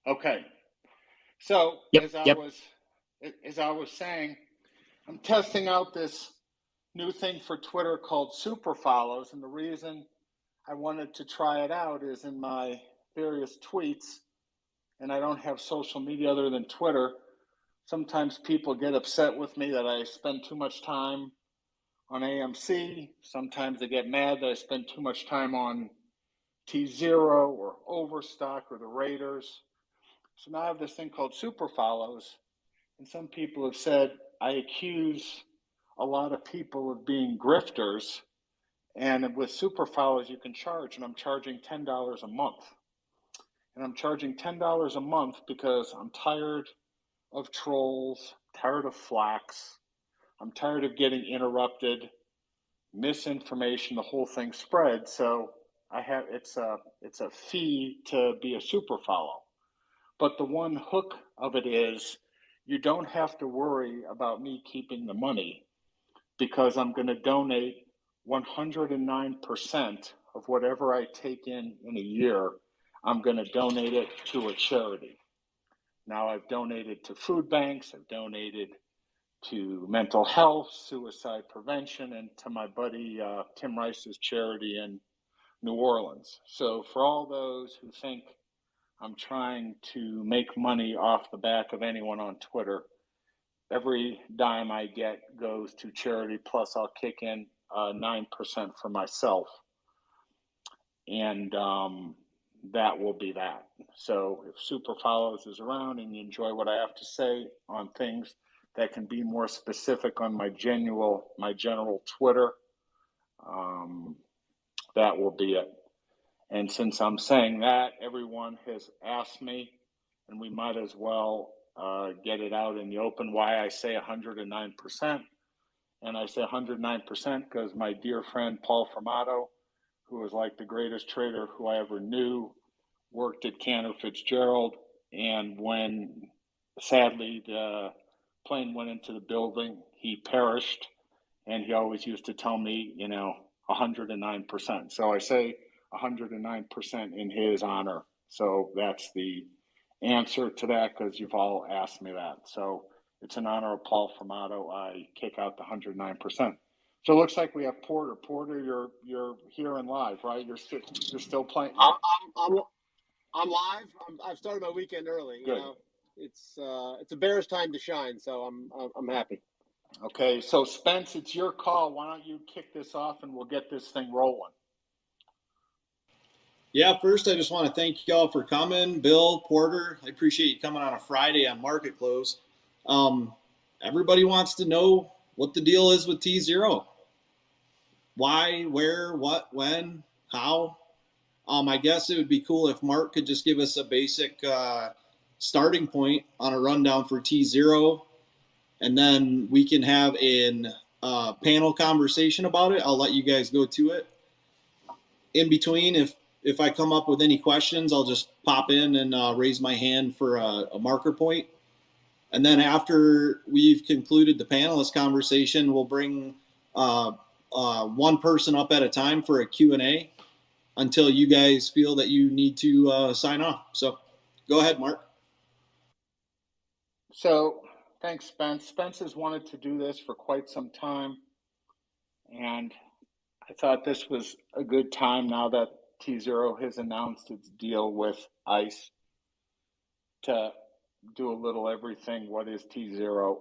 Okay. So Yep. Yep. as I was saying, I'm testing out this new thing for Twitter called super follows, and the reason I wanted to try it out is in my various tweets, and I don't have social media other than Twitter. Sometimes people get upset with me that I spend too much time on AMC. Sometimes they get mad that I spend too much time on Tzero or Overstock or the Raiders. So now I have this thing called super follows, and some people have said I accuse a lot of people of being grifters, and with super follows you can charge, and I'm charging $10 a month. And I'm charging $10 a month because I'm tired of trolls, tired of flacks, I'm tired of getting interrupted, misinformation, the whole thing spread. So it's a fee to be a super follow. But the one hook of it is you don't have to worry about me keeping the money because I'm going to donate 109% of whatever I take in a year. I'm going to donate it to a charity. Now I've donated to food banks, I've donated to mental health, suicide prevention, and to my buddy Tim Rice's charity in New Orleans. So for all those who think I'm trying to make money off the back of anyone on Twitter, every dime I get goes to charity, plus I'll kick in 9% for myself. And that will be that. So if Super Follows is around and you enjoy what I have to say on things that can be more specific on my general Twitter, that will be it. And since I'm saying that, everyone has asked me, and we might as well get it out in the open, why I say 109%. And I say 109% because my dear friend Paul Formato, who was like the greatest trader who I ever knew, worked at Cantor Fitzgerald. And when, sadly, the plane went into the building, he perished. And he always used to tell me, 109%. So I say 109% in his honor. So that's the answer to that because you've all asked me that. So it's in honor of Paul Formato. I kick out the 109%. So it looks like we have Porter. Porter, you're here and live, right? You're still playing. I'm live. I've started my weekend early. Good. It's a Bears time to shine, so I'm happy. Okay, so Spence, it's your call. Why don't you kick this off and we'll get this thing rolling? Yeah, first I just want to thank y'all for coming. Bill, Porter, I appreciate you coming on a Friday on market close. Everybody wants to know what the deal is with Tzero. Why, where, what, when, how. I guess it would be cool if Mark could just give us a basic starting point on a rundown for Tzero, and then we can have a panel conversation about it. I'll let you guys go to it. In between, if I come up with any questions, I'll just pop in and raise my hand for a marker point. And then after we've concluded the panelist conversation, we'll bring one person up at a time for a Q&A until you guys feel that you need to sign off. So go ahead, Mark. So thanks, Spence. Spence has wanted to do this for quite some time, and I thought this was a good time now that Tzero has announced its deal with ICE to do a little everything. What is Tzero?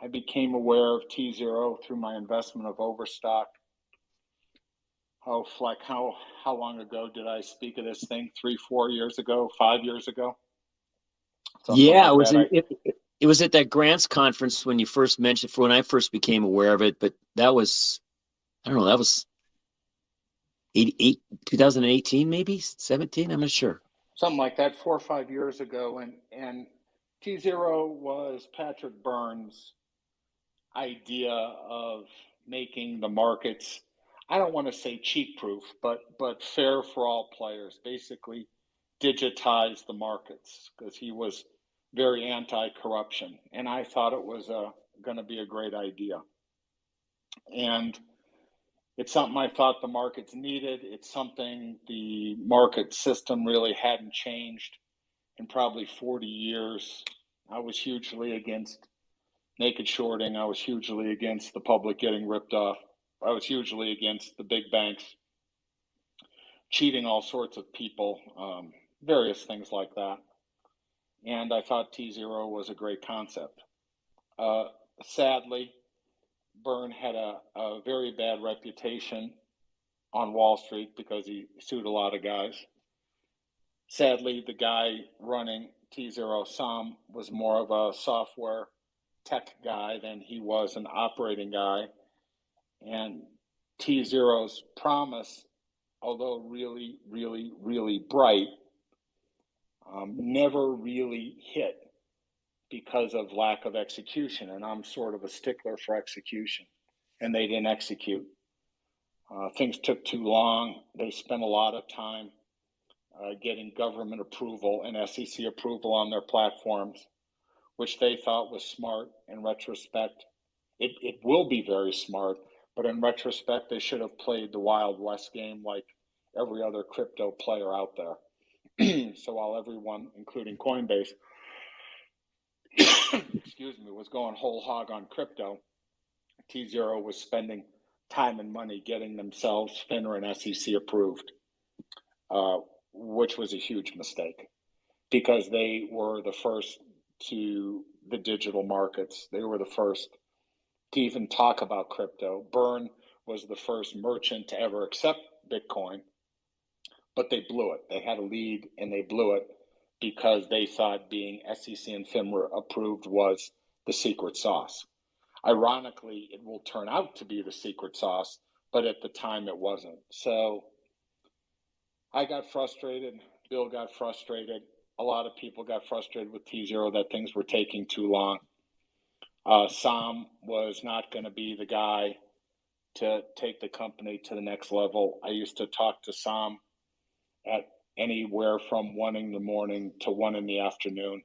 I became aware of Tzero through my investment of Overstock. How long ago did I speak of this thing? 3-4 years ago, 5 years ago? Yeah, it was at that grants conference when you first mentioned, for when I first became aware of it, but that was, I don't know, that was 2018, maybe 17. I'm not sure. Something like that, 4 or 5 years ago, and Tzero was Patrick Byrne's idea of making the markets, I don't want to say cheat-proof, but fair for all players. Basically, digitize the markets because he was very anti-corruption, and I thought it was going to be a great idea. And it's something I thought the markets needed. It's something the market system really hadn't changed in probably 40 years. I was hugely against naked shorting. I was hugely against the public getting ripped off. I was hugely against the big banks cheating all sorts of people, various things like that. And I thought Tzero was a great concept. Sadly, Byrne had a very bad reputation on Wall Street because he sued a lot of guys. Sadly, the guy running Tzero, Sam, was more of a software tech guy than he was an operating guy. And Tzero's promise, although really, really, really bright, never really hit because of lack of execution. And I'm sort of a stickler for execution. And they didn't execute. Things took too long. They spent a lot of time getting government approval and SEC approval on their platforms, which they thought was smart. In retrospect, it will be very smart, but in retrospect, they should have played the Wild West game like every other crypto player out there. So while everyone, including Coinbase, excuse me, was going whole hog on crypto, Tzero was spending time and money getting themselves FINRA and SEC approved, which was a huge mistake because they were the first to the digital markets. They were the first to even talk about crypto. Byrne was the first merchant to ever accept Bitcoin, but they blew it. They had a lead and they blew it because they thought being SEC and FINRA approved was the secret sauce. Ironically, it will turn out to be the secret sauce, but at the time it wasn't. So I got frustrated. Bill got frustrated. A lot of people got frustrated with Tzero that things were taking too long. Sam was not going to be the guy to take the company to the next level. I used to talk to Sam at anywhere from 1 in the morning to 1 in the afternoon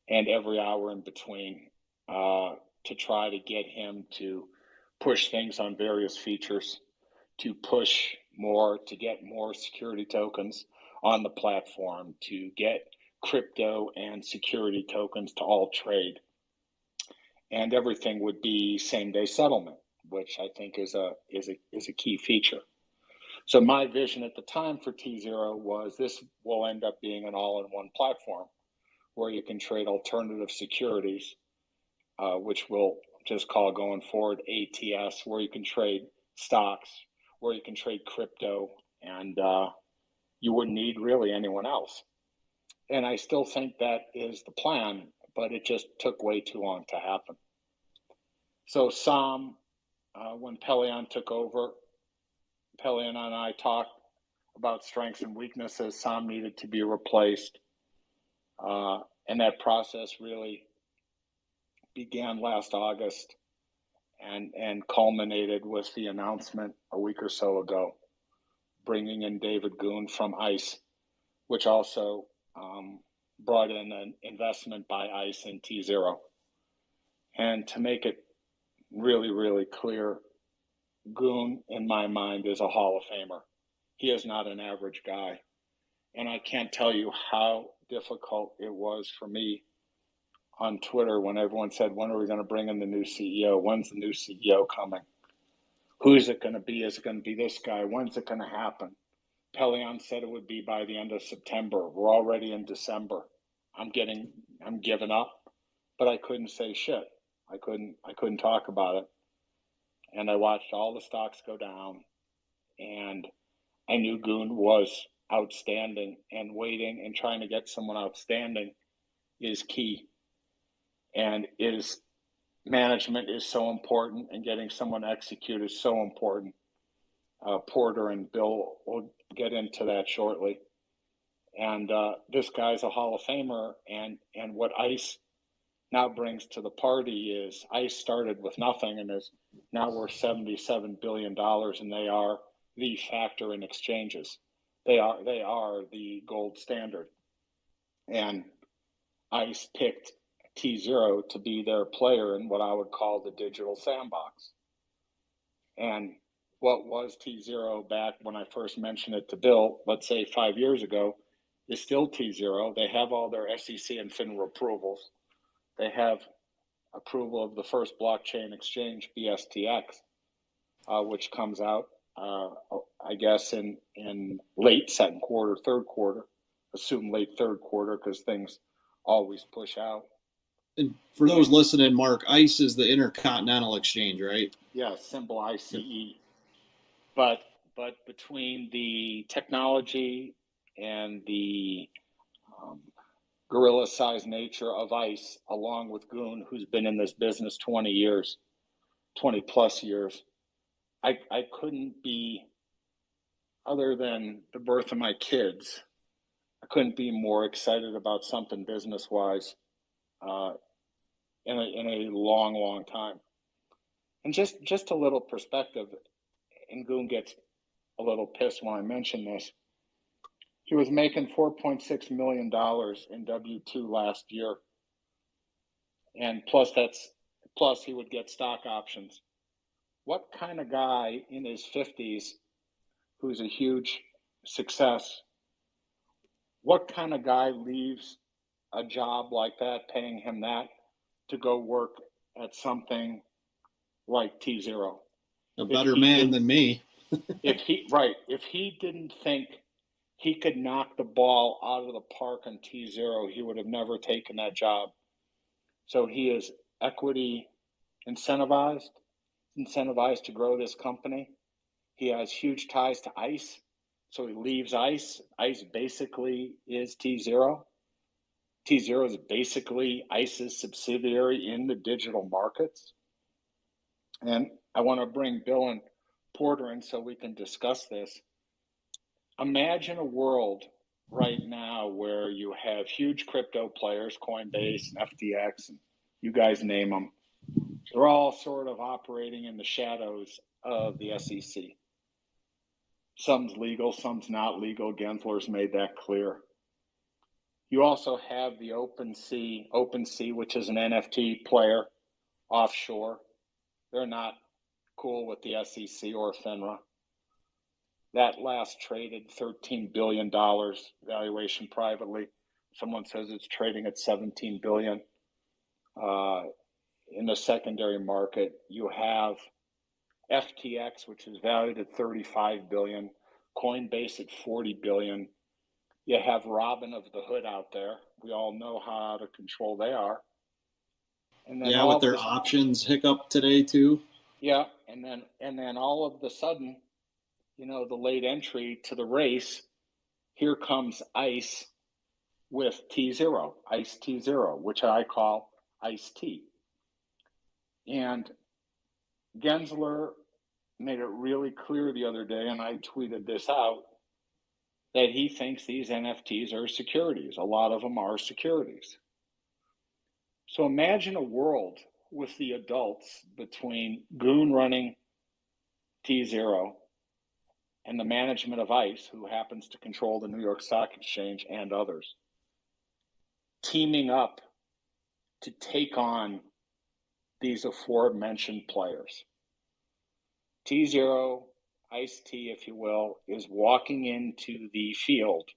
and every hour in between to try to get him to push things on various features, to push more, to get more security tokens on the platform, to get crypto and security tokens to all trade. And everything would be same-day settlement, which I think is a key feature. So my vision at the time for Tzero was this will end up being an all-in-one platform where you can trade alternative securities, which we'll just call going forward ATS, where you can trade stocks, where you can trade crypto, and you wouldn't need really anyone else. And I still think that is the plan, but it just took way too long to happen. So Sam, when Pelion took over, Pelion and I talked about strengths and weaknesses. Sam needed to be replaced. And that process really began last August and culminated with the announcement a week or so ago, bringing in David Goon from ICE, which also brought in an investment by ICE in Tzero. And to make it really, really clear, Goon, in my mind, is a Hall of Famer. He is not an average guy. And I can't tell you how difficult it was for me on Twitter when everyone said, when are we going to bring in the new CEO? When's the new CEO coming? Who is it going to be? Is it going to be this guy? When's it going to happen? Pelion said it would be by the end of September. We're already in December. I'm giving up, but I couldn't say shit. I couldn't talk about it. And I watched all the stocks go down, and I knew Goon was outstanding, and waiting and trying to get someone outstanding is key. And management is so important, and getting someone to execute is so important. Porter and Bill will get into that shortly. And this guy's a Hall of Famer, and what ICE now brings to the party is ICE started with nothing and is now worth $77 billion, and they are the factor in exchanges. They are the gold standard. And ICE picked Tzero to be their player in what I would call the digital sandbox. And what was Tzero back when I first mentioned it to Bill, let's say 5 years ago, is still Tzero. They have all their SEC and FINRA approvals. They have approval of the first blockchain exchange, BSTX, which comes out, I guess, in late second quarter, third quarter. Assume late third quarter because things always push out. And for those listening, Mark, ICE is the Intercontinental Exchange, right? Yeah, symbol ICE. But between the technology and the gorilla-sized nature of ICE, along with Goon, who's been in this business 20 plus years, I couldn't be, other than the birth of my kids, I couldn't be more excited about something business-wise in a long time. And just a little perspective, and Goon gets a little pissed when I mention this. He was making $4.6 million in W-2 last year. And plus he would get stock options. What kind of guy in his 50s who's a huge success, what kind of guy leaves a job like that, paying him that, to go work at something like Tzero? A better man than me. If he didn't think he could knock the ball out of the park on Tzero, he would have never taken that job. So he is equity incentivized to grow this company. He has huge ties to ICE, so he leaves ICE. ICE basically is Tzero. Tzero is basically ICE's subsidiary in the digital markets. And I want to bring Bill and Porter in so we can discuss this. Imagine a world right now where you have huge crypto players, Coinbase and FTX, and you guys name them. They're all sort of operating in the shadows of the SEC. Some's legal, some's not legal. Gensler's made that clear. You also have the OpenSea, which is an NFT player offshore. They're not cool with the SEC or FINRA. That last traded $13 billion valuation privately. Someone says it's trading at $17 billion. In the secondary market, you have FTX, which is valued at $35 billion, Coinbase at $40 billion. You have Robin of the Hood out there. We all know how out of control they are. And then with their options hiccup today too. Yeah, and then all of the sudden, the late entry to the race, here comes ICE with Tzero, ICE Tzero, which I call ICE T. And Gensler made it really clear the other day, and I tweeted this out, that he thinks these NFTs are securities. A lot of them are securities. So imagine a world with the adults between Goon running Tzero and the management of ICE, who happens to control the New York Stock Exchange and others, teaming up to take on these aforementioned players. Tzero, ICE T, if you will, is walking into the field.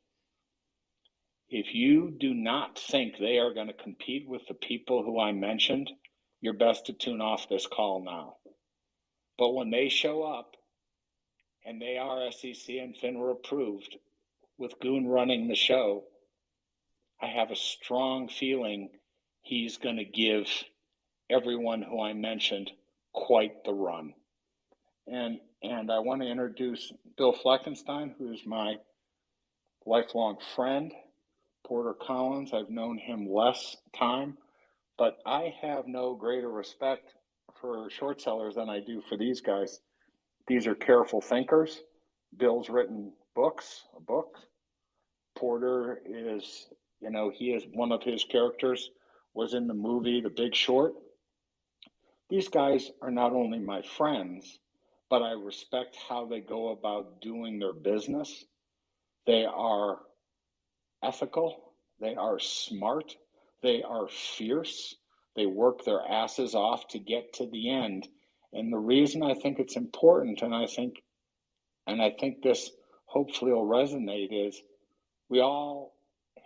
If you do not think they are going to compete with the people who I mentioned, you're best to tune off this call now. But when they show up, and they are SEC and FINRA approved, with Goon running the show, I have a strong feeling he's going to give everyone who I mentioned quite the run. And I want to introduce Bill Fleckenstein, who is my lifelong friend. Porter Collins, I've known him less time, but I have no greater respect for short sellers than I do for these guys. These are careful thinkers. Bill's written a book. Porter is, he is, one of his characters was in the movie The Big Short. These guys are not only my friends, but I respect how they go about doing their business. They are ethical. They are smart. They are fierce. They work their asses off to get to the end. And the reason I think it's important, and I think this hopefully will resonate, is we all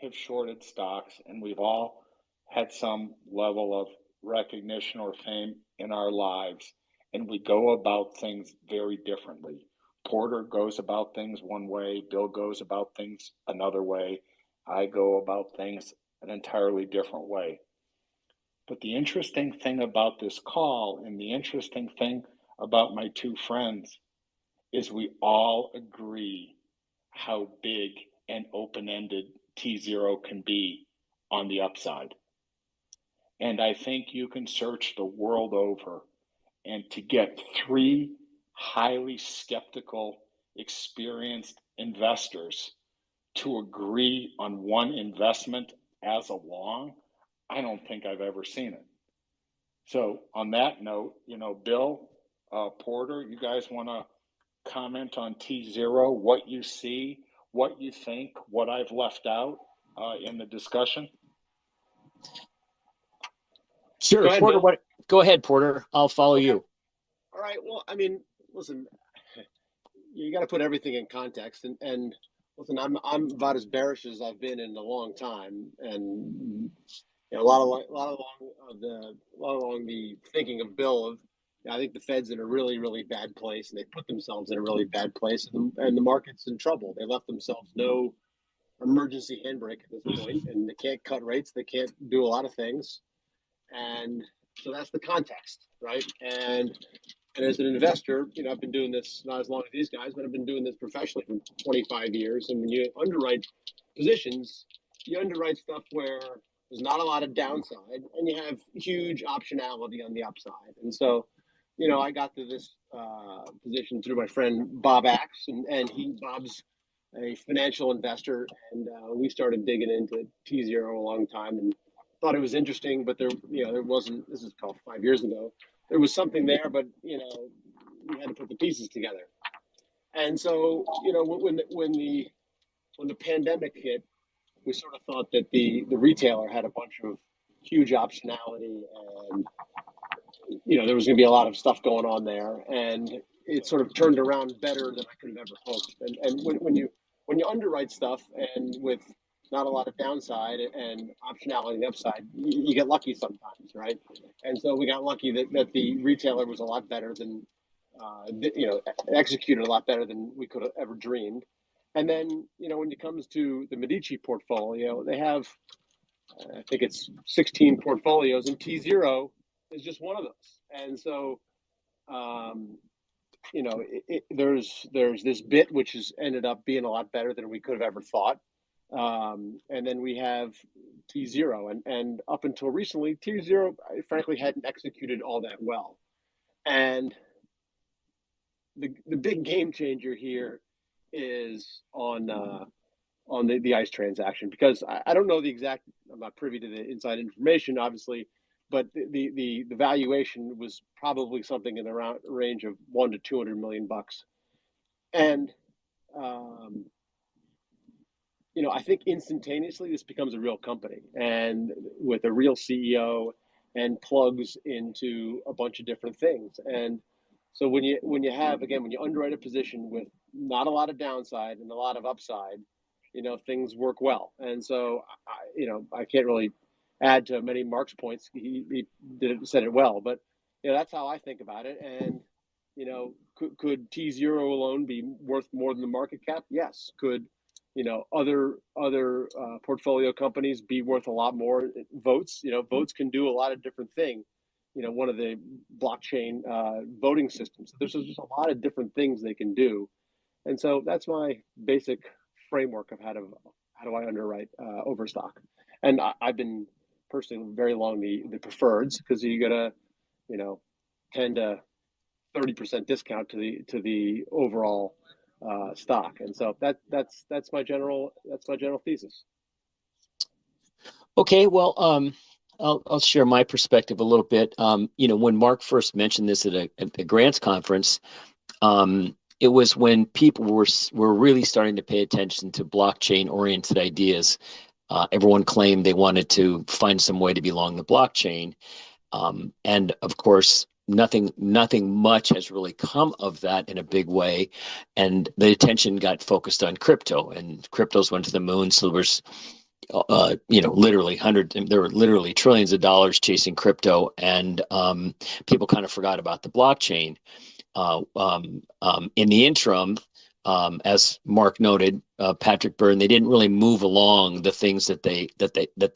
have shorted stocks, and we've all had some level of recognition or fame in our lives, and we go about things very differently. Porter goes about things one way, Bill goes about things another way, I go about things an entirely different way. But the interesting thing about this call and the interesting thing about my two friends is we all agree how big and open-ended Tzero can be on the upside. And I think you can search the world over, and to get three highly skeptical, experienced investors to agree on one investment as a long, I don't think I've ever seen it. So on that note, Bill, Porter, you guys want to comment on Tzero, what you see, what you think, what I've left out in the discussion? Sure, Go ahead, Porter. Bill. Go ahead, Porter. I'll follow you. All right. Well, I mean, listen, you got to put everything in context, and listen, I'm about as bearish as I've been in a long time, and a lot along the thinking of Bill of, I think the Fed's in a really, really bad place, and they put themselves in a really bad place, and the market's in trouble. They left themselves no emergency handbrake at this point, and they can't cut rates. They can't do a lot of things, and so that's the context, right? And as an investor, I've been doing this not as long as these guys, but I've been doing this professionally for 25 years. And when you underwrite positions, you underwrite stuff where there's not a lot of downside, and you have huge optionality on the upside. And so, I got to this position through my friend Bob Axe, and Bob's a financial investor, and we started digging into Tzero a long time and thought it was interesting, but there wasn't. This is called 5 years ago. There was something there, but we had to put the pieces together. And so, when the pandemic hit, we sort of thought that the retailer had a bunch of huge optionality, and there was going to be a lot of stuff going on there, and it sort of turned around better than I could have ever hoped. And when you underwrite stuff and with not a lot of downside and optionality on the upside, you get lucky sometimes, right? And so we got lucky that the retailer was a lot better than, executed a lot better than we could have ever dreamed. And then, when it comes to the Medici portfolio, they have, I think it's 16 portfolios, and Tzero is just one of those. And so, there's this bit which has ended up being a lot better than we could have ever thought. And then we have Tzero, and up until recently, Tzero, frankly, hadn't executed all that well. And the big game changer here is on the ICE transaction, because I don't know the exact. I'm not privy to the inside information, obviously, but the valuation was probably something in the range of $100 to $200 million, and I think instantaneously this becomes a real company, and with a real CEO, and plugs into a bunch of different things. And so when you underwrite a position with not a lot of downside and a lot of upside, things work well. And so I can't really add to many Marc's points. He said it well, but that's how I think about it. And could Tzero alone be worth more than the market cap? Yes. Could other portfolio companies be worth a lot more? Votes, votes can do a lot of different things. One of the blockchain voting systems. There's just a lot of different things they can do, and so that's my basic framework of how do I underwrite overstock. And I've been personally very long the preferreds, because you get a 10 to 30% discount to the overall stock, and so that's my general thesis. Okay, well, I'll share my perspective a little bit. When Marc first mentioned this at the grants conference, it was when people were really starting to pay attention to blockchain-oriented ideas. Everyone claimed they wanted to find some way to be along the blockchain, and of course, nothing much has really come of that in a big way, and the attention got focused on crypto, and cryptos went to the moon. So there's literally there were literally trillions of dollars chasing crypto, and people kind of forgot about the blockchain. In the interim, as Mark noted, Patrick Byrne, they didn't really move along the things that they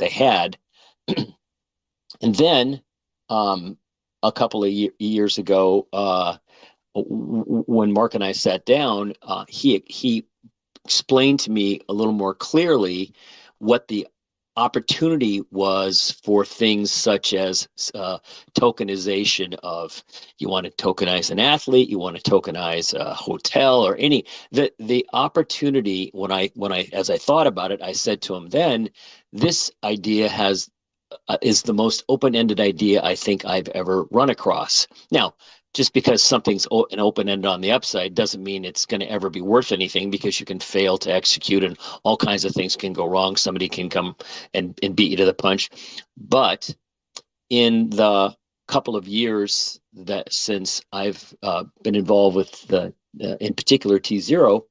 had. And then a couple of years ago, when Mark and I sat down, he explained to me a little more clearly what the opportunity was for things such as tokenization of, you want to tokenize an athlete, you want to tokenize a hotel, or any, the opportunity. When I as I thought about it, I said to him then, this idea is the most open-ended idea I think I've ever run across. Now, just because something's an open-end on the upside doesn't mean it's going to ever be worth anything, because you can fail to execute and all kinds of things can go wrong. Somebody can come and beat you to the punch. But in the couple of years that since I've been involved with in particular Tzero,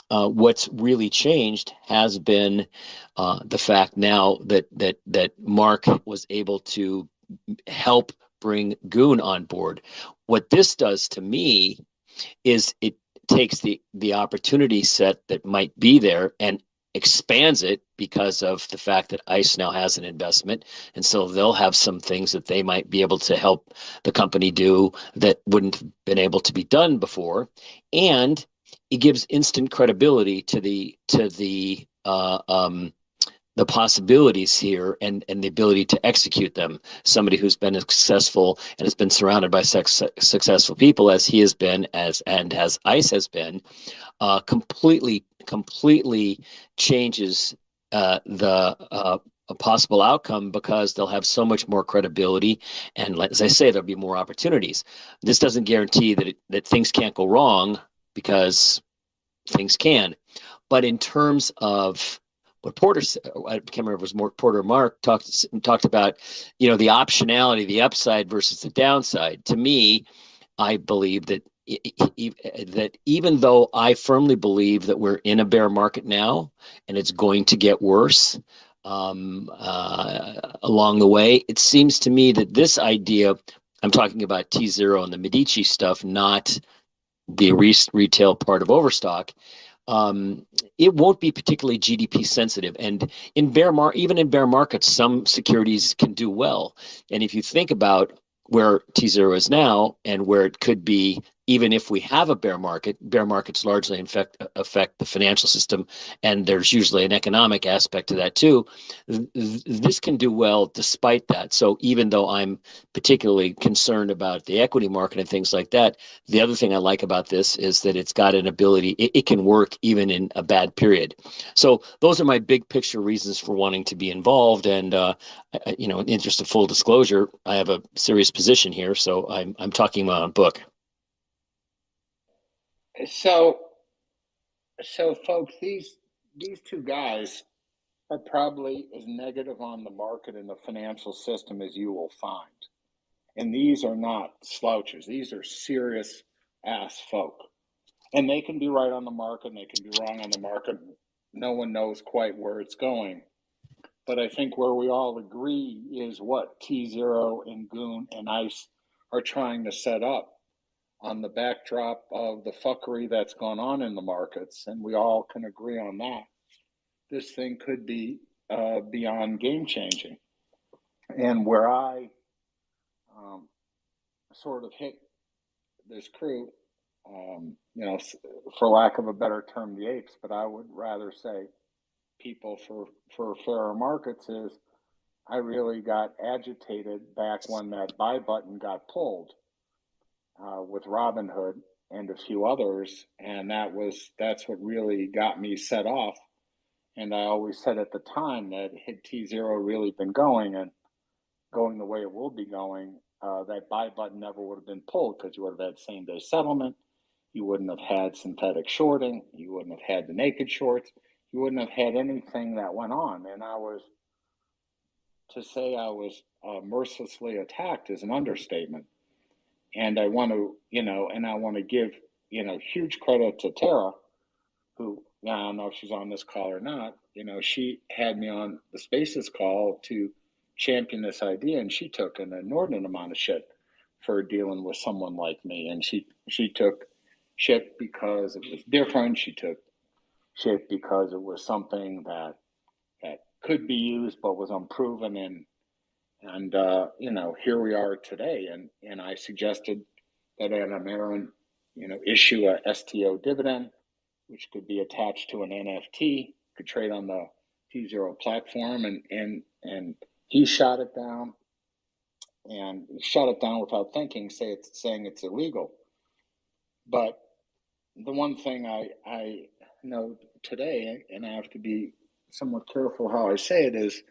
what's really changed has been the fact now that Mark was able to help bring Goon on board. What this does to me is it takes the opportunity set that might be there and expands it, because of the fact that ICE now has an investment, and so they'll have some things that they might be able to help the company do that wouldn't have been able to be done before. And it gives instant credibility to the possibilities here, and the ability to execute them. Somebody who's been successful and has been surrounded by successful people, as he has been, as ICE has been, completely changes the a possible outcome, because they'll have so much more credibility, and as I say, there'll be more opportunities. This doesn't guarantee that things can't go wrong, because things can. But in terms of what Porter said, I can't remember if it was more Porter or Mark talked about, the optionality, the upside versus the downside. To me, I believe that even though I firmly believe that we're in a bear market now and it's going to get worse along the way, it seems to me that this idea, I'm talking about Tzero and the Medici stuff, not the retail part of Overstock, it won't be particularly GDP sensitive. And even in bear markets, some securities can do well. And if you think about where Tzero is now and where it could be, even if we have a bear markets largely affect the financial system, and there's usually an economic aspect to that too. This can do well despite that. So even though I'm particularly concerned about the equity market and things like that, the other thing I like about this is that it's got an ability, it can work even in a bad period. So those are my big picture reasons for wanting to be involved. And in the interest of full disclosure, I have a serious position here, so I'm talking my own book. So folks, these two guys are probably as negative on the market and the financial system as you will find. And these are not slouches. These are serious ass folk. And they can be right on the market and they can be wrong on the market. No one knows quite where it's going. But I think where we all agree is what Tzero and Goon and ICE are trying to set up on the backdrop of the fuckery that's gone on in the markets. And we all can agree on that. This thing could be beyond game changing. And where I sort of hit this crew, for lack of a better term, the apes, but I would rather say people for fairer markets, is I really got agitated back when that buy button got pulled with Robinhood and a few others, and that's what really got me set off. And I always said at the time that had Tzero really been going the way it will be going, that buy button never would have been pulled, because you would have had same day settlement. You wouldn't have had synthetic shorting. You wouldn't have had the naked shorts. You wouldn't have had anything that went on. And to say I was mercilessly attacked is an understatement. And I want to give, huge credit to Tara, who, I don't know if she's on this call or not, she had me on the Spaces call to champion this idea, and she took an inordinate amount of shit for dealing with someone like me. And she took shit because it was different. She took shit because it was something that could be used but was unproven. And here we are today. And I suggested that Adam Aaron, issue a STO dividend, which could be attached to an NFT, could trade on the Tzero platform, and he shot it down, and shut it down without thinking, saying it's illegal. But the one thing I know today, and I have to be somewhat careful how I say it, is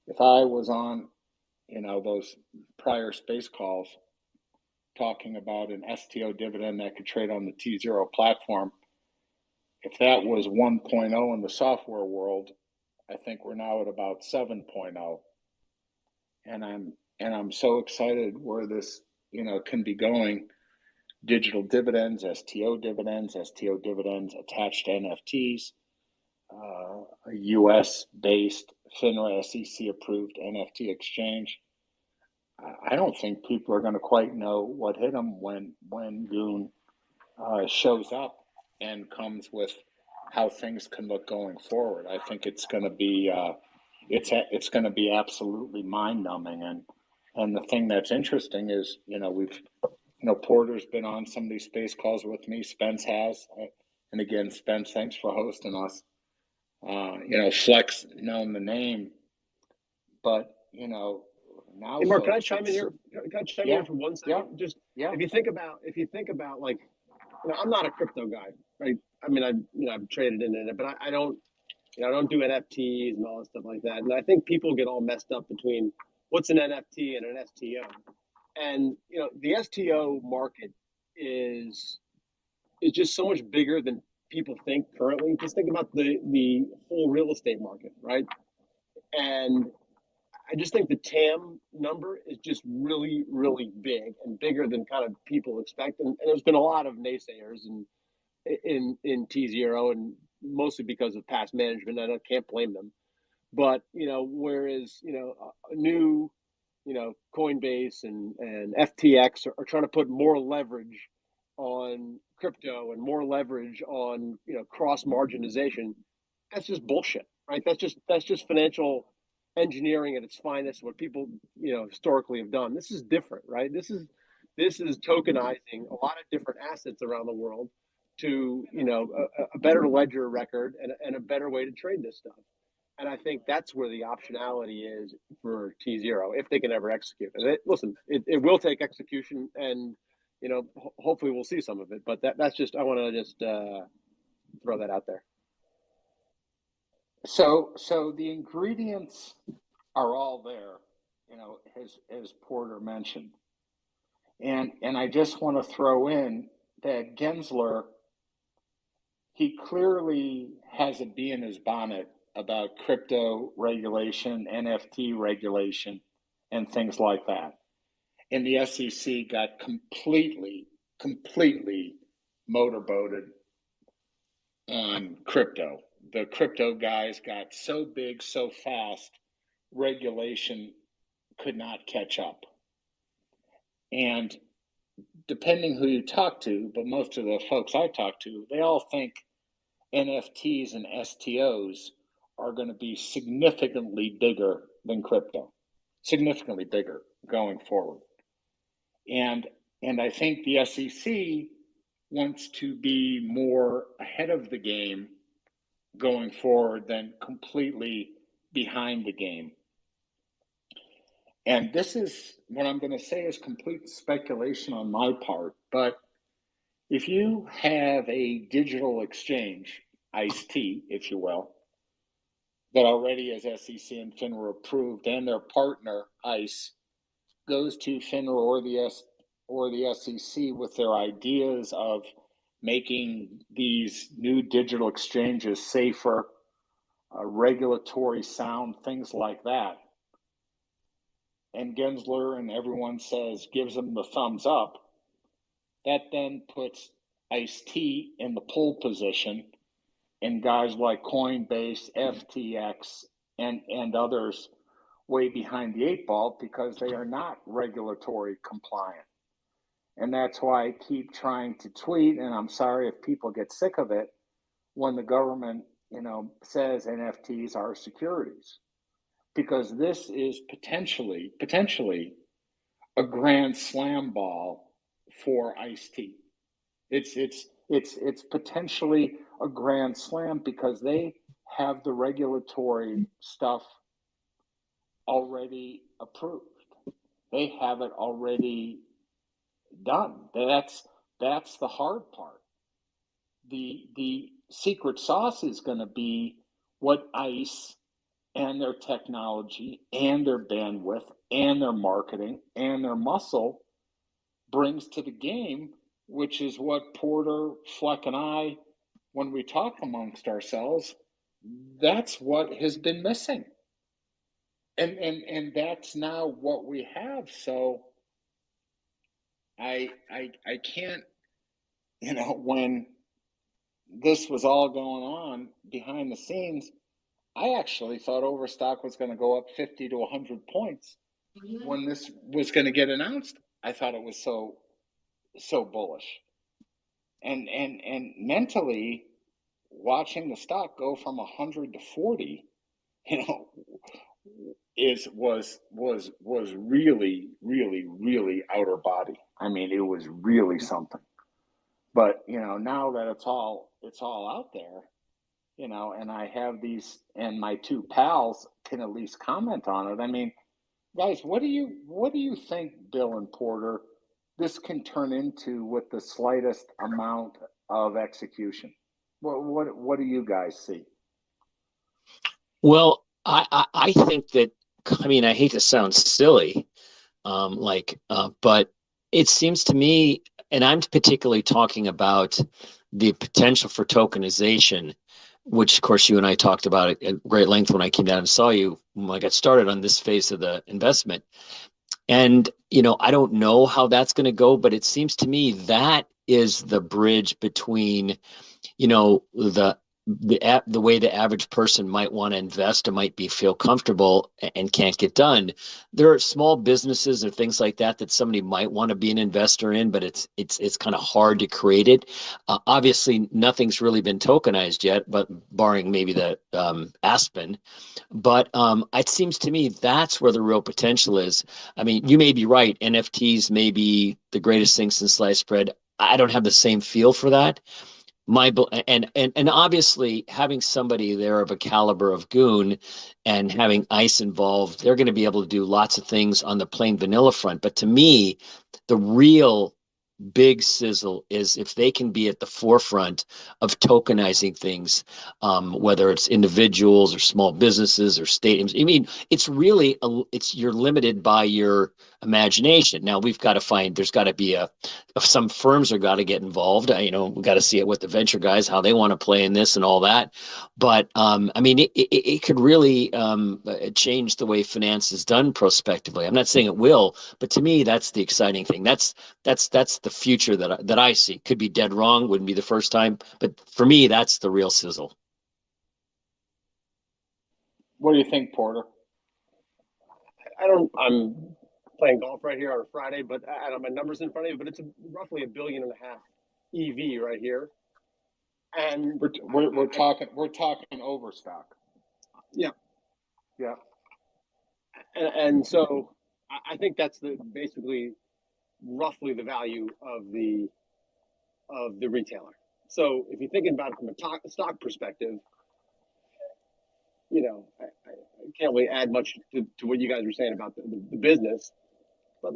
if I was on, those prior space calls talking about an STO dividend that could trade on the Tzero platform, if that was 1.0 in the software world, I think we're now at about 7.0. And I'm so excited where this, can be going. Digital dividends, STO dividends attached to NFTs, a US-based FINRA SEC approved NFT exchange. I don't think people are going to quite know what hit them when Goon shows up and comes with how things can look going forward. I think it's going to be it's going to be absolutely mind-numbing. And the thing that's interesting is, we've Porter's been on some of these space calls with me. Spence has, and again, Spence, thanks for hosting us. Flex known the name, but now. Hey, Mark, can I folks, chime in here? Can I chime in here for 1 second? Yeah. Just Yeah. if you think about like, I'm not a crypto guy, right? I mean, I've traded in it, but I don't do NFTs and all that stuff like that. And I think people get all messed up between what's an NFT and an STO. And the STO market is just so much bigger than people think currently. Just think about the whole real estate market, right? And I just think the TAM number is just really, really big and bigger than kind of people expect. And there's been a lot of naysayers in Tzero, and mostly because of past management, and I can't blame them. But whereas a new Coinbase and FTX are trying to put more leverage on crypto and more leverage on cross marginalization, that's just bullshit, right? That's just financial engineering at its finest, what people historically have done. This is different, right? This is tokenizing a lot of different assets around the world to a better ledger record and a better way to trade this stuff. And I think that's where the optionality is for Tzero, if they can ever execute. And it will take execution, and hopefully we'll see some of it. But that's just, I want to just throw that out there. So the ingredients are all there, as Porter mentioned, and I just want to throw in that Gensler, he clearly has a bee in his bonnet about crypto regulation, NFT regulation, and things like that. And the SEC got completely motorboated on crypto. The crypto guys got so big, so fast, regulation could not catch up. And depending who you talk to, but most of the folks I talk to, they all think NFTs and STOs are going to be significantly bigger than crypto, significantly bigger going forward. And I think the SEC wants to be more ahead of the game going forward than completely behind the game. And this is what I'm going to say is complete speculation on my part, but if you have a digital exchange, ICE-T, if you will, that already is SEC and FINRA approved, and their partner, ICE, goes to FINRA or the SEC with their ideas of making these new digital exchanges safer, regulatory sound, things like that, and Gensler and everyone gives them the thumbs up, that then puts ICE-T in the pole position and guys like Coinbase, FTX, and others way behind the eight ball because they are not regulatory compliant. And that's why I keep trying to tweet, and I'm sorry if people get sick of it when the government, says NFTs are securities, because this is potentially a grand slam ball for Ice-T. It's potentially a grand slam because they have the regulatory stuff already approved. They have it already done. That's the hard part. The secret sauce is going to be what ICE and their technology and their bandwidth and their marketing and their muscle brings to the game, which is what Porter, Fleck, and I, when we talk amongst ourselves, that's what has been missing. And that's now what we have. So I can't, when this was all going on behind the scenes, I actually thought Overstock was going to go up 50 to 100 points when this was going to get announced. I thought it was so bullish. And mentally watching the stock go from 100 to 40, was really, really, really outer body. I mean, it was really something. But now that it's all out there, and I have these, and my two pals can at least comment on it. I mean, guys, what do you think, Bill and Porter, this can turn into with the slightest amount of execution? What do you guys see? Well, I think that, I mean, I hate to sound silly, but it seems to me, and I'm particularly talking about the potential for tokenization, which of course you and I talked about at great length when I came down and saw you when I got started on this phase of the investment. And, I don't know how that's going to go, but it seems to me that is the bridge between, the way the average person might want to invest and might feel comfortable and can't get done. There are small businesses or things like that somebody might want to be an investor in, but it's kind of hard to create it. Obviously, nothing's really been tokenized yet, but barring maybe the Aspen. But it seems to me that's where the real potential is. I mean, you may be right. NFTs may be the greatest thing since sliced bread. I don't have the same feel for that. And obviously having somebody there of a caliber of Goon and having ICE involved, they're going to be able to do lots of things on the plain vanilla front. But to me, the real big sizzle is if they can be at the forefront of tokenizing things, whether it's individuals or small businesses or stadiums. I mean, it's really you're limited by your imagination. Now we've got to find, there's got to be some firms are got to get involved. We've got to see it with the venture guys, how they want to play in this and all that. But I mean, it could really change the way finance is done prospectively. I'm not saying it will, but to me, that's the exciting thing. That's the future that I see. Could be dead wrong, wouldn't be the first time, but for me, that's the real sizzle. What do you think, Porter? I'm playing golf right here on a Friday, but I don't have my numbers in front of me, but it's roughly $1.5 billion EV right here. And we're talking Overstock. Yeah. Yeah. And so I think that's basically roughly the value of the retailer. So if you're thinking about it from a stock perspective, I can't really add much to what you guys were saying about the business, but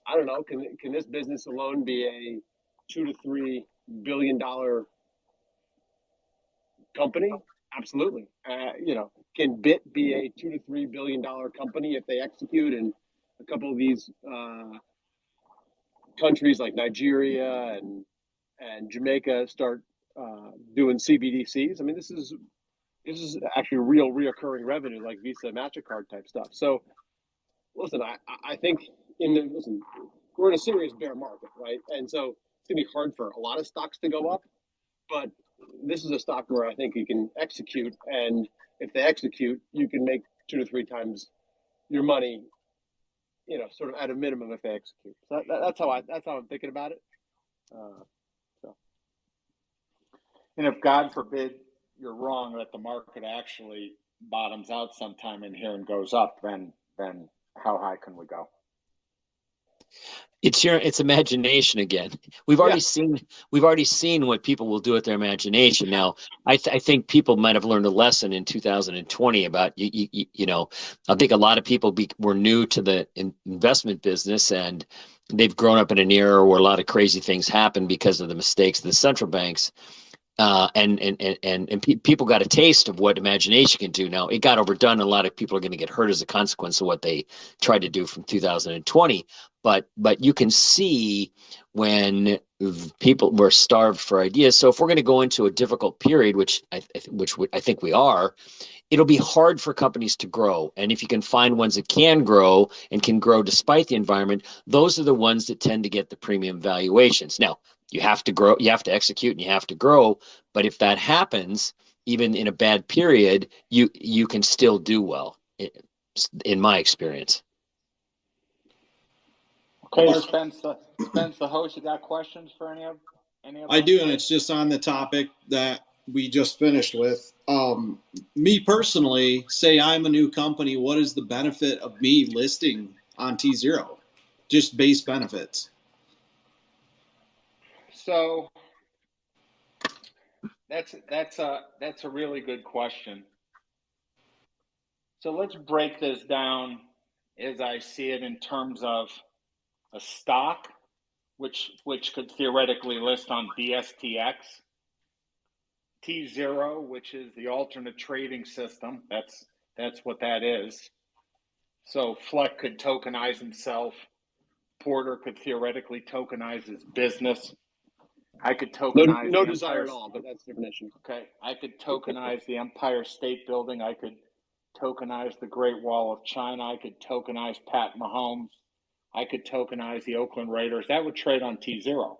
I don't know, can this business alone be a $2 to $3 billion company? Absolutely. Can BIT be a $2 to $3 billion company if they execute in a couple of these countries like Nigeria and Jamaica start doing CBDCs? I mean, this is actually real reoccurring revenue, like Visa, MasterCard type stuff. So, listen, I think we're in a serious bear market, right? And so it's gonna be hard for a lot of stocks to go up, but this is a stock where I think you can execute, and if they execute, you can make 2 to 3 times your money, sort of at a minimum if they execute. So that's how I'm thinking about it. And if God forbid you're wrong that the market actually bottoms out sometime in here and goes up, then how high can we go? It's imagination again. We've already seen what people will do with their imagination. Now, I think people might have learned a lesson in 2020 about I think a lot of people were new to the investment business, and they've grown up in an era where a lot of crazy things happen because of the mistakes of the central banks. And people got a taste of what imagination can do. Now, it got overdone. A lot of people are going to get hurt as a consequence of what they tried to do from 2020. But you can see when people were starved for ideas. So if we're going to go into a difficult period, which I think we are, it'll be hard for companies to grow. And if you can find ones that can grow and can grow despite the environment, those are the ones that tend to get the premium valuations. Now, you have to grow, you have to execute, and you have to grow. But if that happens, even in a bad period, you can still do well, in my experience. Okay, Spence the host, you got questions for any of I do, and it's just on the topic that we just finished with. Me personally, say I'm a new company, what is the benefit of me listing on Tzero? Just base benefits. So that's a really good question. So let's break this down as I see it in terms of a stock, which could theoretically list on BSTX, Tzero, which is the alternate trading system. That's what that is. So Fleck could tokenize himself. Porter could theoretically tokenize his business. I could tokenize no desire at all, but that's a different issue. Okay, I could tokenize the Empire State Building. I could tokenize the Great Wall of China. I could tokenize Pat Mahomes. I could tokenize the Oakland Raiders. That would trade on Tzero.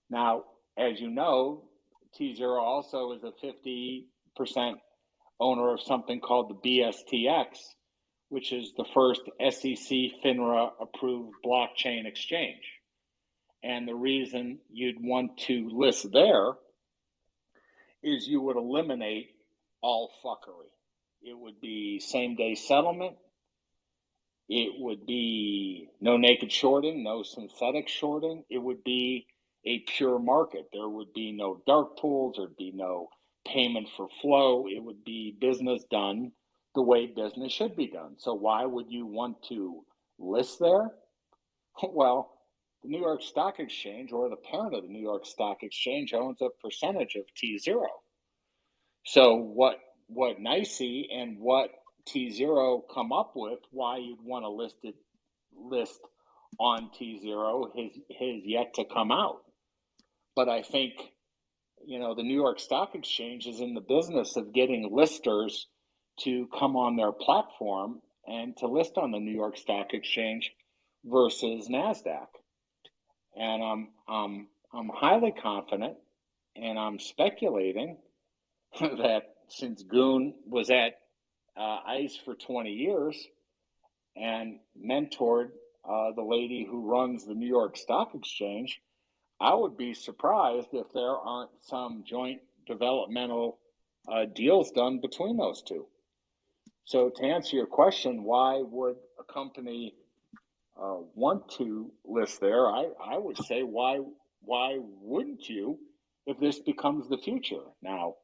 Now, as you know, Tzero also is a 50% owner of something called the BSTX, which is the first SEC FINRA approved blockchain exchange. And the reason you'd want to list there is you would eliminate all fuckery. It would be same-day settlement. It would be no naked shorting, no synthetic shorting. It would be a pure market. There would be no dark pools. There'd be no payment for flow. It would be business done the way business should be done. So why would you want to list there? Well, the New York Stock Exchange, or the parent of the New York Stock Exchange, owns a percentage of Tzero. So what NYSE and what Tzero come up with, why you'd want to list on Tzero has yet to come out. But I think, the New York Stock Exchange is in the business of getting listers to come on their platform and to list on the New York Stock Exchange versus NASDAQ. And I'm highly confident, and I'm speculating that since Goon was at ICE for 20 years and mentored the lady who runs the New York Stock Exchange, I would be surprised if there aren't some joint developmental deals done between those two. So to answer your question, why would a company want to list there? I would say why wouldn't you if this becomes the future? Now,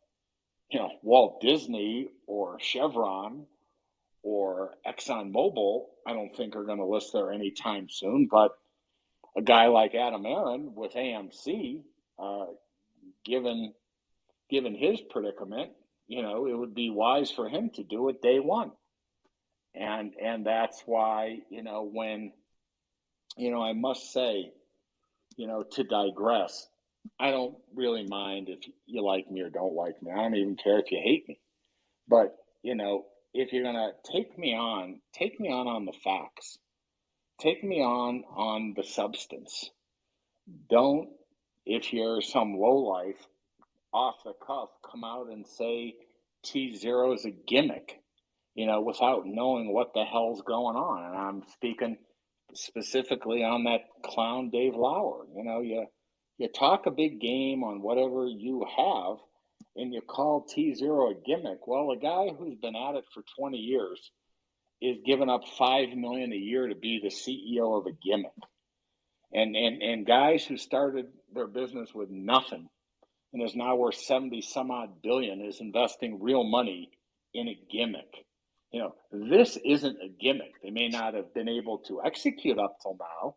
Walt Disney or Chevron or ExxonMobil, I don't think are going to list there anytime soon. But a guy like Adam Aron with AMC, given his predicament, it would be wise for him to do it day one. And that's why, when, I must say, to digress, I don't really mind if you like me or don't like me. I don't even care if you hate me. But, if you're going to take me on the facts. Take me on the substance. Don't, if you're some lowlife, off the cuff come out and say Tzero is a gimmick, without knowing what the hell's going on. And I'm speaking specifically on that clown Dave Lauer. You talk a big game on whatever you have, and you call Tzero a gimmick. Well, a guy who's been at it for 20 years is giving up $5 million a year to be the CEO of a gimmick. And guys who started their business with nothing and is now worth 70 some odd billion is investing real money in a gimmick. This isn't a gimmick. They may not have been able to execute up till now,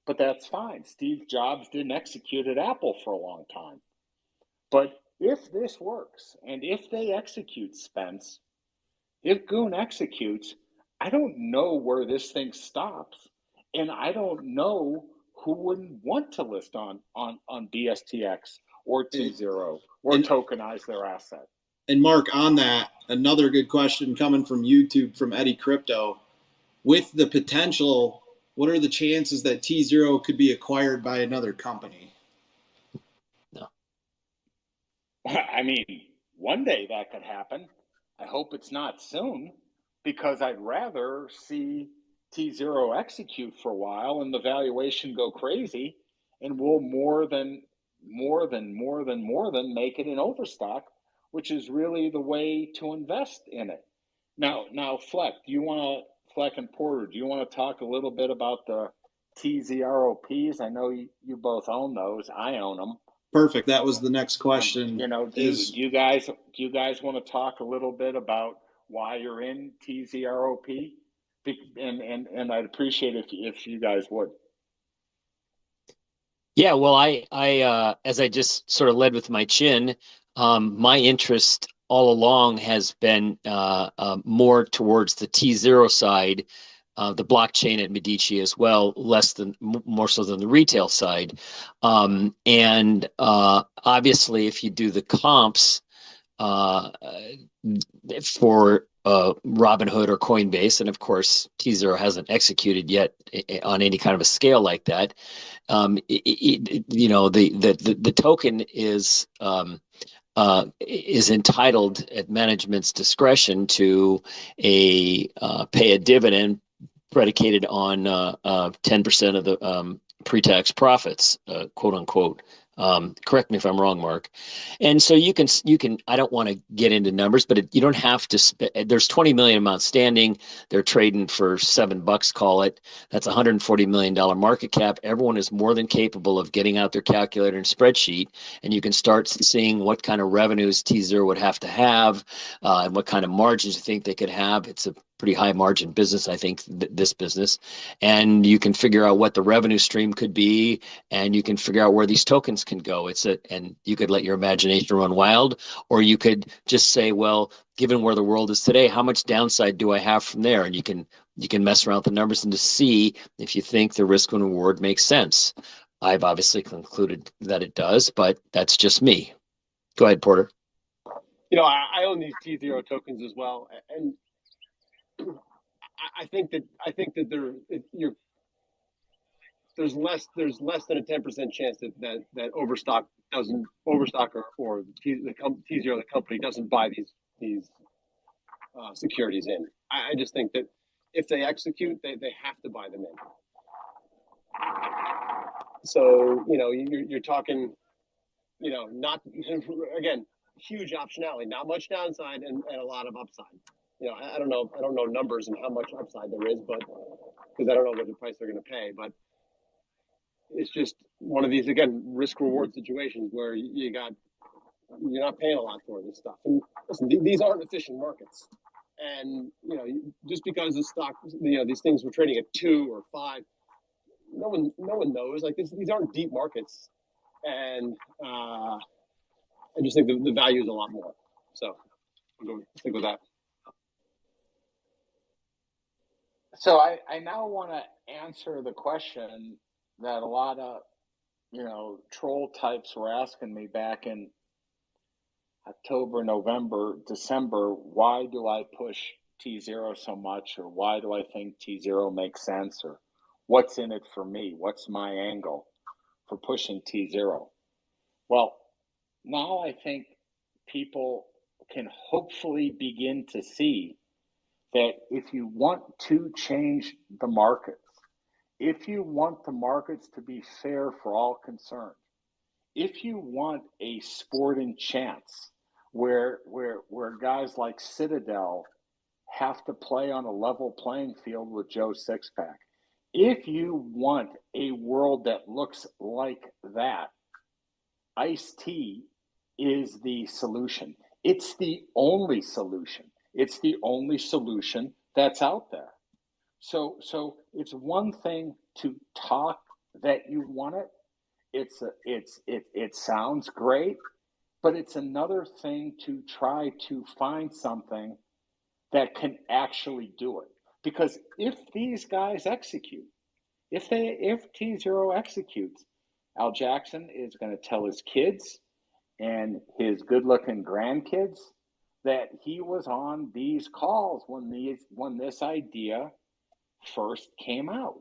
but that's fine. Steve Jobs didn't execute at Apple for a long time. But if this works, and if they execute, Spence, if Goon executes, I don't know where this thing stops. And I don't know who wouldn't want to list on BSTX or Tzero or tokenize their asset. And Mark, on that, another good question coming from YouTube from Eddie Crypto. With the potential, what are the chances that Tzero could be acquired by another company? No. I mean, one day that could happen. I hope it's not soon, because I'd rather see Tzero execute for a while and the valuation go crazy, and we'll more than make it an overstock, which is really the way to invest in it. Now, Fleck and Porter, do you want to talk a little bit about the TZROPs? I know you both own those. I own them. Perfect. That was the next question. Do you guys want to talk a little bit about why you're in TZROP? And I'd appreciate if you guys would. Yeah, well, I as I just sort of led with my chin, my interest all along has been more towards the Tzero side, the blockchain at Medici as well, more so than the retail side. And obviously, if you do the comps for Robinhood or Coinbase, and of course, Tzero hasn't executed yet on any kind of a scale like that. The token is entitled at management's discretion to pay a dividend predicated on 10% of the pre-tax profits, quote unquote. Correct me if I'm wrong, Mark. And so you can, I don't want to get into numbers, but you don't have to, there's 20 million outstanding. They're trading for $7, call it. That's $140 million market cap. Everyone is more than capable of getting out their calculator and spreadsheet, and you can start seeing what kind of revenues Tzero would have to have, and what kind of margins you think they could have. It's a pretty high margin business, I think, this business. And you can figure out what the revenue stream could be, and you can figure out where these tokens can go. And you could let your imagination run wild, or you could just say, well, given where the world is today, how much downside do I have from there? And you can mess around with the numbers and to see if you think the risk and reward makes sense. I've obviously concluded that it does, but that's just me. Go ahead, Porter. I own these Tzero tokens as well, and I think that there's less than a 10% chance that Overstock or Tzero, the company, doesn't buy these securities in. I just think that if they execute, they have to buy them in. So you're talking, not, again, huge optionality, not much downside and a lot of upside. I don't know numbers and how much upside there is, but because I don't know what the price they're going to pay, but it's just one of these, again, risk reward situations where you're not paying a lot for this stuff. And listen, these aren't efficient markets, and just because the stock, these things were trading at 2 or 5, no one knows. Like these aren't deep markets, and I just think the value is a lot more. So I'll go stick with that. So I now want to answer the question that a lot of, troll types were asking me back in October, November, December. Why do I push Tzero so much, or why do I think Tzero makes sense, or what's in it for me? What's my angle for pushing Tzero? Well, now I think people can hopefully begin to see that if you want to change the markets, if you want the markets to be fair for all concerned, if you want a sporting chance where guys like Citadel have to play on a level playing field with Joe Sixpack, if you want a world that looks like that, iced tea is the solution. It's the only solution. It's the only solution that's out there. So it's one thing to talk that you want it. It sounds great, but it's another thing to try to find something that can actually do it. Because if these guys execute, if Tzero executes, Al Jackson is going to tell his kids and his good-looking grandkids that he was on these calls when this idea first came out.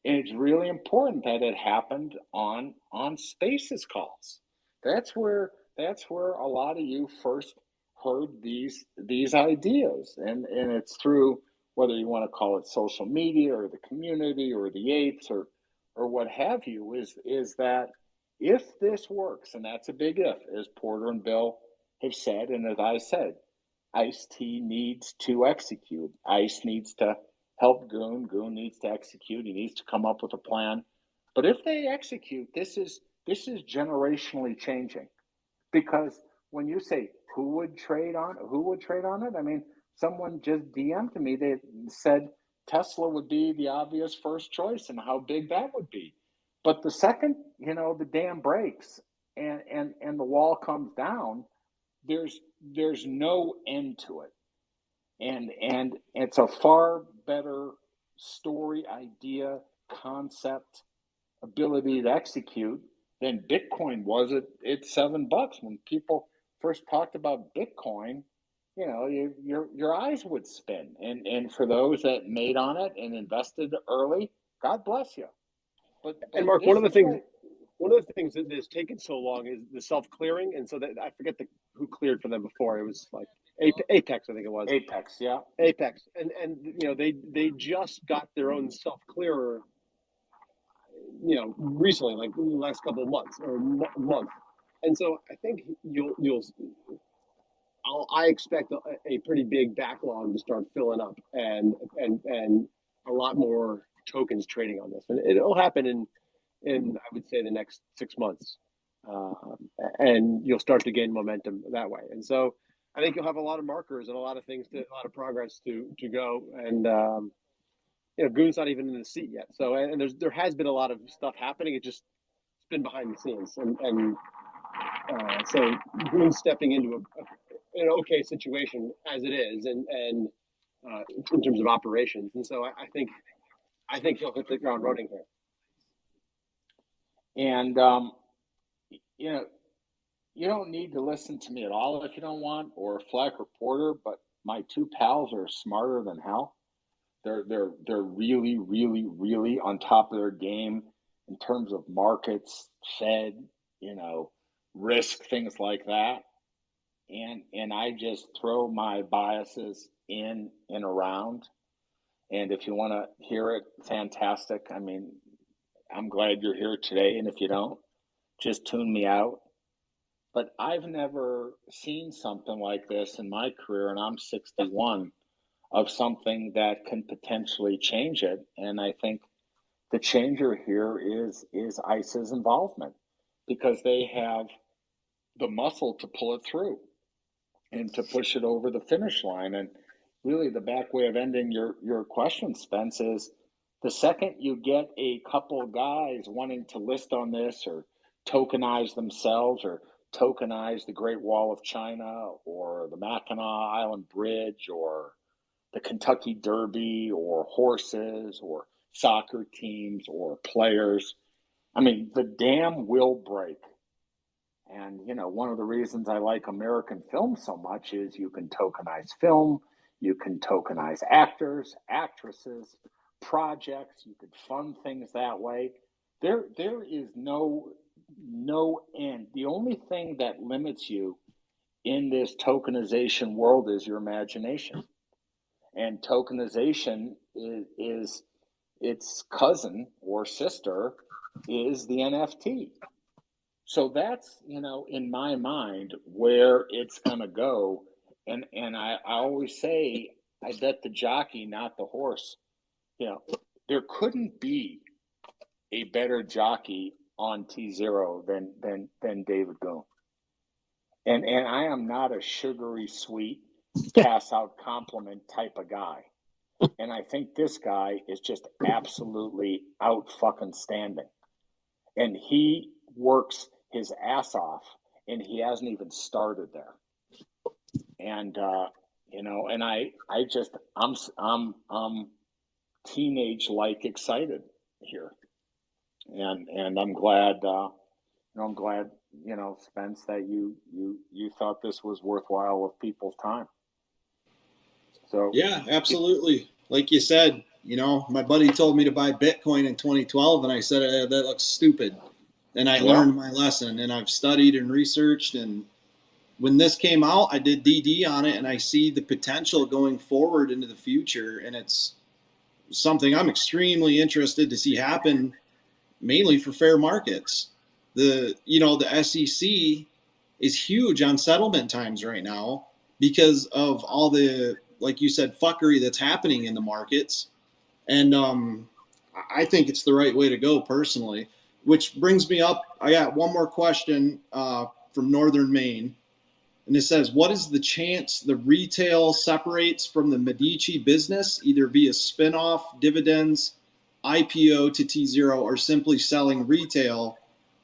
And it's really important that it happened on Spaces calls. That's where a lot of you first heard these ideas, and it's through, whether you want to call it social media or the community or the apes or what have you, is that if this works, and that's a big if, as Porter and Bill have said, and as I said, Ice-T needs to execute. Ice needs to help Goon. Goon needs to execute. He needs to come up with a plan. But if they execute, this is generationally changing. Because when you say who would trade on it, I mean, someone just DM'd me. They said Tesla would be the obvious first choice and how big that would be. But the second, the dam breaks and the wall comes down, there's no end to it. And it's a far better story, idea, concept, ability to execute than Bitcoin was at $7. When people first talked about Bitcoin, your eyes would spin. And for those that made on it and invested early, God bless you. But and Mark, one of the things that has taken so long is the self-clearing, and so that I forget who cleared for them before. It was like Apex, I think it was. Apex, yeah. Apex, and they just got their own self-clearer, recently, like in the last couple of months or month, and so I think I expect a pretty big backlog to start filling up, and a lot more tokens trading on this, and it'll happen in I would say the next 6 months, and you'll start to gain momentum that way. And so I think you'll have a lot of markers and a lot of things, a lot of progress to go. And Goon's not even in the seat yet. So and there has been a lot of stuff happening. It's been behind the scenes, and so Goon's stepping into an okay situation as it is, and in terms of operations. And so I think he'll hit the ground running here. And you don't need to listen to me at all if you don't want, or Fleck or Porter, but my two pals are smarter than hell. They're really, really, really on top of their game in terms of markets, Fed, risk, things like that. And I just throw my biases in and around. And if you want to hear it, fantastic. I mean, I'm glad you're here today. And if you don't, just tune me out. But I've never seen something like this in my career, and I'm 61, of something that can potentially change it. And I think the changer here is ICE's involvement, because they have the muscle to pull it through and to push it over the finish line. And really, the back way of ending your question, Spence, is the second you get a couple guys wanting to list on this or tokenize themselves or tokenize the Great Wall of China or the Mackinac Island Bridge or the Kentucky Derby or horses or soccer teams or players, I mean, the dam will break. And, one of the reasons I like American film so much is you can tokenize film, you can tokenize actors, actresses, projects, you could fund things that way. There is no no end. The only thing that limits you in this tokenization world is your imagination. And tokenization is its cousin or sister is the NFT. So that's, in my mind, where it's going to go. And I always say, I bet the jockey, not the horse. There couldn't be a better jockey on Tzero than David Goon. And I am not a sugary sweet, pass out compliment type of guy. And I think this guy is just absolutely out fucking standing. And he works his ass off, and he hasn't even started there. And and I'm teenage like excited here, and I'm glad. I'm glad, Spence, that you thought this was worthwhile of people's time. So yeah, absolutely. Like you said, my buddy told me to buy Bitcoin in 2012, and I said that looks stupid. And I learned my lesson, and I've studied and researched. And when this came out, I did DD on it, and I see the potential going forward into the future. And it's something I'm extremely interested to see happen, mainly for fair markets. The SEC is huge on settlement times right now because of all the, like you said, fuckery that's happening in the markets. And I think it's the right way to go personally. Which brings me up, I got one more question from Northern Maine. And it says, what is the chance the retail separates from the Medici business, either via spinoff, dividends, IPO to Tzero, or simply selling retail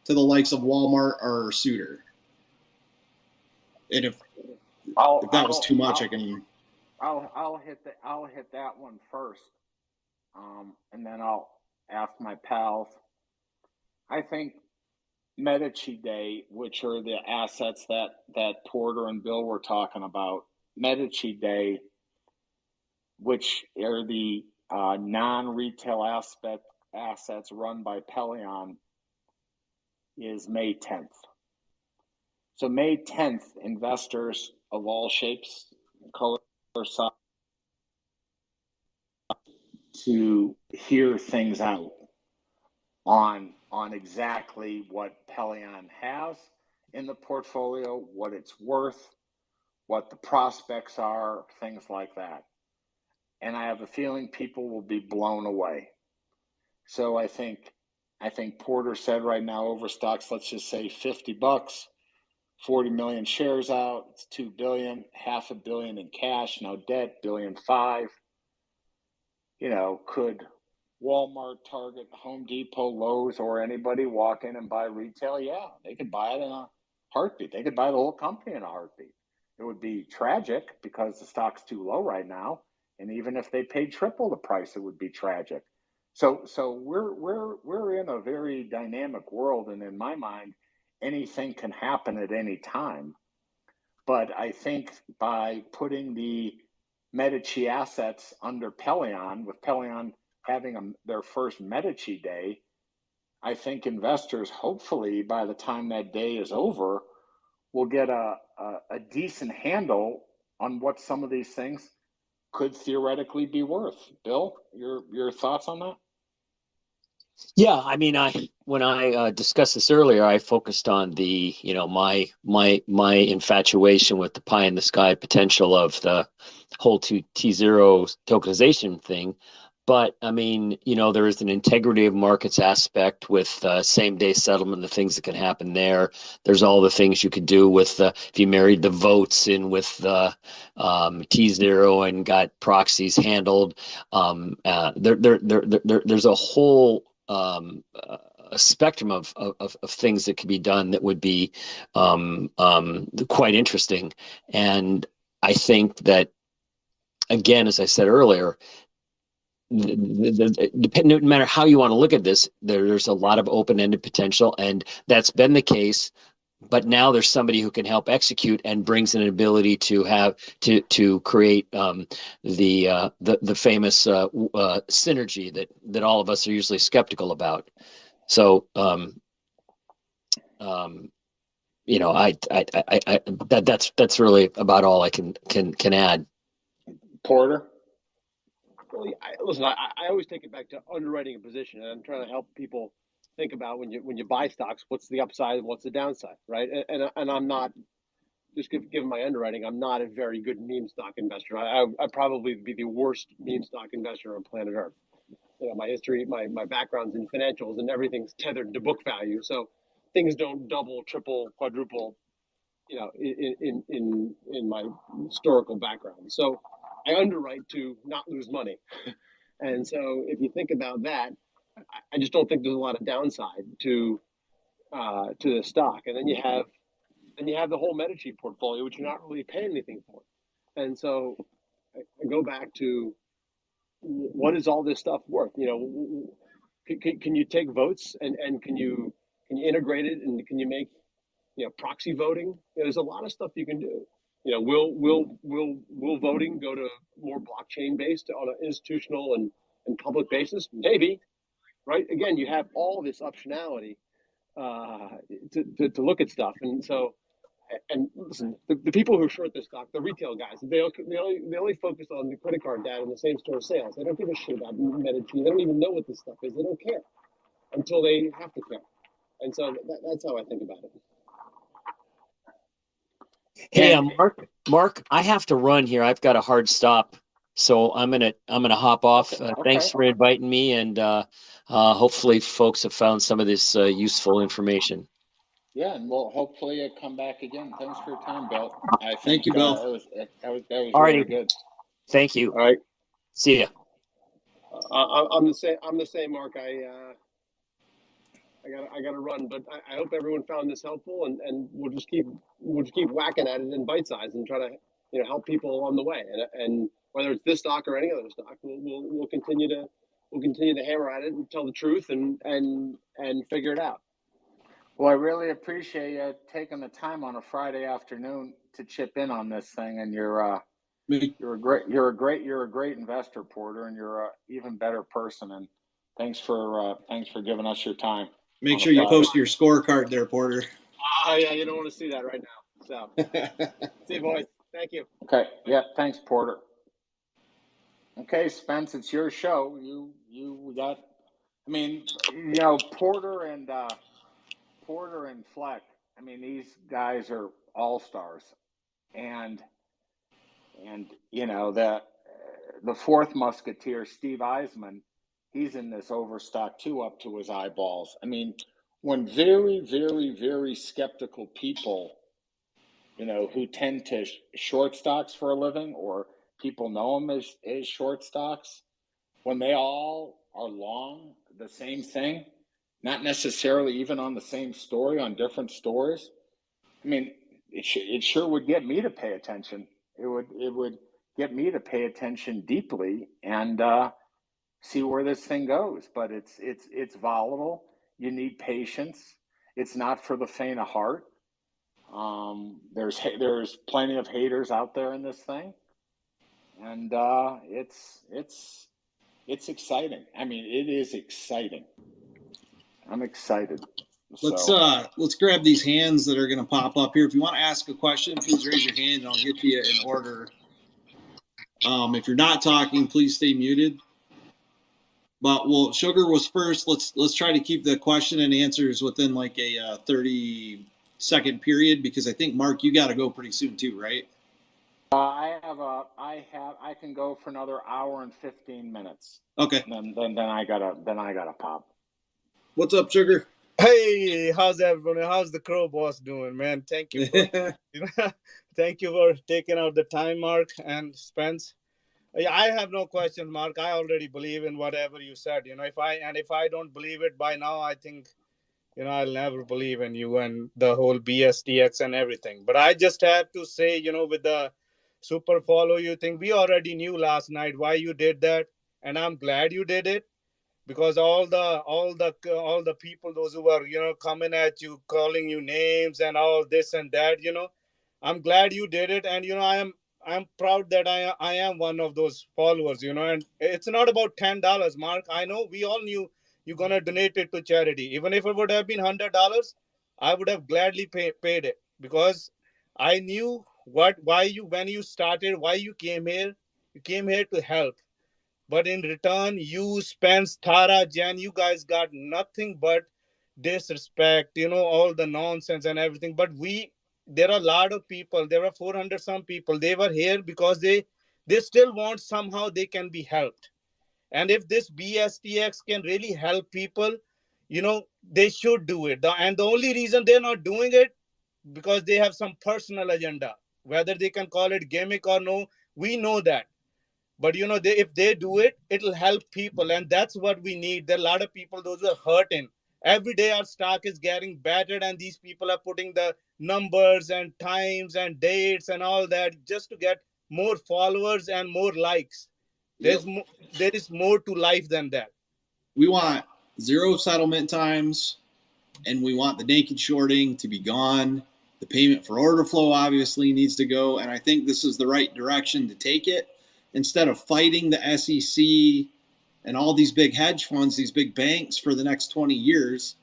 to the likes of Walmart or Suter? And if that was too much, I'll hit that one first, and then I'll ask my pals. I think Medici Day, which are the assets that Porter and Bill were talking about, Medici Day, which are the non-retail assets run by Pelion, is May 10th. So May 10th, investors of all shapes, colors, size, to hear things out on exactly what Pelion has in the portfolio, what it's worth, what the prospects are, things like that. And I have a feeling people will be blown away. So I think Porter said right now, Overstock's, let's just say $50, 40 million shares out, it's $2 billion, $500 million in cash, no debt, $1.5 billion. Could Walmart, Target, Home Depot, Lowe's, or anybody walk in and buy retail? Yeah, they could buy it in a heartbeat. They could buy the whole company in a heartbeat. It would be tragic because the stock's too low right now, and even if they paid triple the price, it would be tragic. So we're in a very dynamic world, and in my mind, anything can happen at any time. But I think by putting the Medici assets under Pelion, with Pelion having their first Medici Day, I think investors, hopefully by the time that day is over, will get a decent handle on what some of these things could theoretically be worth. Bill, your thoughts on that? Yeah, I mean, when I discussed this earlier, I focused on the, my infatuation with the pie in the sky potential of the whole Tzero tokenization thing. But I mean, there is an integrity of markets aspect with same day settlement, the things that can happen there. There's all the things you could do with if you married the votes in with the Tzero and got proxies handled. There's a whole a spectrum of things that could be done that would be quite interesting. And I think that, again, as I said earlier, no matter how you want to look at this, there's a lot of open-ended potential, and that's been the case. But now there's somebody who can help execute and brings an ability to have to create the famous synergy that all of us are usually skeptical about. So you know, that's really about all I can add. Porter? Well, listen, I always take it back to underwriting a position, and I'm trying to help people think about when you buy stocks, what's the upside and what's the downside, right? And I'm not just given my underwriting, I'm not a very good meme stock investor. I'd probably be the worst meme stock investor on planet Earth. You know, my history, my background's in financials, and everything's tethered to book value, so things don't double, triple, quadruple. You know, in my historical background, so I underwrite to not lose money. And so, if you think about that, I just don't think there's a lot of downside to the stock. And then you have the whole Medici portfolio, which you're not really paying anything for. And so, I go back to what is all this stuff worth? You know, can you take votes and can you integrate it and can you make proxy voting? You know, there's a lot of stuff you can do. You know, will voting go to more blockchain based on an institutional and public basis? Maybe, right? Again, you have all this optionality to look at stuff, and so and listen, the people who short this stock, the retail guys, they only focus on the credit card data and the same store sales. They don't give a shit about Medici. They don't even know what this stuff is. They don't care until they have to care, and so that's how I think about it. Hey, Mark, I have to run here. I've got a hard stop, so I'm gonna hop off. Okay. Thanks for inviting me, and hopefully, folks have found some of this useful information. Yeah, and we'll hopefully come back again. Thanks for your time, Bill. Thank you, Bill. That was Alrighty. really good. Thank you. All right. See ya. I'm the same. I'm the same, Mark. I got to run, but I hope everyone found this helpful, and we'll just keep whacking at it in bite size and try to help people along the way. And whether it's this stock or any other stock, we'll continue to hammer at it and tell the truth and figure it out. Well, I really appreciate you taking the time on a Friday afternoon to chip in on this thing, and you're a great investor, Porter, and you're an even better person. And thanks for giving us your time. Make sure you post your scorecard there, Porter. Oh yeah, you don't want to see that right now. So, see you, boys. Thank you. Okay. Yeah. Thanks, Porter. Okay, Spence, it's your show. You got. I mean, Porter and Fleck. I mean, these guys are all stars, and the fourth musketeer, Steve Eisman, he's in this overstock too, up to his eyeballs. I mean, when very, very, very skeptical people, who tend to short stocks for a living, or people know them as short stocks, when they all are long the same thing, not necessarily even on the same story, on different stories, I mean, it sure would get me to pay attention. It would get me to pay attention deeply and see where this thing goes. But it's volatile. You need patience. It's not for the faint of heart. There's plenty of haters out there in this thing, and it's exciting. I mean, it is exciting. I'm excited. Let's grab these hands that are going to pop up here. If you want to ask a question, please raise your hand and I'll get to you in order. If you're not talking, please stay muted. But Sugar was first. Let's try to keep the question and answers within like a 30-second period, because I think, Mark, you got to go pretty soon too, right? I can go for another hour and 15 minutes. Okay. Then I gotta pop. What's up, Sugar? Hey, how's everyone? How's the Crow Boss doing, man? Thank you thank you for taking out the time, Mark and Spence. I have no questions, Mark. I already believe in whatever you said. If I don't believe it by now, I think, I'll never believe in you and the whole BSTX and everything. But I just have to say, with the super follow you thing, we already knew last night why you did that, and I'm glad you did it. Because all the people, those who are coming at you, calling you names and all this and that, I'm glad you did it, and I'm proud that I am one of those followers, and it's not about $10, Mark. I know we all knew you're gonna donate it to charity. Even if it would have been $100, I would have gladly paid it, because I knew when you started, why you came here. You came here to help. But in return, you, Spence, Tara, Jan, you guys got nothing but disrespect, all the nonsense and everything. But there are a lot of people, there were 400 some people, they were here because they still want somehow they can be helped. And if this BSTX can really help people, they should do it. And the only reason they're not doing it, because they have some personal agenda. Whether they can call it gimmick or no, we know that. But if they do it, it'll help people, and that's what we need. There are a lot of people, those who are hurting. Every day our stock is getting battered, and these people are putting the numbers and times and dates and all that just to get more followers and more likes. Yep. There is more to life than that. We want 0 settlement times, and we want the naked shorting to be gone. The payment for order flow obviously needs to go, and I think this is the right direction to take it. Instead of fighting the SEC and all these big hedge funds, these big banks for the next 20 years,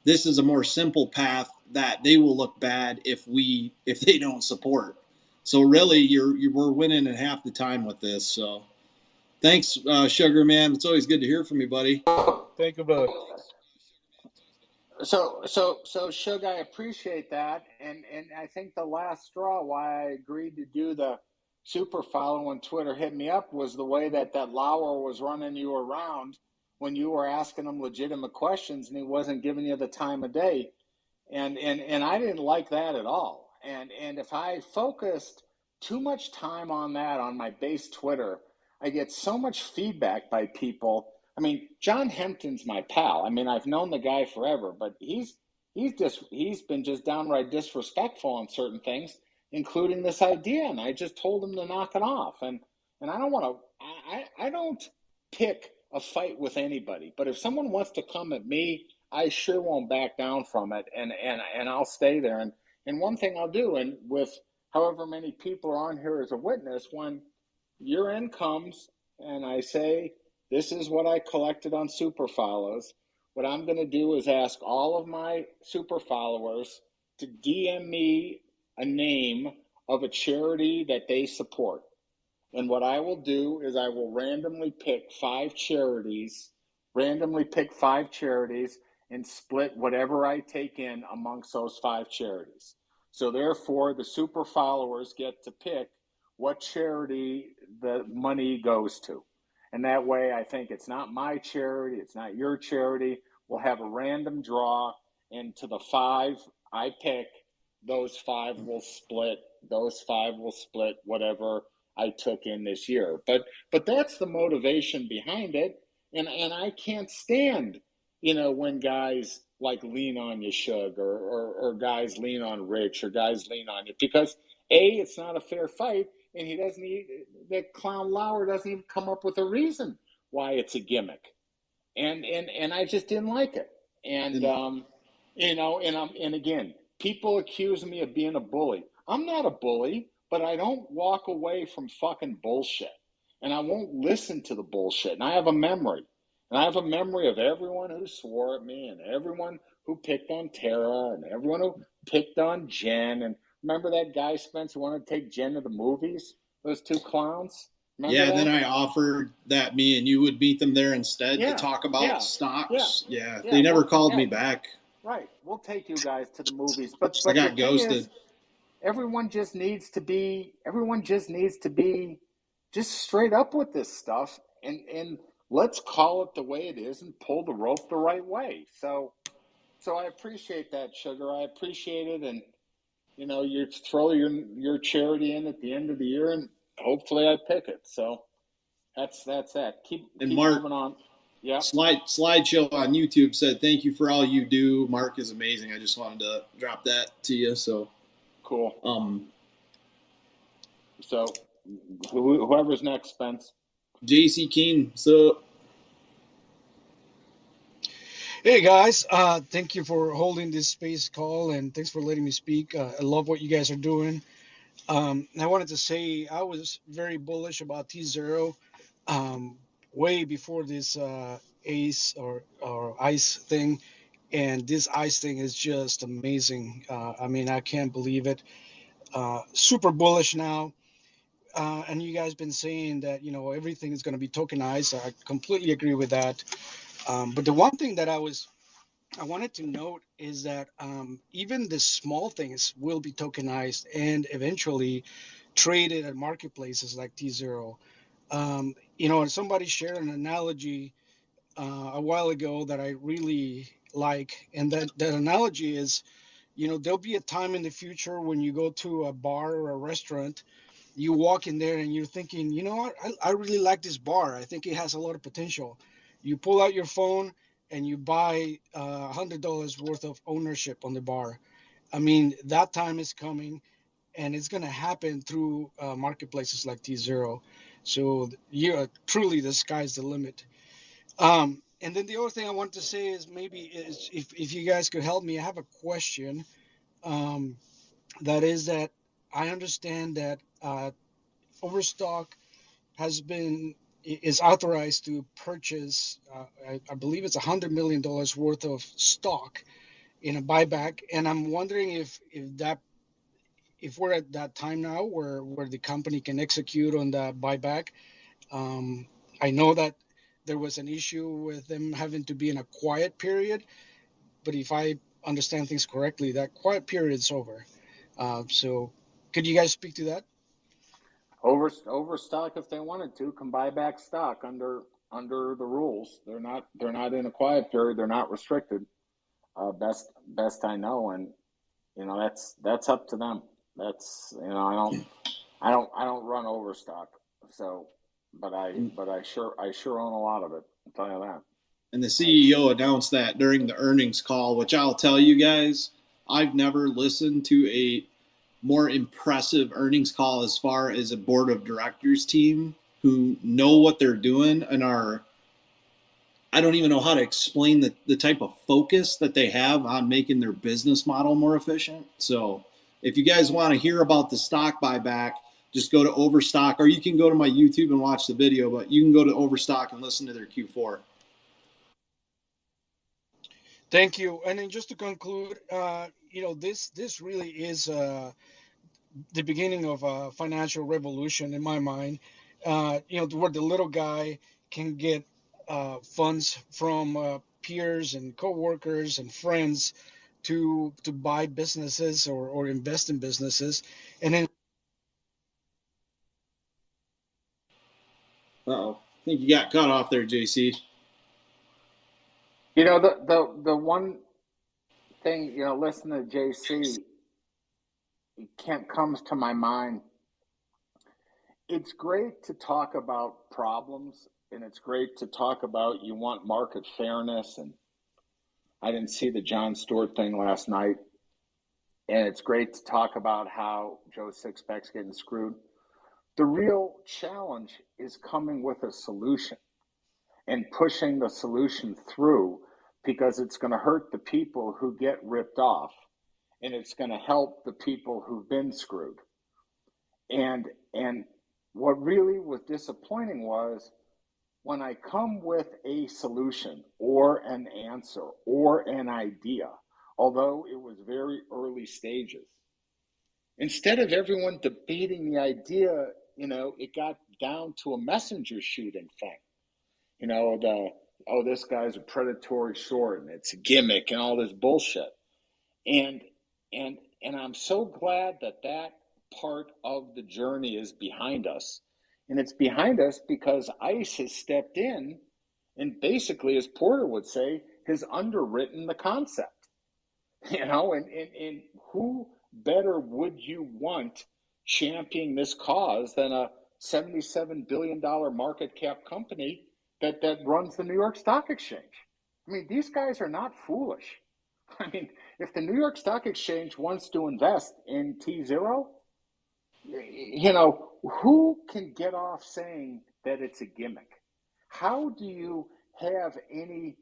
this is a more simple path that they will look bad if they don't support. So really, we're winning in half the time with this. So thanks, Sugar Man. It's always good to hear from you, buddy. Thank you, brother. So, Shug, I appreciate that, and I think the last straw why I agreed to do the super follow when Twitter hit me up was the way that Lauer was running you around when you were asking him legitimate questions, and he wasn't giving you the time of day, and I didn't like that at all. And if I focused too much time on that on my base Twitter, I get so much feedback by people. I mean, John Hempton's my pal. I mean, I've known the guy forever, but he's been just downright disrespectful on certain things, including this idea. And I just told him to knock it off. And I don't want to. I don't pick a fight with anybody. But if someone wants to come at me, I sure won't back down from it. And I'll stay there. And one thing I'll do, and with however many people are on here as a witness, when year end comes and I say, this is what I collected on super follows, what I'm going to do is ask all of my super followers to DM me a name of a charity that they support. And what I will do is I will randomly pick 5 charities, and split whatever I take in amongst those 5 charities. So therefore, the super followers get to pick what charity the money goes to. And that way, I think it's not my charity, it's not your charity. We'll have a random draw, and to the 5 I pick, those 5 will split. Those 5 will split whatever I took in this year. But that's the motivation behind it. And I can't stand, when guys like lean on you, Shug, or guys lean on Rich, or guys lean on you, because it's not a fair fight, and that clown Lauer doesn't even come up with a reason why it's a gimmick, and I just didn't like it, and and again, people accuse me of being a bully. I'm not a bully, but I don't walk away from fucking bullshit, and I won't listen to the bullshit, and I have a memory. And I have a memory of everyone who swore at me, and everyone who picked on Tara, and everyone who picked on Jen. And remember that guy, Spence, who wanted to take Jen to the movies? Those 2 clowns? Remember yeah, that? then I offered that me and you would meet them there instead to talk about stocks. Yeah, they never called me back. Right. We'll take you guys to the movies. But I got ghosted. Everyone just needs to be just straight up with this stuff, and let's call it the way it is and pull the rope the right way. So I appreciate that, Sugar. I appreciate it, and you throw your charity in at the end of the year, and hopefully I pick it. So that's that. Keep Mark, moving on. Yeah. Slideshow on YouTube said, "Thank you for all you do. Mark is amazing." I just wanted to drop that to you. So cool. So whoever's next, Spence. JC Keen. So. Hey guys, thank you for holding this space call, and thanks for letting me speak. I love what you guys are doing. I wanted to say I was very bullish about Tzero way before this ACE or ICE thing, And this ice thing is just amazing. I mean, I can't believe it. Super bullish now. And you guys been saying that, everything is going to be tokenized. I completely agree with that. But the one thing that I wanted to note is that even the small things will be tokenized and eventually traded at marketplaces like Tzero. And somebody shared an analogy a while ago that I really like, and that analogy is, there'll be a time in the future when you go to a bar or a restaurant, you walk in there and you're thinking, what, I really like this bar. I think it has a lot of potential. You pull out your phone and you buy $100 worth of ownership on the bar. I mean, that time is coming, and it's going to happen through marketplaces like Tzero. So truly the sky's the limit. And then the other thing I want to say is maybe is if you guys could help me, I have a question. Um, that is that I understand that Overstock is authorized to purchase, I believe it's $100 million worth of stock in a buyback, and I'm wondering if we're at that time now where the company can execute on that buyback. I know that there was an issue with them having to be in a quiet period, but if I understand things correctly, that quiet period is over. So could you guys speak to that? Overstock, if they wanted to, can buy back stock under the rules. They're not in a quiet period. They're not restricted. Best I know, and that's up to them. That's I don't run Overstock, so but I sure own a lot of it. I'll tell you that. And the CEO announced that during the earnings call, which I'll tell you guys, I've never listened to a more impressive earnings call as far as a board of directors team who know what they're doing and I don't even know how to explain the type of focus that they have on making their business model more efficient. So if you guys want to hear about the stock buyback, just go to Overstock, or you can go to my YouTube and watch the video, but you can go to Overstock and listen to their Q4. Thank you. And then just to conclude, this really is the beginning of a financial revolution in my mind. Where the little guy can get funds from peers and coworkers and friends to buy businesses or invest in businesses, and then Uh-oh. I think you got cut off there, JC. The one thing, listening to JC, comes to my mind. It's great to talk about problems, and it's great to talk about you want market fairness. And I didn't see the Jon Stewart thing last night, and it's great to talk about how Joe Sixpack's getting screwed. The real challenge is coming with a solution and pushing the solution through, because it's going to hurt the people who get ripped off, and it's going to help the people who've been screwed. And what really was disappointing was when I come with a solution or an answer or an idea, although it was very early stages, instead of everyone debating the idea, it got down to a messenger shooting thing. This guy's a predatory short and it's a gimmick and all this bullshit. And I'm so glad that part of the journey is behind us. And it's behind us because ICE has stepped in and basically, as Porter would say, has underwritten the concept. And who better would you want championing this cause than a $77 billion market cap company that runs the New York Stock Exchange? I mean, these guys are not foolish. I mean, if the New York Stock Exchange wants to invest in Tzero, who can get off saying that it's a gimmick? How do you have any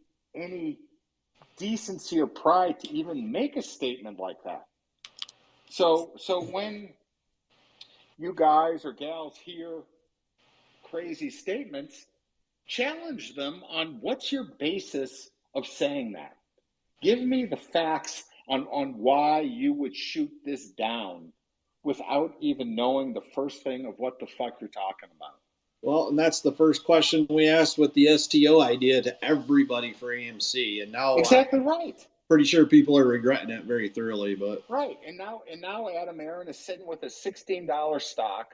decency or pride to even make a statement like that? So when you guys or gals hear crazy statements, challenge them on what's your basis of saying that. Give me the facts on why you would shoot this down without even knowing the first thing of what the fuck you're talking about. Well, and that's the first question we asked with the STO idea to everybody for AMC, and now exactly right. Pretty sure people are regretting it very thoroughly, but right. And now Adam Aaron is sitting with a $16 stock,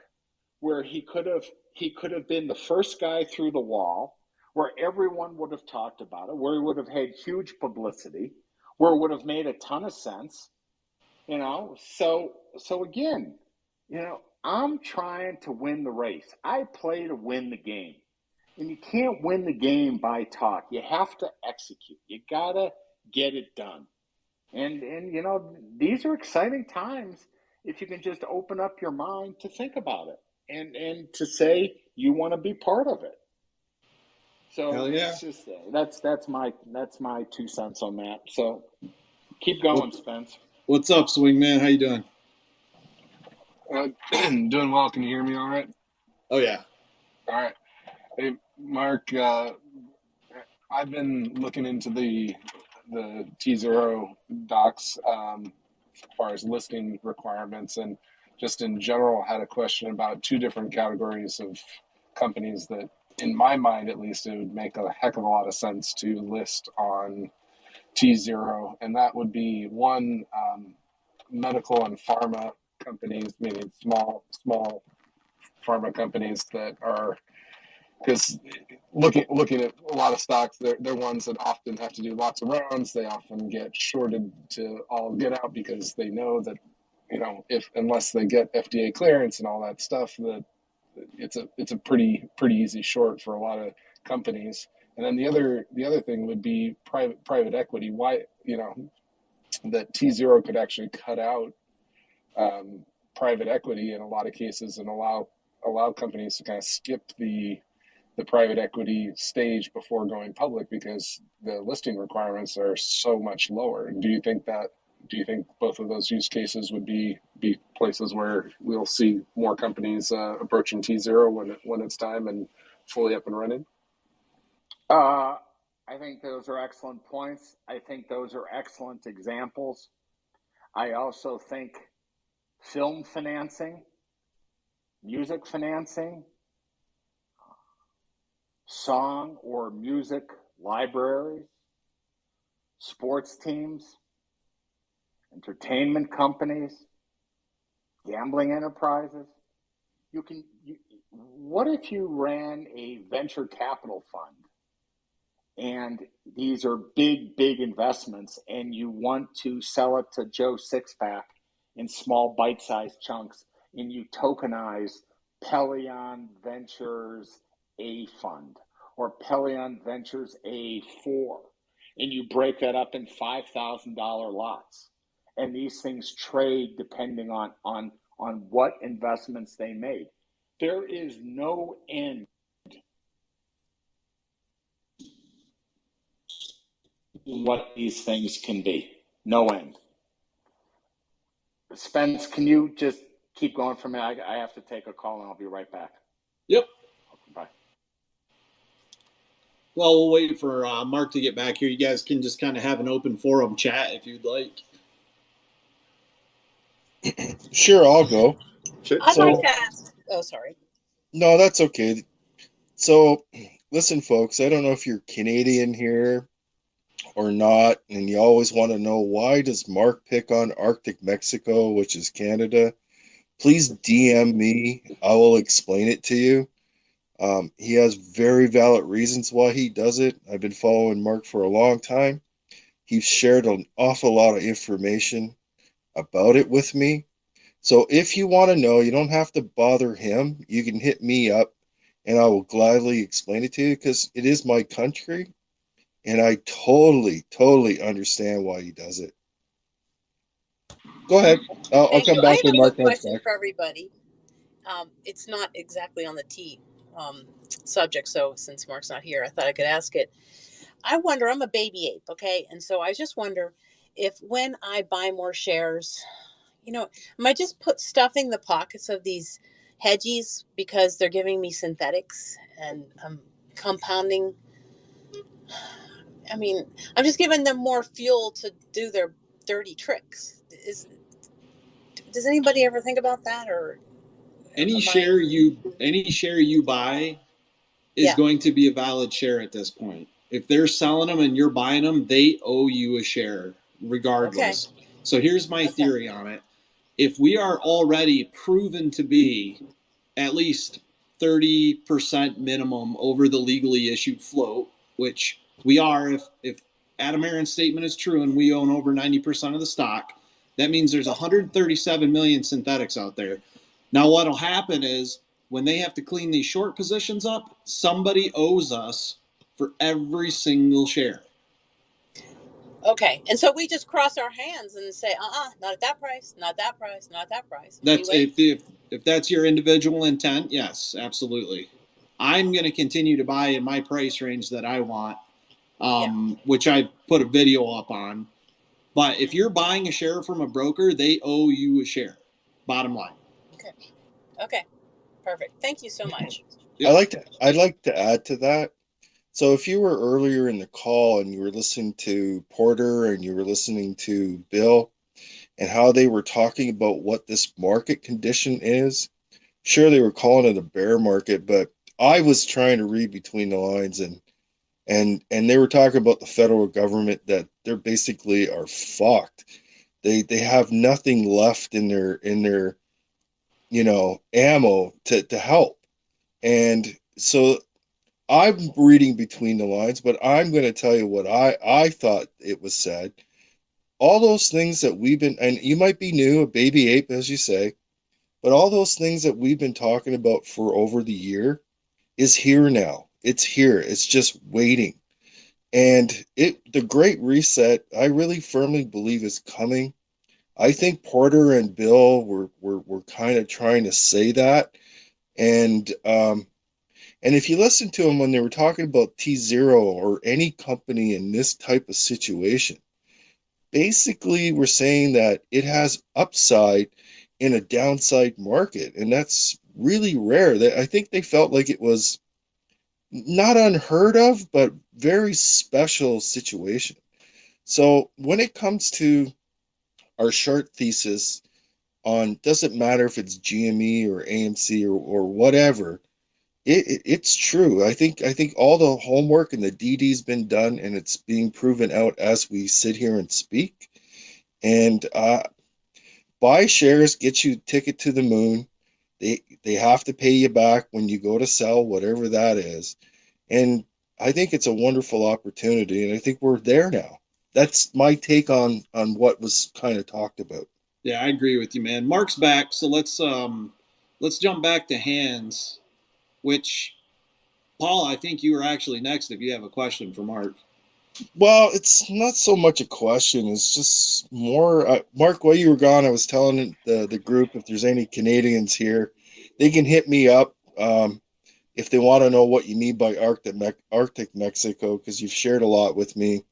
where he could have been the first guy through the wall, where everyone would have talked about it, where he would have had huge publicity, where it would have made a ton of sense, So again, I'm trying to win the race. I play to win the game. And you can't win the game by talk. You have to execute. You gotta get it done. And these are exciting times if you can just open up your mind to think about it and to say you want to be part of it. So hell yeah. it's just that's my 2 cents on that. So keep going, Spence. What's up, Swingman? How you doing? Doing well. Can you hear me all right? Oh, yeah. All right. Hey, Mark, I've been looking into the Tzero docs as far as listing requirements, and just in general had a question about 2 different categories of companies that, in my mind at least, it would make a heck of a lot of sense to list on Tzero, and that would be one, medical and pharma companies, meaning small pharma companies that are, because looking at a lot of stocks, they're ones that often have to do lots of rounds. They often get shorted to all get out because they know that, unless they get FDA clearance and all that stuff, that it's a pretty easy short for a lot of companies. And then the other thing would be private equity. Why, that Tzero could actually cut out private equity in a lot of cases and allow companies to kind of skip the private equity stage before going public because the listing requirements are so much lower. Do you think both of those use cases would be places where we'll see more companies approaching Tzero when it's time and fully up and running? I think those are excellent points. I think those are excellent examples. I also think film financing, music financing, song or music libraries, sports teams, entertainment companies, gambling enterprises. What if you ran a venture capital fund and these are big investments and you want to sell it to Joe Sixpack in small bite-sized chunks and you tokenize Pelion Ventures A fund or Pelion Ventures A4 and you break that up in $5,000 lots and these things trade depending on what investments they made. There is no end what these things can be. No end. Spence, can you just keep going for me? I have to take a call and I'll be right back. Yep. Bye. Well, we'll wait for Mark to get back here. You guys can just kind of have an open forum chat if you'd like. Sure, I'll go. I'd like to ask. Oh, sorry. No, that's okay. So, listen, folks, I don't know if you're Canadian here or not, and you always want to know why does Mark pick on Arctic Mexico, which is Canada. Please DM me. I will explain it to you. He has very valid reasons why he does it. I've been following Mark for a long time. He's shared an awful lot of information about it with me. So if you want to know, you don't have to bother him. You can hit me up and I will gladly explain it to you because it is my country and I totally understand why he does it. Go ahead. I'll come back when Mark comes back. I have a question for everybody. It's not exactly on the tea subject, so since Mark's not here, I thought I could ask it. I wonder, I'm a baby ape, okay? And so I just wonder if when I buy more shares, am I just stuffing the pockets of these hedgies because they're giving me synthetics and I'm compounding I mean, I'm just giving them more fuel to do their dirty tricks. Does anybody ever think about that, or Any am I? share you buy is Yeah. going to be a valid share at this point. If they're selling them and you're buying them, they owe you a share Okay. regardless. So here's my Okay. theory on it. If we are already proven to be at least 30% minimum over the legally issued float, which we are if Adam Aaron's statement is true and we own over 90% of the stock, that means there's 137 million synthetics out there. Now what'll happen is when they have to clean these short positions up, somebody owes us for every single share. Okay. And so we just cross our hands and say, not at that price, not that price, not that price. That's if that's your individual intent, yes, absolutely. I'm going to continue to buy in my price range that I want, which I put a video up on. But if you're buying a share from a broker, they owe you a share. Bottom line. Okay. Okay. Perfect. Thank you so much. Yep. I'd like to add to that. So if you were earlier in the call and you were listening to Porter and you were listening to Bill and how they were talking about what this market condition is, sure they were calling it a bear market, but I was trying to read between the lines and they were talking about the federal government that they're basically are fucked. They have nothing left in their ammo to help. And so I'm reading between the lines, but I'm going to tell you what I thought it was said. All those things that we've been, and you might be new, a baby ape, as you say, but all those things that we've been talking about for over the year is here now. It's here. It's just waiting. And the great reset, I really firmly believe is coming. I think Porter and Bill were kind of trying to say that. And if you listen to them when they were talking about Tzero or any company in this type of situation, basically we're saying that it has upside in a downside market. And that's really rare. I think they felt like it was not unheard of, but very special situation. So when it comes to our short thesis on doesn't matter if it's GME or AMC or whatever, it's true. I think all the homework and the DD's been done, and it's being proven out as we sit here and speak. And buy shares, get you ticket to the moon. They have to pay you back when you go to sell, whatever that is. And I think it's a wonderful opportunity, and I think we're there now. That's my take on what was kind of talked about. Yeah, I agree with you, man. Mark's back, so let's jump back to hands. Which, Paul, I think you were actually next if you have a question for Mark. Well, it's not so much a question. It's just more, Mark, while you were gone, I was telling the group if there's any Canadians here, they can hit me up if they want to know what you mean by Arctic Mexico, because you've shared a lot with me.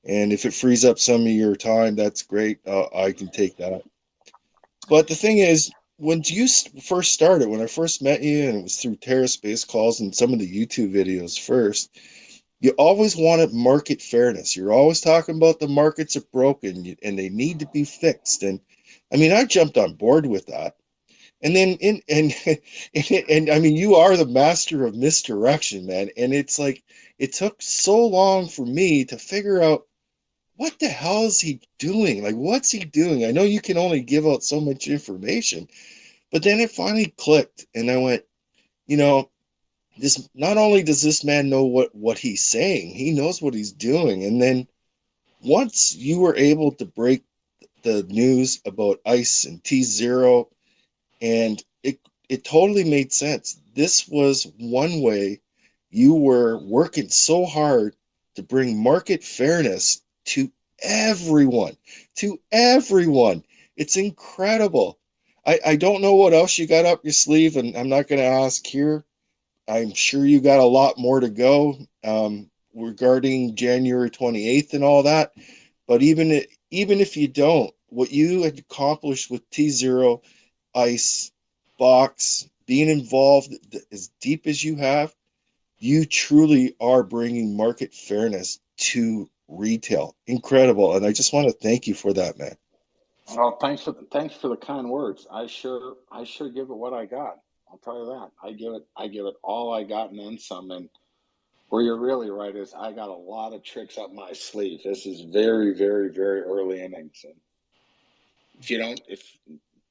And if it frees up some of your time, that's great. I can take that. But the thing is, when you first started, when I first met you, and it was through Terra Space Calls and some of the YouTube videos first, you always wanted market fairness. You're always talking about the markets are broken and they need to be fixed. And I mean, I jumped on board with that. And then and I mean, you are the master of misdirection, man. And it's like it took so long for me to figure out what the hell is he doing? Like, what's he doing? I know you can only give out so much information, but then it finally clicked, and I went, you know, this not only does this man know what he's saying, he knows what he's doing. And then once you were able to break the news about ICE and Tzero, and it totally made sense. This was one way you were working so hard to bring market fairness to everyone, to everyone. It's incredible. I don't know what else you got up your sleeve, and I'm not going to ask here. I'm sure you got a lot more to go regarding January 28th and all that. But even if you don't, what you had accomplished with Tzero, ICE, Box, being involved as deep as you have, you truly are bringing market fairness to retail. Incredible. And I just want to thank you for that, man. Well, thanks for the kind words. I sure give it what I got. I'll tell you that. I give it all I got and then some. And where you're really right is I got a lot of tricks up my sleeve. This is very, very, very early innings. And if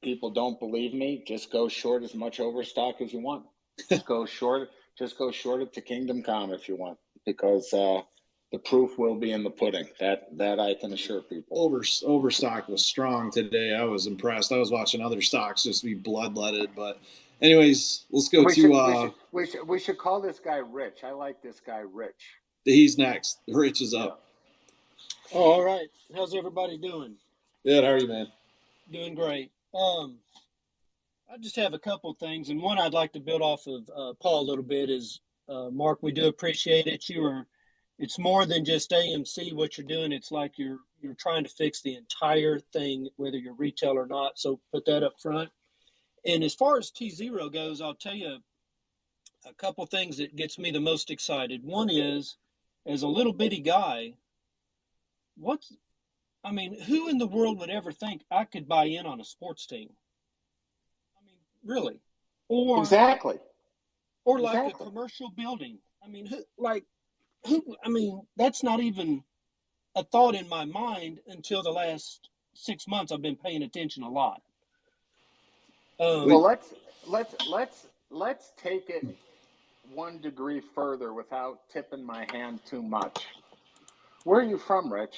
people don't believe me, just go short as much overstock as you want. Just go short it to Kingdom Come if you want, because the proof will be in the pudding. That I can assure people. Overstock was strong today. I was impressed. I was watching other stocks just be bloodletted, but anyways, let's go we should call this guy Rich. I like this guy Rich. He's next. Rich is up. Oh, all right. How's everybody doing? Good. How are you, man? Doing great. I just have a couple things, and one I'd like to build off of Paul a little bit is, Mark, we do appreciate it. It's more than just AMC what you're doing. It's like you're trying to fix the entire thing, whether you're retail or not. So put that up front. And as far as Tzero goes, I'll tell you a couple things that gets me the most excited. One is, as a little bitty guy, who in the world would ever think I could buy in on a sports team? I mean, really? Or exactly. Or like a commercial building. That's not even a thought in my mind until the last 6 months. I've been paying attention a lot. Well, let's take it 1 degree further without tipping my hand too much. Where are you from, Rich?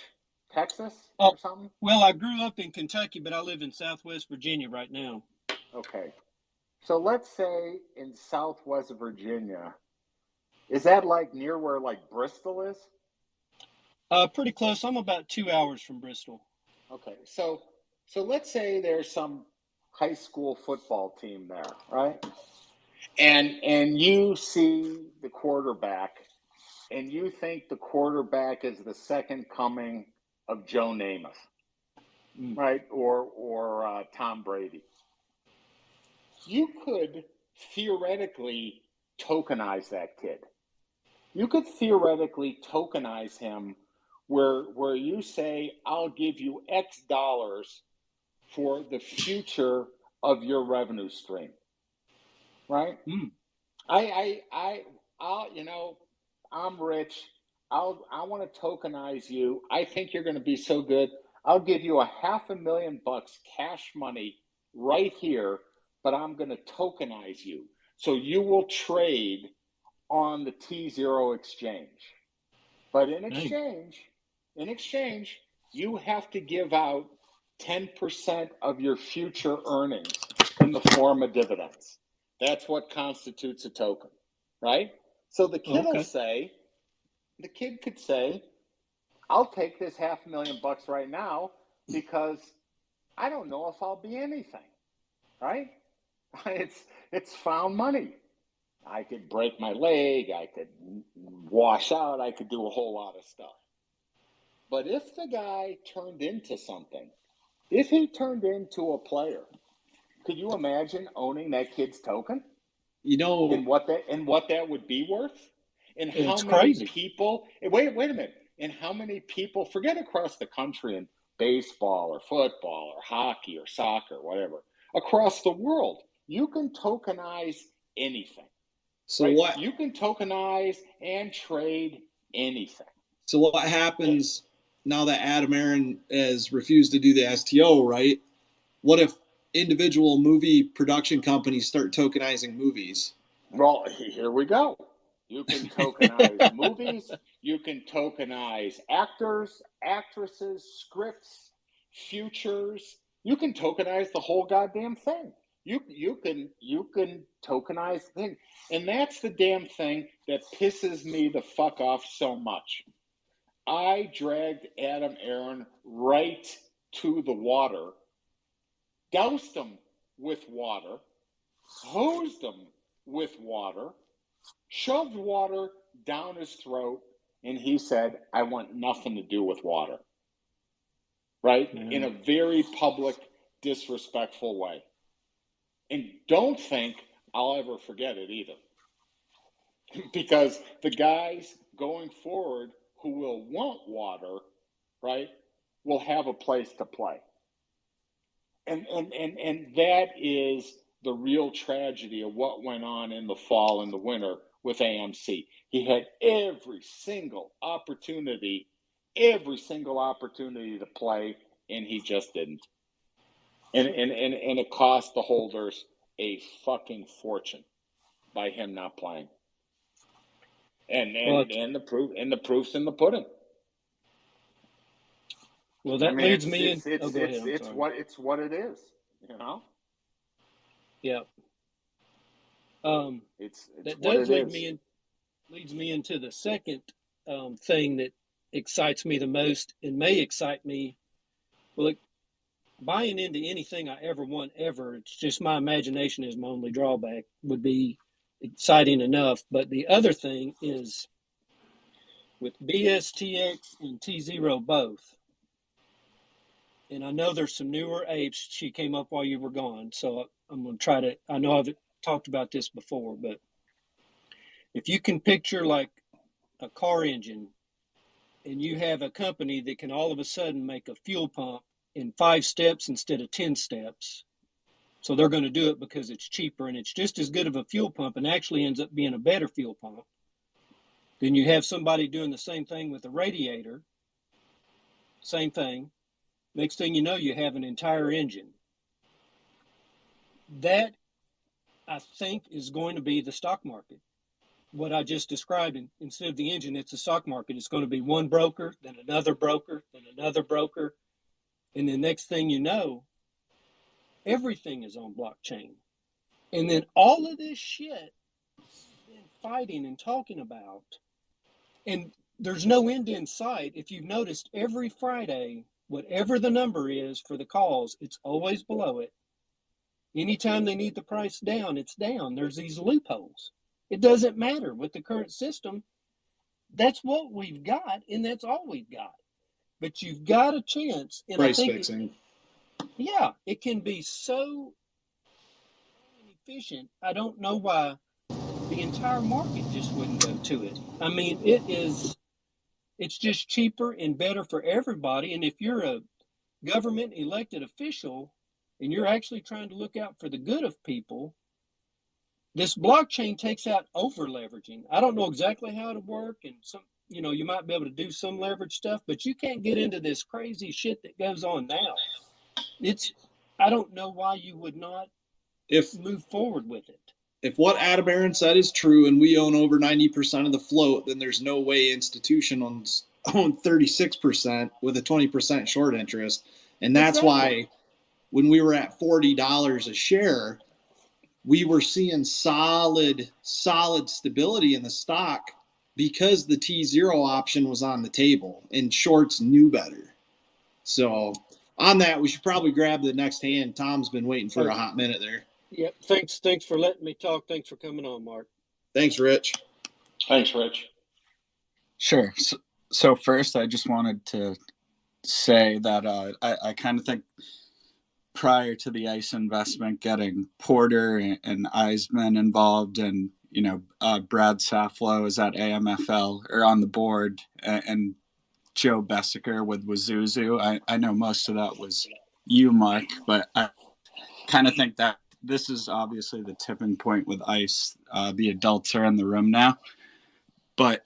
Texas or something? Well, I grew up in Kentucky, but I live in Southwest Virginia right now. Okay. So let's say in Southwest Virginia, is that like near where like Bristol is? Pretty close. I'm about 2 hours from Bristol. Okay. So let's say there's some high school football team there, right? And you see the quarterback, and you think the quarterback is the second coming of Joe Namath, right? Or Tom Brady. You could theoretically tokenize that kid. You could theoretically tokenize him where you say, I'll give you X dollars for the future of your revenue stream. Right? I'm rich. I want to tokenize you. I think you're going to be so good. I'll give you $500,000 cash money right here, but I'm going to tokenize you. So you will trade on the Tzero exchange. But in exchange, you have to give out 10% of your future earnings in the form of dividends. That's what constitutes a token, right? So the kid could say, I'll take this $500,000 right now because I don't know if I'll be anything, right? It's found money. I could break my leg, I could wash out, I could do a whole lot of stuff. But if the guy turned into something, if he turned into a player, could you imagine owning that kid's token? And what that would be worth? And how many crazy. People wait a minute. And how many people, forget across the country in baseball or football or hockey or soccer, whatever, across the world, you can tokenize anything. So right? what You can tokenize and trade anything. So what happens now that Adam Aaron has refused to do the STO, right? What if individual movie production companies start tokenizing movies? Well, here we go. You can tokenize movies. You can tokenize actors, actresses, scripts, futures. You can tokenize the whole goddamn thing. You can tokenize things. And that's the damn thing that pisses me the fuck off so much. I dragged Adam Aaron right to the water, doused him with water, hosed him with water, shoved water down his throat, and he said, I want nothing to do with water. Right? In a very public, disrespectful way. And don't think I'll ever forget it either. Because the guys going forward who will want water, right, will have a place to play. And that is the real tragedy of what went on in the fall and the winter with AMC. He had every single opportunity to play, and he just didn't. And it cost the holders a fucking fortune by him not playing. And the proof's in the pudding. Well, that leads me in. Oh, go ahead. It's what it is, you know. Yeah. It's that what does it leads me into the second thing that excites me the most and may excite me. Well, buying into anything I ever want ever, it's just my imagination is my only drawback, would be exciting enough. But the other thing is with BSTX and Tzero both. And I know there's some newer apes. She came up while you were gone. So I'm going to try to, I know I've talked about this before, but if you can picture like a car engine and you have a company that can all of a sudden make a fuel pump in 5 steps instead of 10 steps. So they're going to do it because it's cheaper and it's just as good of a fuel pump and actually ends up being a better fuel pump. Then you have somebody doing the same thing with a radiator. Same thing. Next thing you know, you have an entire engine. That, I think, is going to be the stock market. What I just described, instead of the engine, it's the stock market. It's going to be one broker, then another broker, then another broker. And the next thing you know, everything is on blockchain. And then all of this shit we've been fighting and talking about, and there's no end in sight. If you've noticed, every Friday, whatever the number is for the calls, it's always below it. Anytime they need the price down, it's down. There's these loopholes. It doesn't matter with the current system. That's what we've got, and that's all we've got. But you've got a chance. And Price I think fixing. it can be so efficient. I don't know why the entire market just wouldn't go to it. I mean, it's just cheaper and better for everybody. And if you're a government elected official and you're actually trying to look out for the good of people, this blockchain takes out over leveraging. I don't know exactly how it'll work, and you might be able to do some leverage stuff, but you can't get into this crazy shit that goes on now. I don't know why you would not move forward with it. If what Adam Aaron said is true and we own over 90% of the float, then there's no way institutions own 36% with a 20% short interest. And that's why when we were at $40 a share, we were seeing solid stability in the stock because the Tzero option was on the table and shorts knew better. So on that, we should probably grab the next hand. Tom's been waiting for a hot minute there. Yep. Thanks for letting me talk. Thanks for coming on, Mark. Thanks, Rich. Thanks, Rich. Sure. So first, I just wanted to say that I kind of think prior to the ICE investment, getting Porter and Eisman involved, and Brad Saflow is at AMFL or on the board, and Joe Bessiker with Wazuzu. I know most of that was you, Mark, but I kind of think that this is obviously the tipping point with ICE. The adults are in the room now. But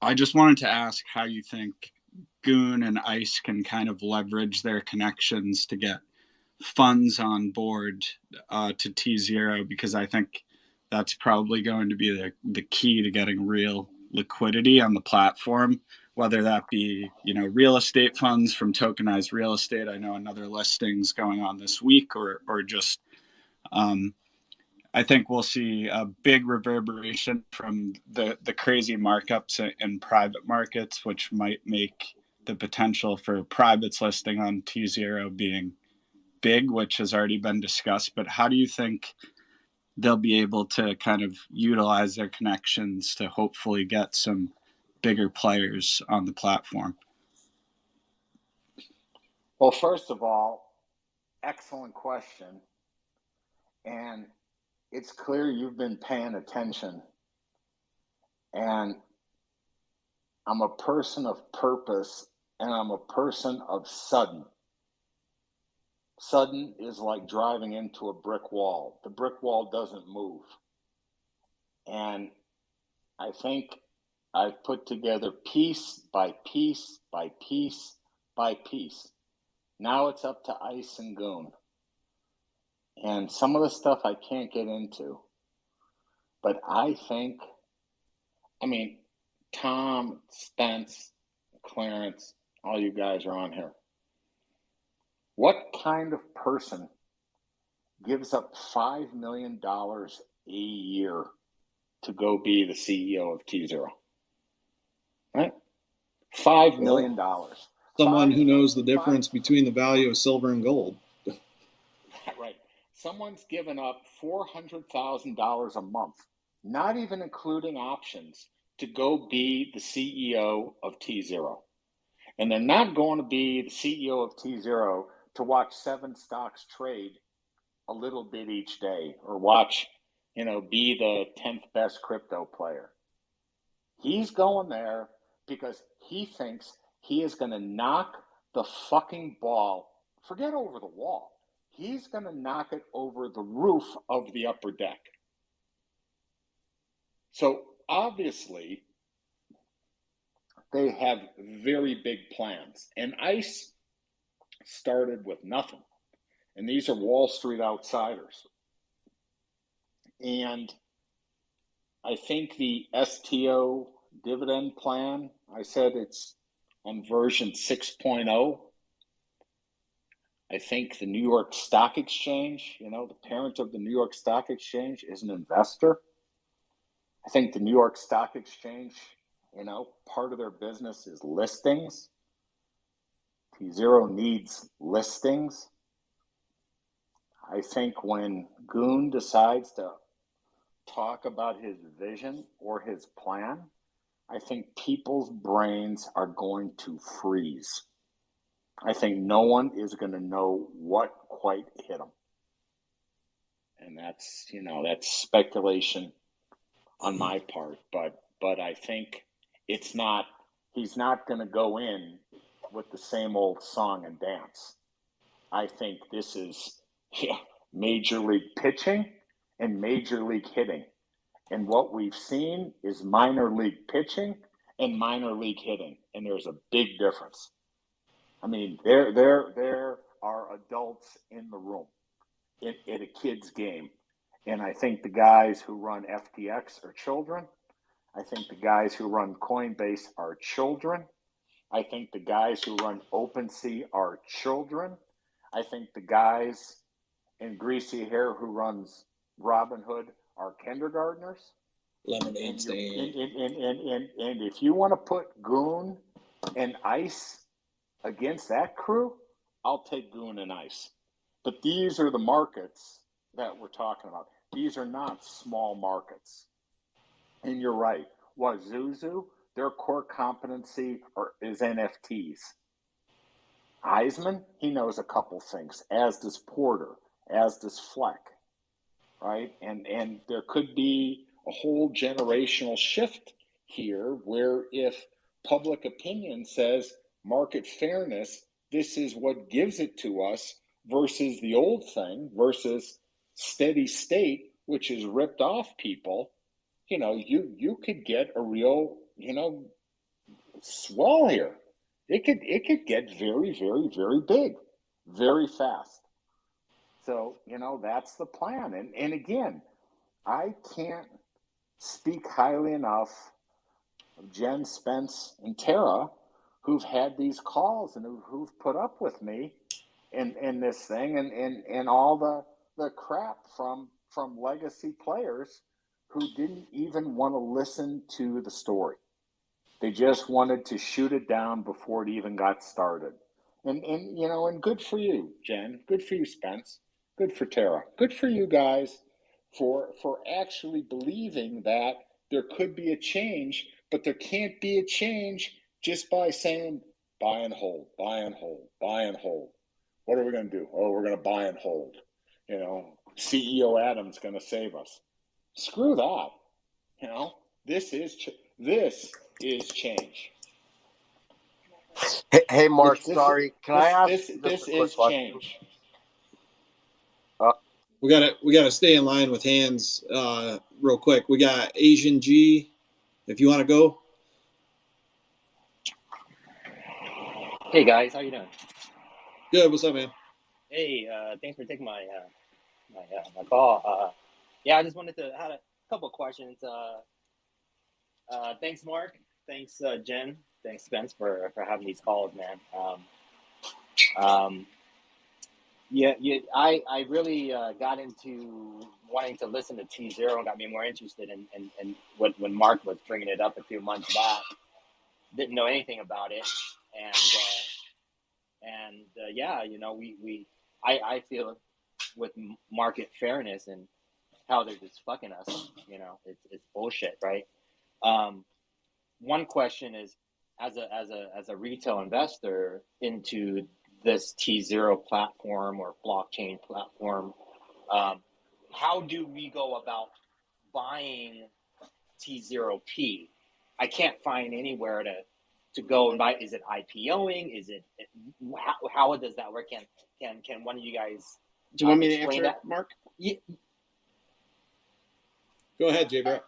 I just wanted to ask how you think Goon and ICE can kind of leverage their connections to get funds on board to Tzero, because I think that's probably going to be the key to getting real liquidity on the platform, whether that be, real estate funds from tokenized real estate. I know another listing's going on this week, or just I think we'll see a big reverberation from the crazy markups in private markets, which might make the potential for privates listing on Tzero being big, which has already been discussed. But how do you think they'll be able to kind of utilize their connections to hopefully get some bigger players on the platform? Well, first of all, excellent question. And it's clear you've been paying attention. And I'm a person of purpose, and I'm a person of sudden. Sudden is like driving into a brick wall. The brick wall doesn't move. And I think I've put together piece by piece by piece by piece. Now it's up to Ice and Goon. And some of the stuff I can't get into. But I think, Tom, Spence, Clarence, all you guys are on here. What kind of person gives up $5 million a year to go be the CEO of Tzero? Right? $5 million. Someone who knows the difference between the value of silver and gold. Right. Someone's given up $400,000 a month, not even including options, to go be the CEO of Tzero. And they're not going to be the CEO of Tzero to watch 7 stocks trade a little bit each day, or watch, be the 10th best crypto player. He's going there because he thinks he is going to knock the fucking ball, forget over the wall. He's going to knock it over the roof of the upper deck. So obviously, they have very big plans. And ICE started with nothing. And these are Wall Street outsiders. And I think the STO dividend plan, I said it's on version 6.0. I think the New York Stock Exchange, the parent of the New York Stock Exchange, is an investor. I think the New York Stock Exchange, part of their business is listings. Tzero needs listings. I think when Goon decides to talk about his vision or his plan, I think people's brains are going to freeze. I think no one is going to know what quite hit them. And that's speculation on my part, but I think he's not going to go in with the same old song and dance. I think this is major league pitching and major league hitting. And what we've seen is minor league pitching and minor league hitting. And there's a big difference. There are adults in the room at a kid's game. And I think the guys who run FTX are children. I think the guys who run Coinbase are children. I think the guys who run OpenSea are children. I think the guys in greasy hair who runs Robinhood are kindergartners. Lemonade stand. And if you want to put Goon and ICE against that crew, I'll take Goon and ICE. But these are the markets that we're talking about. These are not small markets. And you're right. Wazuzu, their core competency is NFTs. Eisman, he knows a couple things, as does Porter, as does Fleck, right? And there could be a whole generational shift here where if public opinion says market fairness, this is what gives it to us, versus the old thing, versus steady state, which is ripped off people, you could get a real, swell here. It could get very, very, very big, very fast. So, that's the plan. And again, I can't speak highly enough of Jen, Spence, and Tara, who've had these calls and who've put up with me in this thing, and all the crap from legacy players who didn't even want to listen to the story. They just wanted to shoot it down before it even got started. And good for you, Jen. Good for you, Spence. Good for Tara. Good for you guys for actually believing that there could be a change, but there can't be a change just by saying buy and hold, buy and hold, buy and hold. What are we going to do? Oh, we're going to buy and hold. CEO Adam's going to save us. Screw that. This is change. Hey, Mark. This Sorry, can I ask this just this a quick is question? change. We gotta stay in line with hands real quick. We got Asian G. If you want to go. Hey guys, how you doing? Good. What's up, man? Hey, thanks for taking my call. Yeah, I just wanted to had a couple of questions. Thanks, Mark. Thanks, Jen. Thanks, Spence, for having these calls, man. I really got into wanting to listen to Tzero and got me more interested in when Mark was bringing it up a few months back. Didn't know anything about it, and yeah, I feel with market fairness and how they're just fucking us, it's bullshit, right? One question is, as a retail investor into this Tzero platform or blockchain platform, how do we go about buying T0P? I can't find anywhere to go and buy. Is it IPOing? Is it how does that work? Can one of you guys do you want me to explain answer that? Mark? Yeah. Go ahead, J Bro.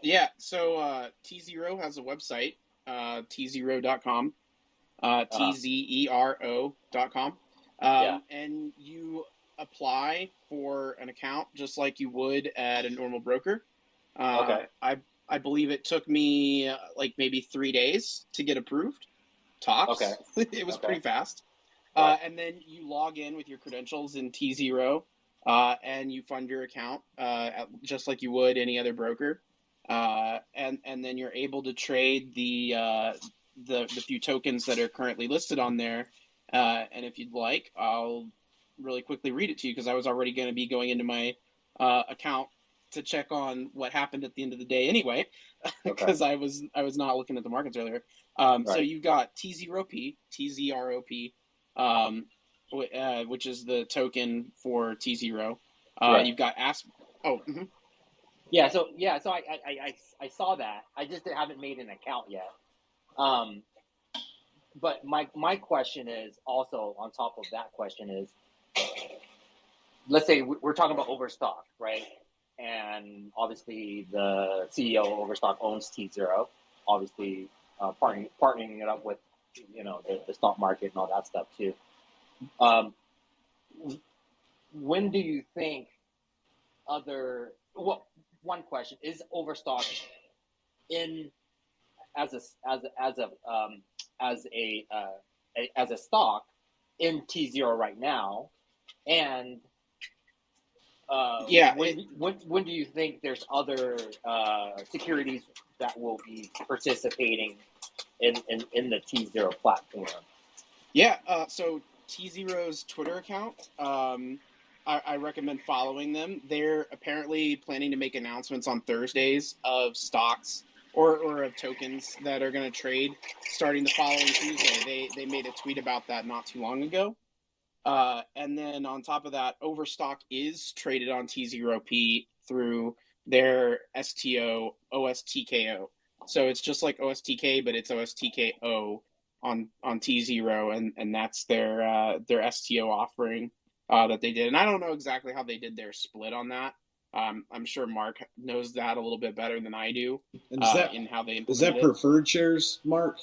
Yeah, so Tzero has a website, tzero.com, tzero.com. Yeah. And you apply for an account just like you would at a normal broker. Okay. I believe it took me like maybe 3 days to get approved. Tops. Okay. It was Okay. pretty fast. Right. And then you log in with your credentials in Tzero, and you fund your account just like you would any other broker. And then you're able to trade the few tokens that are currently listed on there. And if you'd like, I'll really quickly read it to you because I was already going to be going into my account to check on what happened at the end of the day anyway, because I was not looking at the markets earlier. So you've got Tzero, which is the token for Tzero. Right. You've got Yeah. So I saw that. I just haven't made an account yet. But my question is also on top of that question is, let's say we're talking about Overstock, right? And obviously the CEO of Overstock owns Tzero, obviously partnering it up with the stock market and all that stuff too. When do you think one question is Overstock in as a stock in Tzero right now, and when do you think there's other securities that will be participating in the Tzero platform? Yeah, so Tzero's Twitter account, I recommend following them. They're apparently planning to make announcements on Thursdays of stocks or of tokens that are going to trade starting the following Tuesday. They made a tweet about that not too long ago. And then on top of that, Overstock is traded on Tzero through their STO OSTKO. So it's just like OSTK, but it's OSTKO on Tzero, and that's their STO offering that they did. And I don't know exactly how they did their split on that. I'm sure Mark knows that a little bit better than I do in how they implement it. Is that preferred shares, Mark?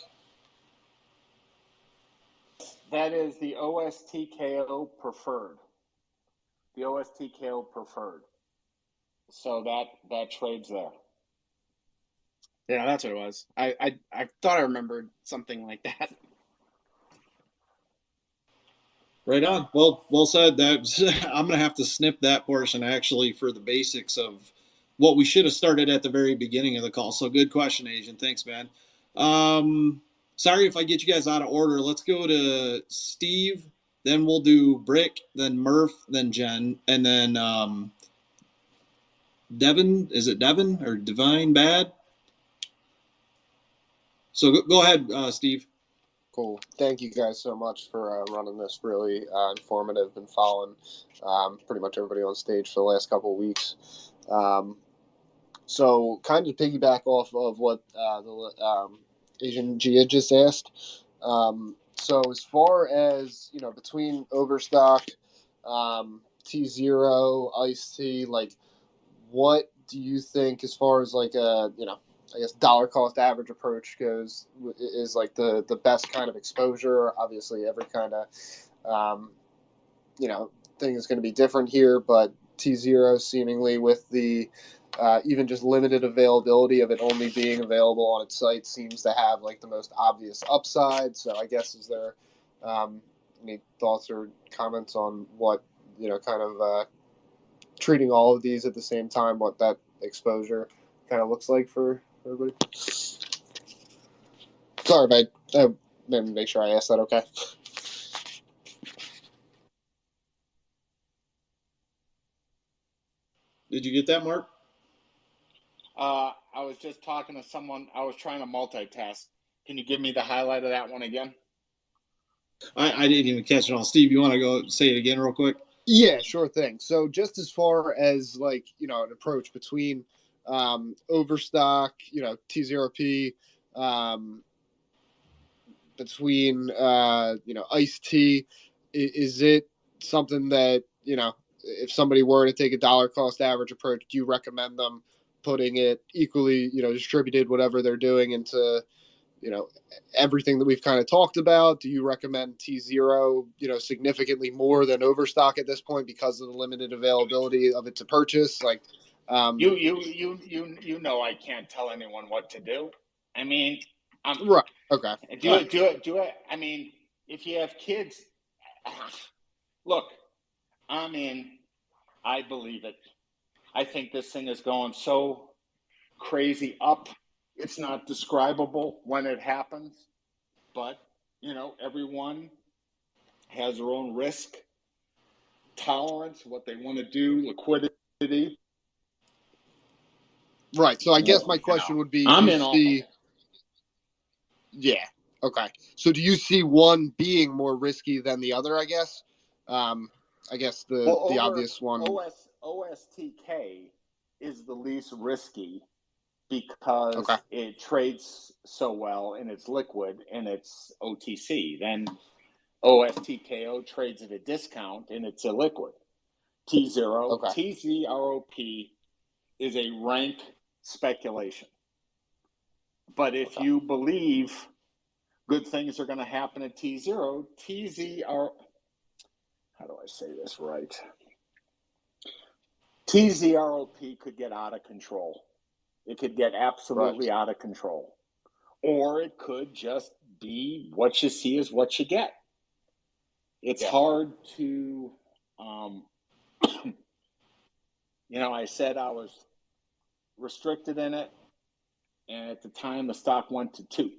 That is the OSTKO preferred. The OSTKO preferred. So that trades there. Yeah, that's what it was. I thought I remembered something like that. Right on. Well said. I'm gonna have to snip that portion actually for the basics of what we should have started at the very beginning of the call. So good question, Asian. Thanks, man. Sorry if I get you guys out of order. Let's go to Steve, then we'll do Brick, then Murph, then Jen, and then Devin. Is it Devin or Divine Bad? So go ahead, Steve. Cool. Thank you guys so much for running this. Really informative. Been following pretty much everybody on stage for the last couple of weeks. So kind of piggyback off of what the Asian Gia just asked. So as far as, between Overstock, Tzero, Iced Tea, like, what do you think as far as like a, I guess dollar cost average approach goes, is like the best kind of exposure? Obviously, every kind of, thing is going to be different here, but Tzero seemingly with the even just limited availability of it only being available on its site seems to have like the most obvious upside. So I guess, is there any thoughts or comments on what, kind of treating all of these at the same time, what that exposure kind of looks like for everybody? Sorry, but I didn't make sure I asked that okay. Did you get that, Mark? I was just talking to someone. I was trying to multitask. Can you give me the highlight of that one again? I didn't even catch it all. Steve, you want to go say it again real quick? Yeah, sure thing. So just as far as like, an approach between Overstock, T0P, between iced tea, is it something that, if somebody were to take a dollar cost average approach, do you recommend them putting it equally, distributed, whatever they're doing, into everything that we've kind of talked about? Do you recommend Tzero, significantly more than Overstock at this point because of the limited availability of it to purchase? Like, You know, I can't tell anyone what to do. I mean, right. Okay. Do it. I mean, if you have kids, look, I believe it. I think this thing is going so crazy up. It's not describable when it happens, but everyone has their own risk tolerance, what they want to do, liquidity. Right. So I guess my question would be, I'm in all. Yeah. Okay. So do you see one being more risky than the other, I guess? I guess the obvious one. OSTK is the least risky because it trades so well and it's liquid and it's OTC. Then OSTKO trades at a discount and it's illiquid. TZROP is a rank speculation. But if you believe good things are going to happen at Tzero, how do I say this right? TZROP could get out of control. It could get absolutely out of control. Or it could just be what you see is what you get. It's hard to, I said I was restricted in it, and at the time the stock went to 2,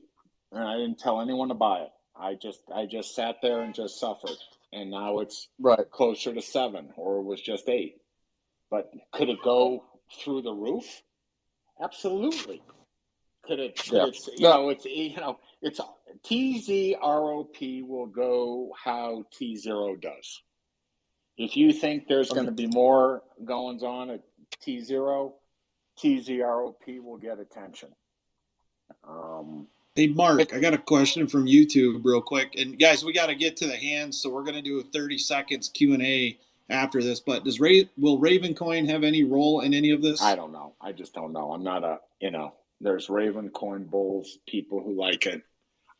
and I didn't tell anyone to buy it. I just sat there and just suffered, and now it's closer to 7, or it was just 8. But could it go through the roof? Absolutely. Could it? It's TZROP will go how Tzero does. If you think there's going to be more goings on at Tzero, TZROP will get attention. Hey, Mark, I got a question from YouTube real quick. And guys, we got to get to the hands, so we're going to do a 30 seconds Q&A after this. But will Ravencoin have any role in any of this? I don't know. I just don't know. I'm not there's Ravencoin bulls, people who like it.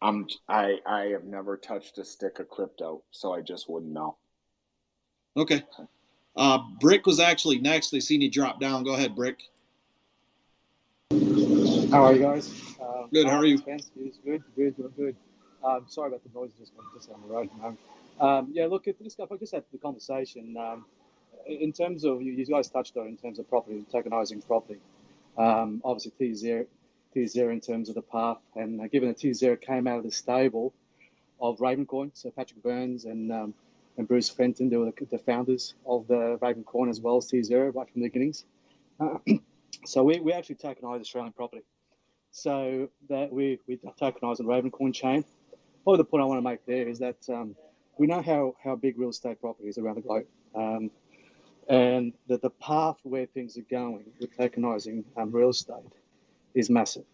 I have never touched a stick of crypto, so I just wouldn't know. Okay. Brick was actually next. I seen you drop down. Go ahead, Brick. How are you guys? Good. How are you? Good. Sorry about the noise. Just on the road. Look, if I just had the conversation, in terms of you guys touched on in terms of property, tokenizing property. Obviously Tzero in terms of the path, and given that Tzero came out of the stable of Ravencoin, so Patrick Burns and Bruce Fenton, they were the founders of the Ravencoin as well as Tzero right from the beginnings. So we actually tokenize Australian property. So that we tokenize on Ravencoin chain. Probably the point I want to make there is that we know how big real estate property is around the globe. And that the path where things are going with tokenizing real estate is massive.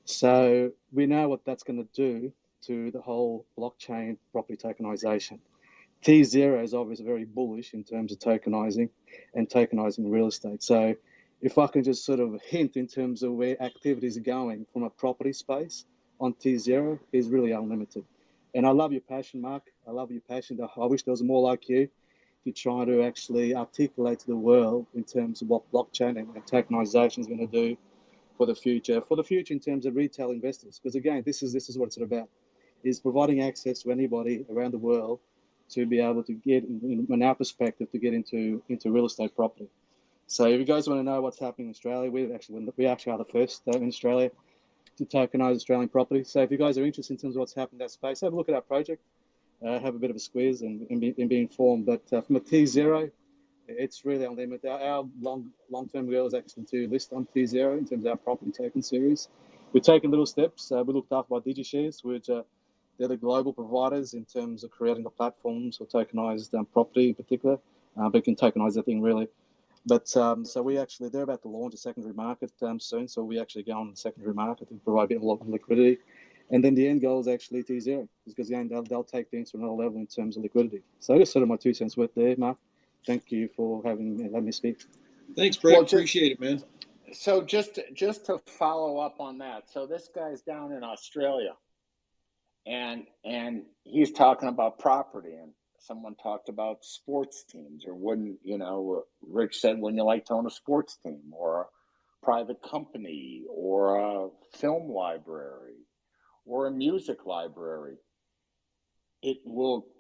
So we know what that's going to do to the whole blockchain property tokenization. Tzero is obviously very bullish in terms of tokenizing and tokenizing real estate. So if I can just sort of hint in terms of where activities are going from a property space on Tzero is really unlimited. And I love your passion, Mark. I love your passion. I wish there was more like you to try to actually articulate to the world in terms of what blockchain and tokenization is going to do for the future in terms of retail investors. Because again, this is what it's about, is providing access to anybody around the world to be able to get, in our perspective, to get into real estate property. So if you guys want to know what's happening in Australia, we actually are the first in Australia to tokenize Australian property. So if you guys are interested in terms of what's happening in that space, have a look at our project, have a bit of a squeeze and be informed. But from a Tzero, it's really unlimited. Our long-term goal is actually to list on Tzero in terms of our property token series. We're taking little steps. We looked after by DigiShares, which they're the global providers in terms of creating the platforms for tokenized property in particular, but you can tokenize that thing really. But so they're about to launch a secondary market soon. So we actually go on the secondary market to provide a bit of liquidity. And then the end goal is actually Tzero, because again, they'll take things to another level in terms of liquidity. So just sort of my 2 cents worth there, Mark. Thank you for having me speak. Thanks, Brett. Appreciate it, man. So just to follow up on that. So this guy's down in Australia, and he's talking about property, and someone talked about sports teams, or wouldn't, Rich said, wouldn't you like to own a sports team or a private company or a film library or a music library? It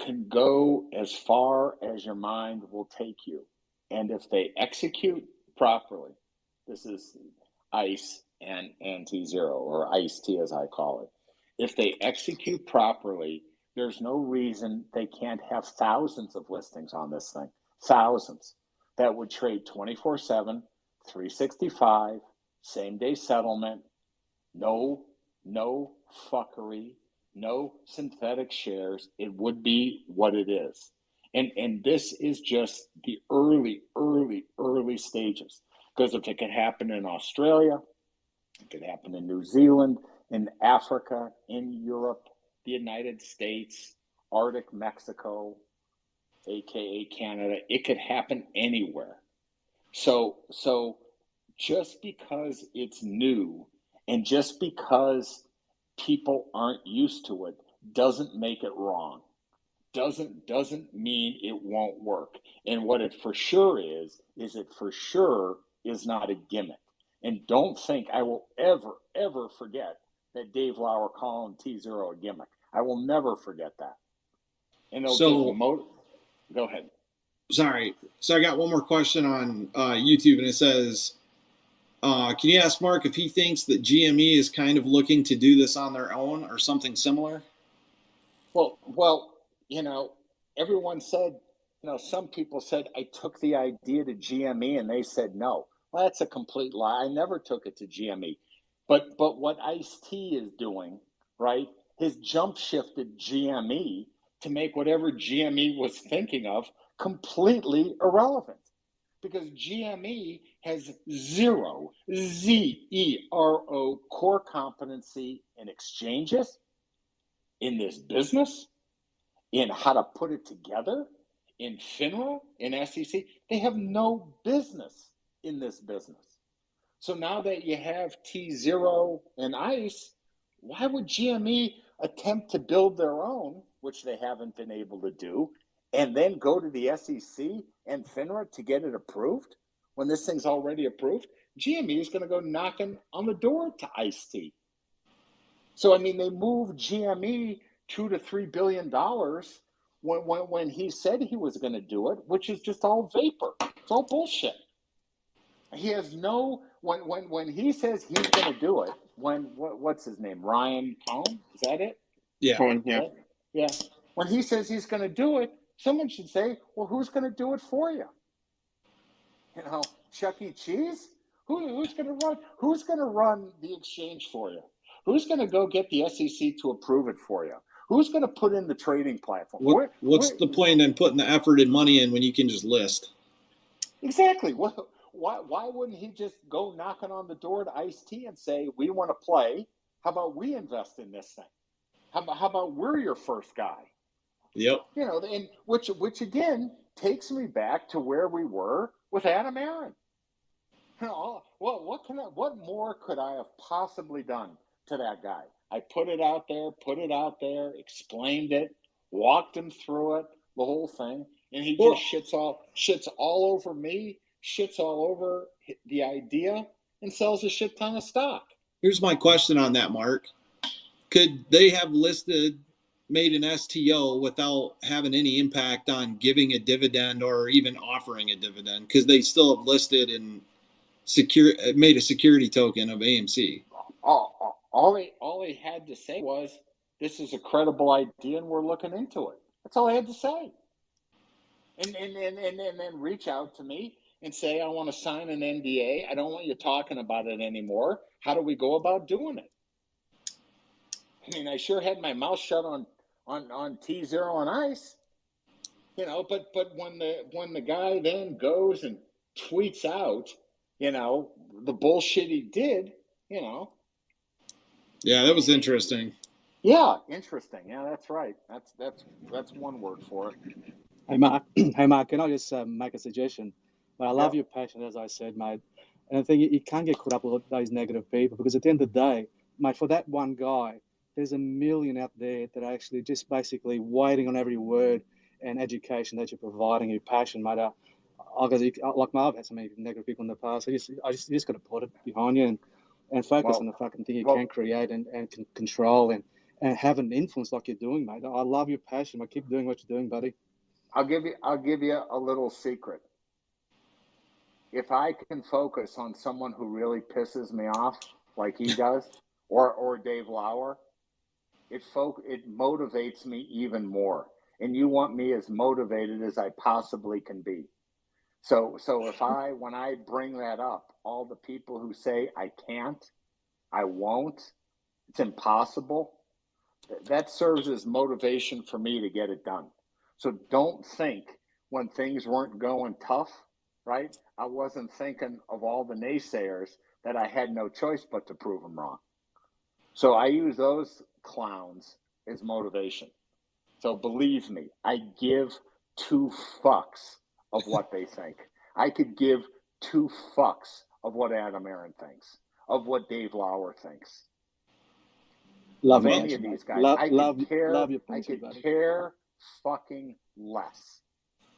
can go as far as your mind will take you. And if they execute properly, this is ICE and Tzero, or ICE-T as I call it. If they execute properly, there's no reason they can't have thousands of listings on this thing. Thousands that would trade 24/7, 365, same-day settlement, no fuckery, no synthetic shares. It would be what it is. And this is just the early stages. Because if it could happen in Australia, it could happen in New Zealand, in Africa, in Europe, the United States, Arctic Mexico, aka Canada, it could happen anywhere. So just because it's new and just because people aren't used to it doesn't make it wrong. Doesn't mean it won't work. And what it for sure is it for sure is not a gimmick. And don't think I will ever forget that Dave Lauer calling Tzero a gimmick. I will never forget that. And go ahead. Sorry. So I got one more question on YouTube, and it says, can you ask Mark if he thinks that GME is kind of looking to do this on their own or something similar? Well, everyone said, some people said I took the idea to GME and they said no. Well, that's a complete lie. I never took it to GME. But what ICE-T is doing, right, has jump shifted GME to make whatever GME was thinking of completely irrelevant. Because GME has zero, Z-E-R-O, core competency in exchanges, in this business, in how to put it together, in FINRA, in SEC. They have no business in this business. So now that you have Tzero and ICE, why would GME attempt to build their own, which they haven't been able to do, and then go to the SEC and FINRA to get it approved when this thing's already approved? GME is going to go knocking on the door to ICE-T. So, they moved GME $2 to $3 billion when he said he was going to do it, which is just all vapor. It's all bullshit. He has when he says he's going to do it, what's his name? Ryan Cohn? Is that it? Yeah. Cohn, yeah. Yeah. When he says he's going to do it, someone should say, well, who's going to do it for you? Chuck E. Cheese? Who's going to run? Who's going to run the exchange for you? Who's going to go get the SEC to approve it for you? Who's going to put in the trading platform? What's the point in putting the effort and money in when you can just list? Exactly. Why wouldn't he just go knocking on the door to ICE-T and say, we want to play? How about we invest in this thing? How about we're your first guy? Yep. You know, and which again takes me back to where we were with Adam Aaron. You know, what more could I have possibly done to that guy? I put it out there, explained it, walked him through it, the whole thing, and he Well, just shits all over me, shits all over the idea, and sells a shit ton of stock. here's my question on that, Mark. Could they have made an STO without having any impact on giving a dividend or even offering a dividend? Because they still have listed and made a security token of AMC. All they had to say was, this is a credible idea and we're looking into it. That's all they had to say. And then reach out to me and say, I want to sign an NDA. I don't want you talking about it anymore. How do we go about doing it? I mean, I sure had my mouth shut on Tzero on ice, you know, but when the guy then goes and tweets out, you know, the bullshit he did, you know. Yeah, that was interesting. Yeah, interesting. Yeah, that's right. That's one word for it. Hey Mark, hey Mark, can I just make a suggestion? Mate, I love Yeah. your passion, as I said, mate. And I think you can't get caught up with those negative people, because at the end of the day, mate, for that one guy, there's a million out there that are actually just basically waiting on every word and education that you're providing, your passion, mate. Like I've had so many negative people in the past. You just got to put it behind you and focus on the fucking thing you can create and can control and have an influence like you're doing, mate. I love your passion, mate. Keep doing what you're doing, buddy. I'll give you a little secret. If I can focus on someone who really pisses me off, like he does, or Dave Lauer, it motivates me even more. And you want me as motivated as I possibly can be. So when I bring that up, all the people who say I can't, I won't, it's impossible, that serves as motivation for me to get it done. So don't think when things weren't going tough, right? I wasn't thinking of all the naysayers that I had no choice but to prove them wrong. So I use those clowns as motivation. So believe me, I give 2 fucks of what they think. I could give 2 fucks of what Adam Aaron thinks, of what Dave Lauer thinks. Love any of these guys. I could care fucking less.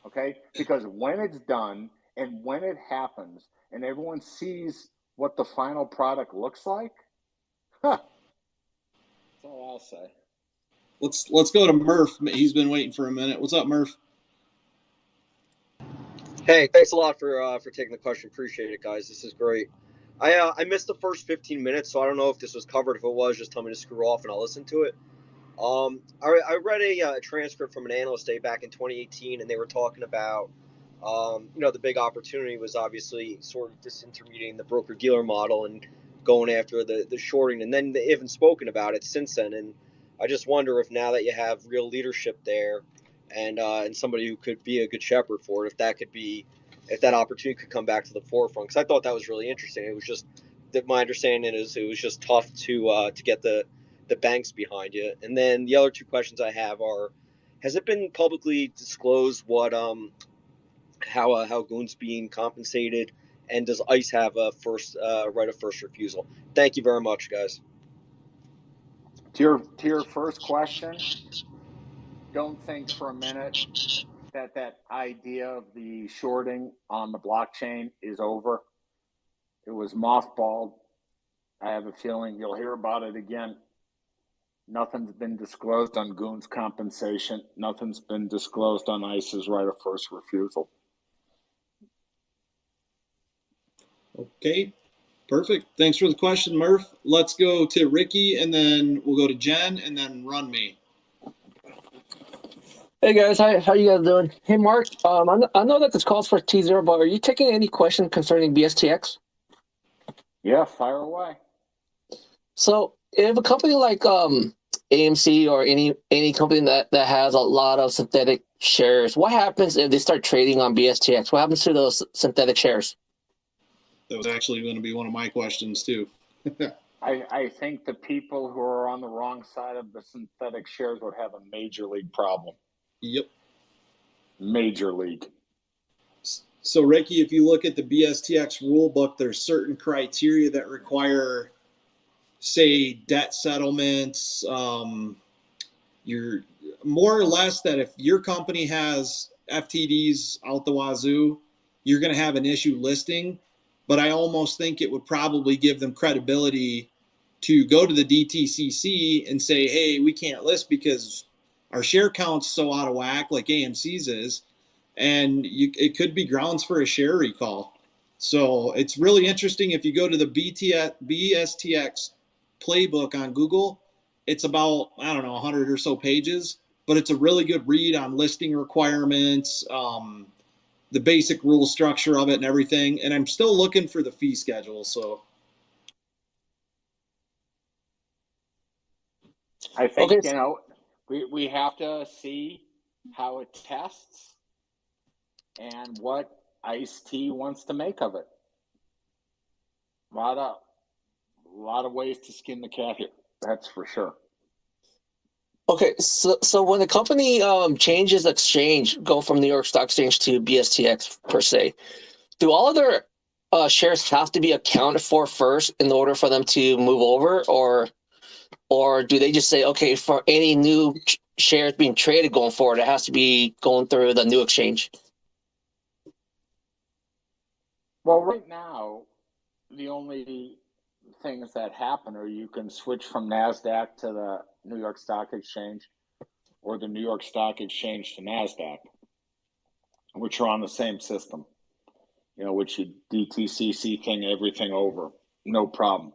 Okay? Because when it's done and when it happens and everyone sees what the final product looks like, that's all I'll say. Let's go to Murph. He's been waiting for a minute. What's up, Murph? Hey, thanks a lot for taking the question. Appreciate it, guys. This is great. I missed the first 15 minutes, so I don't know if this was covered. If it was, just tell me to screw off and I'll listen to it. I read a transcript from an analyst day back in 2018, and they were talking about, the big opportunity was obviously sort of disintermediating the broker-dealer model and going after the shorting, and then they haven't spoken about it since then. And I just wonder if now that you have real leadership there and somebody who could be a good shepherd for it, if that opportunity could come back to the forefront. Because I thought that was really interesting. It was just that my understanding is it was just tough to get the banks behind you. And then the other 2 questions I have are, has it been publicly disclosed what how Goon's being compensated, and does ICE have a right of first refusal? Thank you very much, guys. To your first question, don't think for a minute that idea of the shorting on the blockchain is over. It was mothballed. I have a feeling you'll hear about it again. Nothing's been disclosed on Goon's compensation. Nothing's been disclosed on ICE's right of first refusal. Okay, perfect. Thanks for the question, Murph. Let's go to Ricky, and then we'll go to Jen, and then Run Me. Hey guys, how you guys doing? Hey Mark, I know that this calls for Tzero, but are you taking any questions concerning BSTX? Yeah, fire away. So if a company like AMC or any company that has a lot of synthetic shares, what happens if they start trading on BSTX? What happens to those synthetic shares? That was actually going to be one of my questions too. I think the people who are on the wrong side of the synthetic shares would have a major league problem. Yep. Major league. So, Ricky, if you look at the BSTX rule book, there's certain criteria that require, say, debt settlements. You're more or less that if your company has FTDs out the wazoo, you're going to have an issue listing. But I almost think it would probably give them credibility to go to the DTCC and say, hey, we can't list because our share count's so out of whack, like AMC's is, and it could be grounds for a share recall. So it's really interesting. If you go to the BSTX playbook on Google, it's about, I don't know, 100 or so pages, but it's a really good read on listing requirements, the basic rule structure of it and everything. And I'm still looking for the fee schedule. So I think, Okay. we have to see how it tests and what ICE-T wants to make of it. A lot of ways to skin the cat here. That's for sure. Okay, so when the company changes exchange, go from New York Stock Exchange to BSTX per se, do all of their shares have to be accounted for first in order for them to move over, or do they just say, okay, for any new shares being traded going forward, it has to be going through the new exchange? Well, right now, the only things that happen are you can switch from NASDAQ to the New York Stock Exchange or the New York Stock Exchange to NASDAQ, which are on the same system, which you DTCC thing everything over, no problem.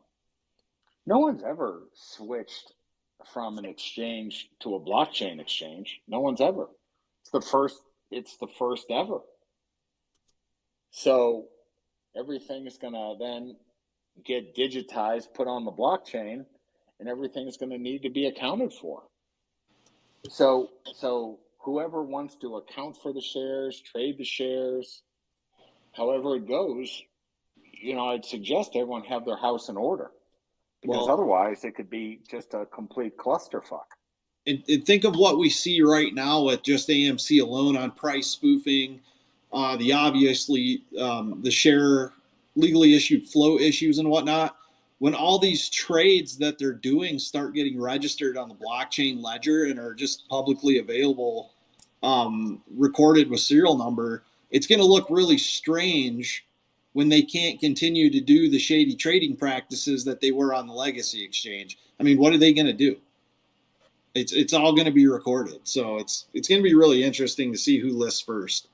No one's ever switched from an exchange to a blockchain exchange. No one's ever. It's the first ever. So everything is going to then get digitized, put on the blockchain, and everything is going to need to be accounted for. So whoever wants to account for the shares, trade the shares, however it goes, I'd suggest everyone have their house in order, because otherwise it could be just a complete clusterfuck. And think of what we see right now with just AMC alone on price spoofing, the share legally issued flow issues and whatnot. When all these trades that they're doing start getting registered on the blockchain ledger and are just publicly available, recorded with serial number, it's going to look really strange when they can't continue to do the shady trading practices that they were on the legacy exchange. I mean, what are they going to do? It's all going to be recorded. So it's going to be really interesting to see who lists first.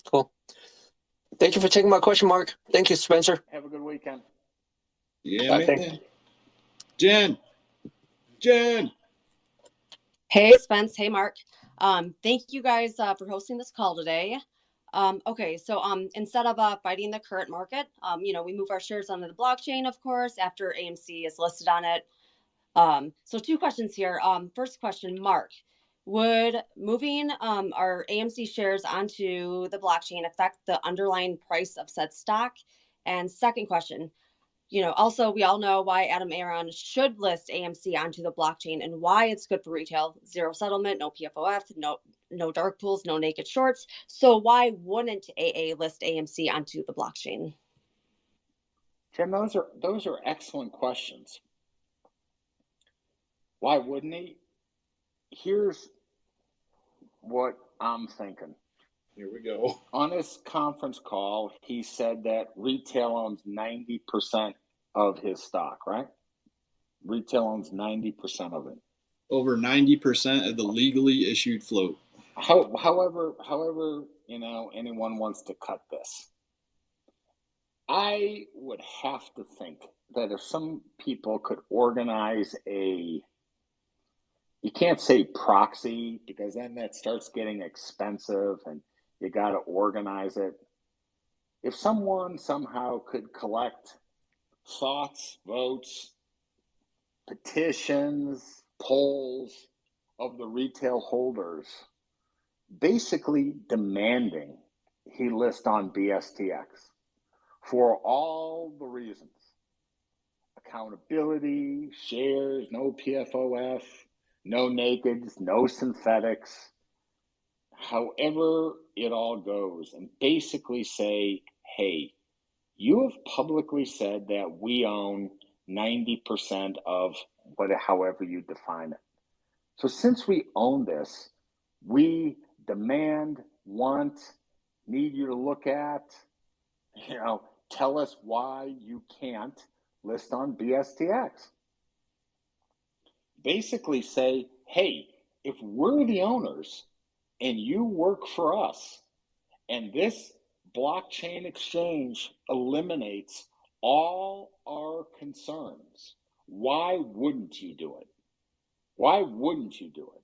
Cool. Thank you for taking my question, Mark. Thank you, Spencer. Have a good weekend. Yeah, man. Jen. Hey, Spence. Hey, Mark. Thank you guys for hosting this call today. Okay, so instead of fighting the current market, we move our shares onto the blockchain, of course, after AMC is listed on it. So two questions here. First question, Mark, would moving our AMC shares onto the blockchain affect the underlying price of said stock? And second question, also we all know why Adam Aron should list AMC onto the blockchain and why it's good for retail. Zero settlement, no PFOF, no dark pools, no naked shorts. So why wouldn't AA list AMC onto the blockchain? Jim, those are excellent questions. Why wouldn't he? Here's what I'm thinking. Here we go. On his conference call, he said that retail owns 90% of his stock, right? Retail owns 90% of it. Over 90% of the legally issued float. However, anyone wants to cut this. I would have to think that if some people could organize you can't say proxy, because then that starts getting expensive and you got to organize it. If someone somehow could collect thoughts, votes, petitions, polls of the retail holders, basically demanding he list on BSTX for all the reasons accountability, shares, no PFOF, no nakeds, no synthetics, however it all goes, and basically say, hey, you have publicly said that we own 90% of however you define it. So since we own this, we demand, want, need you to look at, tell us why you can't list on BSTX. Basically say, hey, if we're the owners and you work for us, and this blockchain exchange eliminates all our concerns, why wouldn't you do it? Why wouldn't you do it?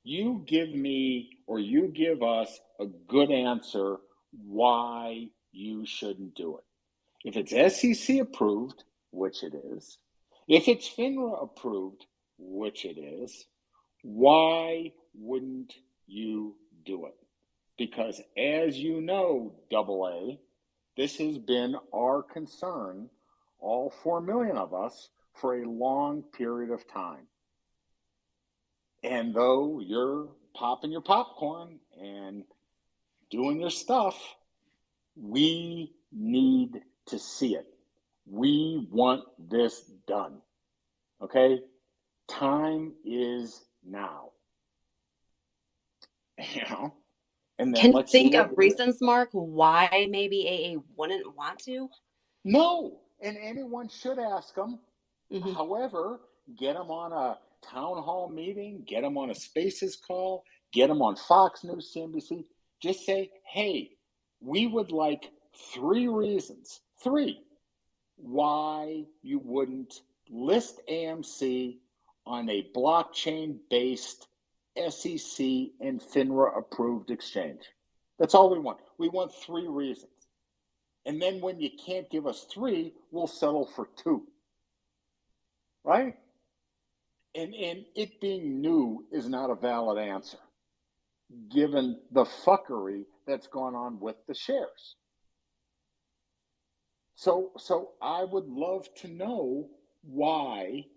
You give me, or you give us, a good answer why you shouldn't do it. If it's SEC approved, which it is, if it's FINRA approved, which it is, why wouldn't you do it? Because as you know, AA, this has been our concern, all 4 million of us, for a long period of time. And though you're popping your popcorn and doing your stuff, we need to see it. We want this done. Okay? Time is now. And then Can you let's see think what. of reasons, Mark, why maybe AA wouldn't want to? No, and anyone should ask them. Mm-hmm. However, get them on a town hall meeting, get them on a Spaces call, get them on Fox News, CNBC. Just say, hey, we would like 3 reasons, 3, why you wouldn't list AMC on a blockchain-based SEC and FINRA approved exchange. That's all we want. We want 3 reasons. And then when you can't give us 3, we'll settle for 2. Right? And it being new is not a valid answer, given the fuckery that's gone on with the shares. So I would love to know why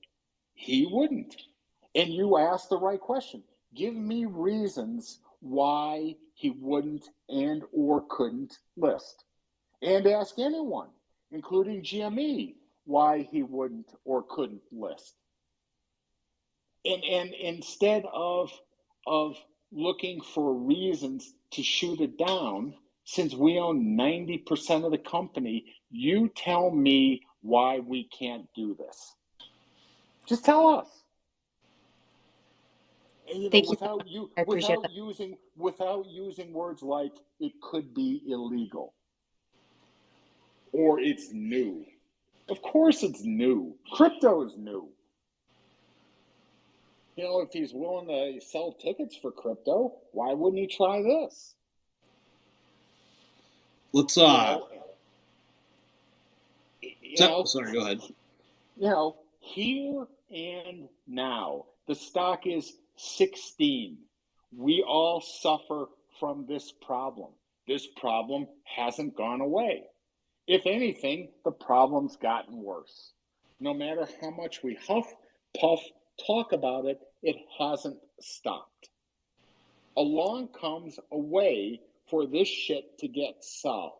he wouldn't. And you asked the right question. Give me reasons why he wouldn't and or couldn't list. And ask anyone, including GME, why he wouldn't or couldn't list. And instead of looking for reasons to shoot it down, since we own 90% of the company, you tell me why we can't do this. Just tell us. And, Thank without you. I appreciate that. without using words like it could be illegal or it's new. Of course it's new. Crypto is new. If he's willing to sell tickets for crypto, why wouldn't he try this? Let's sorry, go ahead. Here and now, the stock is 16. We all suffer from this problem. This problem hasn't gone away. If anything, the problem's gotten worse. No matter how much we huff, puff, talk about it, it hasn't stopped. Along comes a way for this shit to get solved.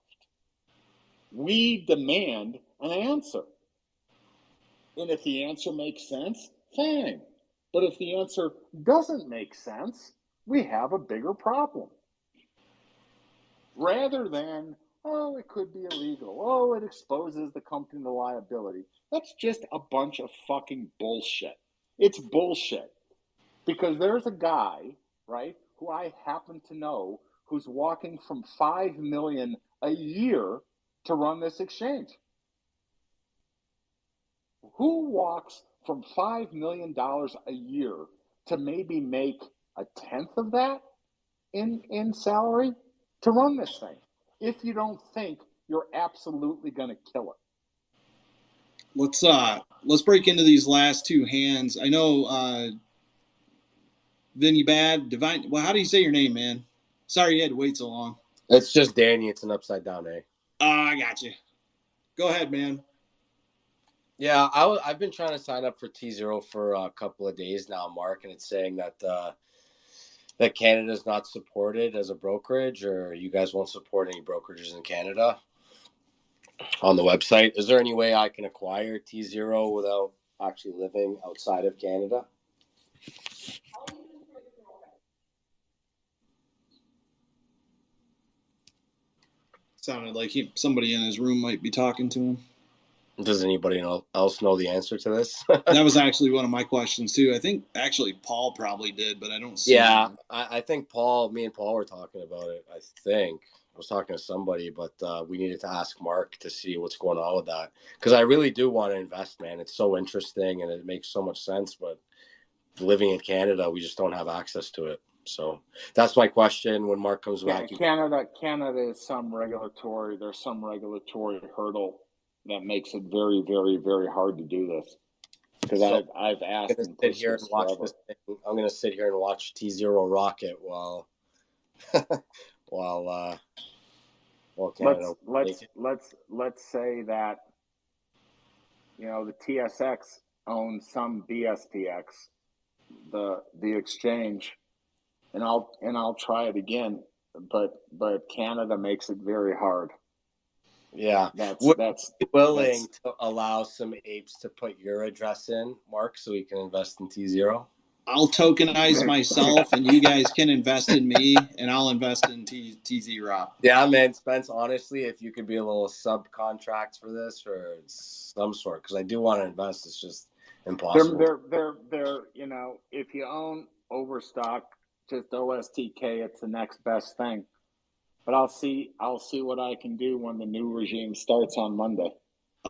We demand an answer. And if the answer makes sense, fine. But if the answer doesn't make sense, we have a bigger problem. Rather than, oh, it could be illegal. Oh, it exposes the company to liability. That's just a bunch of fucking bullshit. It's bullshit. Because there's a guy, right, who I happen to know who's walking from $5 million a year to run this exchange. Who walks from $5 million a year to maybe make 1/10 of that in salary to run this thing? If you don't think you're absolutely going to kill it. Let's break into these last 2 hands. I know Vinny Bad, Divine. Well, how do you say your name, man? Sorry you had to wait so long. It's just Danny. It's an upside down A. I got you. Go ahead, man. Yeah, I've been trying to sign up for Tzero for a couple of days now, Mark, and it's saying that that Canada's not supported as a brokerage, or you guys won't support any brokerages in Canada on the website. Is there any way I can acquire Tzero without actually living outside of Canada? Sounded like somebody in his room might be talking to him. Does anybody else know the answer to this? That was actually one of my questions too. I think actually Paul probably did, but I don't see Yeah, him. I think me and Paul were talking about it. I think I was talking to somebody, but we needed to ask Mark to see what's going on with that, because I really do want to invest, man. It's so interesting and it makes so much sense, but living in Canada, we just don't have access to it. So that's my question. When Mark comes back, Canada is there's some regulatory hurdle that makes it very, very, very hard to do this. Because I've asked and pushed this forever. I'm going to sit here and watch Tzero rocket while Canada. Let's say that, you know, the TSX owns some BSTX, the exchange, and I'll try it again, but Canada makes it very hard. Yeah, that's willing to allow some apes to put your address in, Mark, so we can invest in Tzero. I'll tokenize myself, and you guys can invest in me, and I'll invest in Tzero. Yeah, man, Spence. Honestly, if you could be a little subcontract for this or some sort, because I do want to invest, it's just impossible. They're you know, if you own Overstock, just OSTK, it's the next best thing. But I'll see what I can do when the new regime starts on Monday.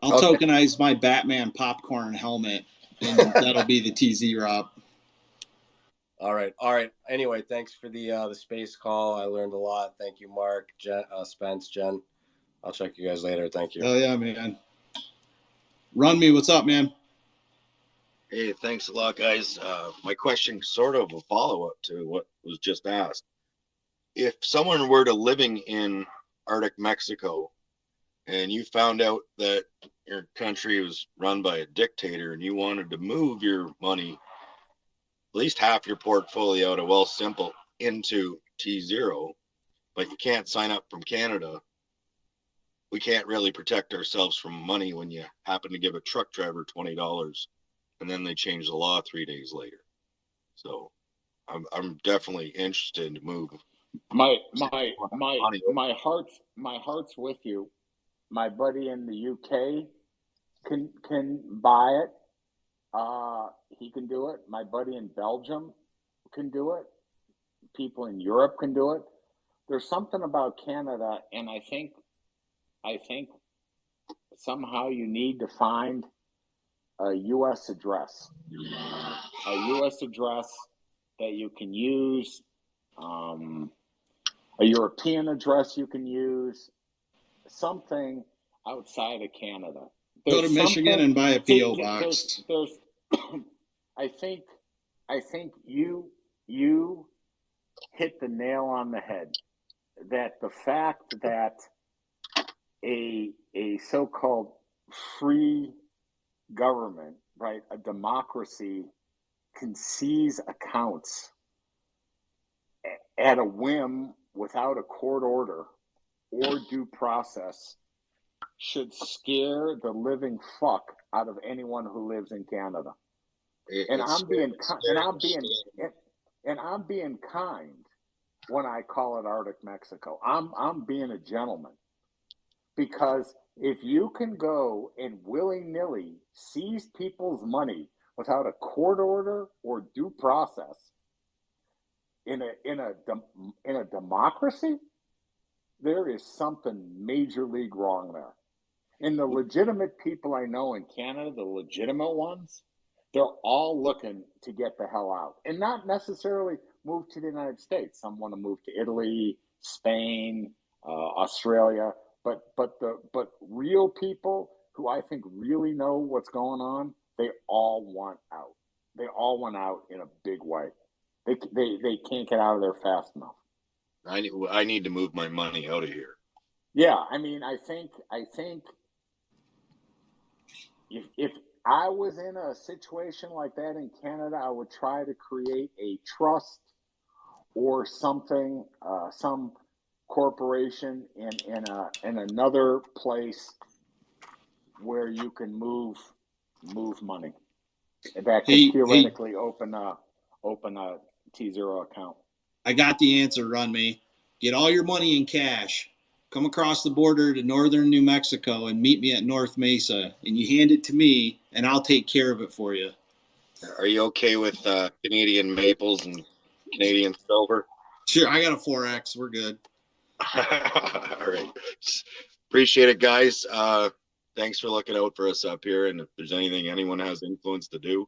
I'll tokenize my Batman popcorn helmet, and that'll be the Tzero. All right. Anyway, thanks for the space call. I learned a lot. Thank you, Mark, Spence, Jen. I'll check you guys later. Thank you. Oh yeah, man. Run me, what's up, man? Hey, thanks a lot, guys. My question sort of a follow-up to what was just asked. If someone were to living in Arctic Mexico and you found out that your country was run by a dictator and you wanted to move your money, at least half your portfolio to Wealthsimple into Tzero, but you can't sign up from Canada, we can't really protect ourselves from money when you happen to give a truck driver $20 and then they change the law 3 days later. So I'm definitely interested to move. My heart's with you. My buddy in the UK can buy it. He can do it. My buddy in Belgium can do it. People in Europe can do it. There's something about Canada, and I think somehow you need to find a U.S. address, that you can use, a European address you can use, something outside of Canada. Go to Michigan and buy a P.O. box. There's I think you hit the nail on the head. That the fact that a so-called free government, right, a democracy, can seize accounts at a whim without a court order or due process should scare the living fuck out of anyone who lives in Canada. And I'm being kind when I call it Arctic Mexico. I'm being a gentleman, because if you can go and willy-nilly seize people's money without a court order or due process in a democracy, there is something major league wrong there. And the legitimate people I know in Canada, the legitimate ones, they're all looking to get the hell out, and not necessarily move to the United States. Some want to move to Italy, Spain, Australia, but real people who I think really know what's going on, they all want out. They all want out in a big way. They can't get out of there fast enough. I need to move my money out of here. Yeah, I mean, I think if I was in a situation like that in Canada, I would try to create a trust or something, some corporation in another place where you can move money that could Hey, theoretically open a Tzero account. I got the answer, Run Me. Get all your money in cash. Come across the border to northern New Mexico and meet me at North Mesa, and you hand it to me, and I'll take care of it for you. Are you okay with Canadian maples and Canadian silver? Sure, I got a 4X. We're good. All right. Appreciate it, guys. Thanks for looking out for us up here. And if there's anything anyone has influence to do,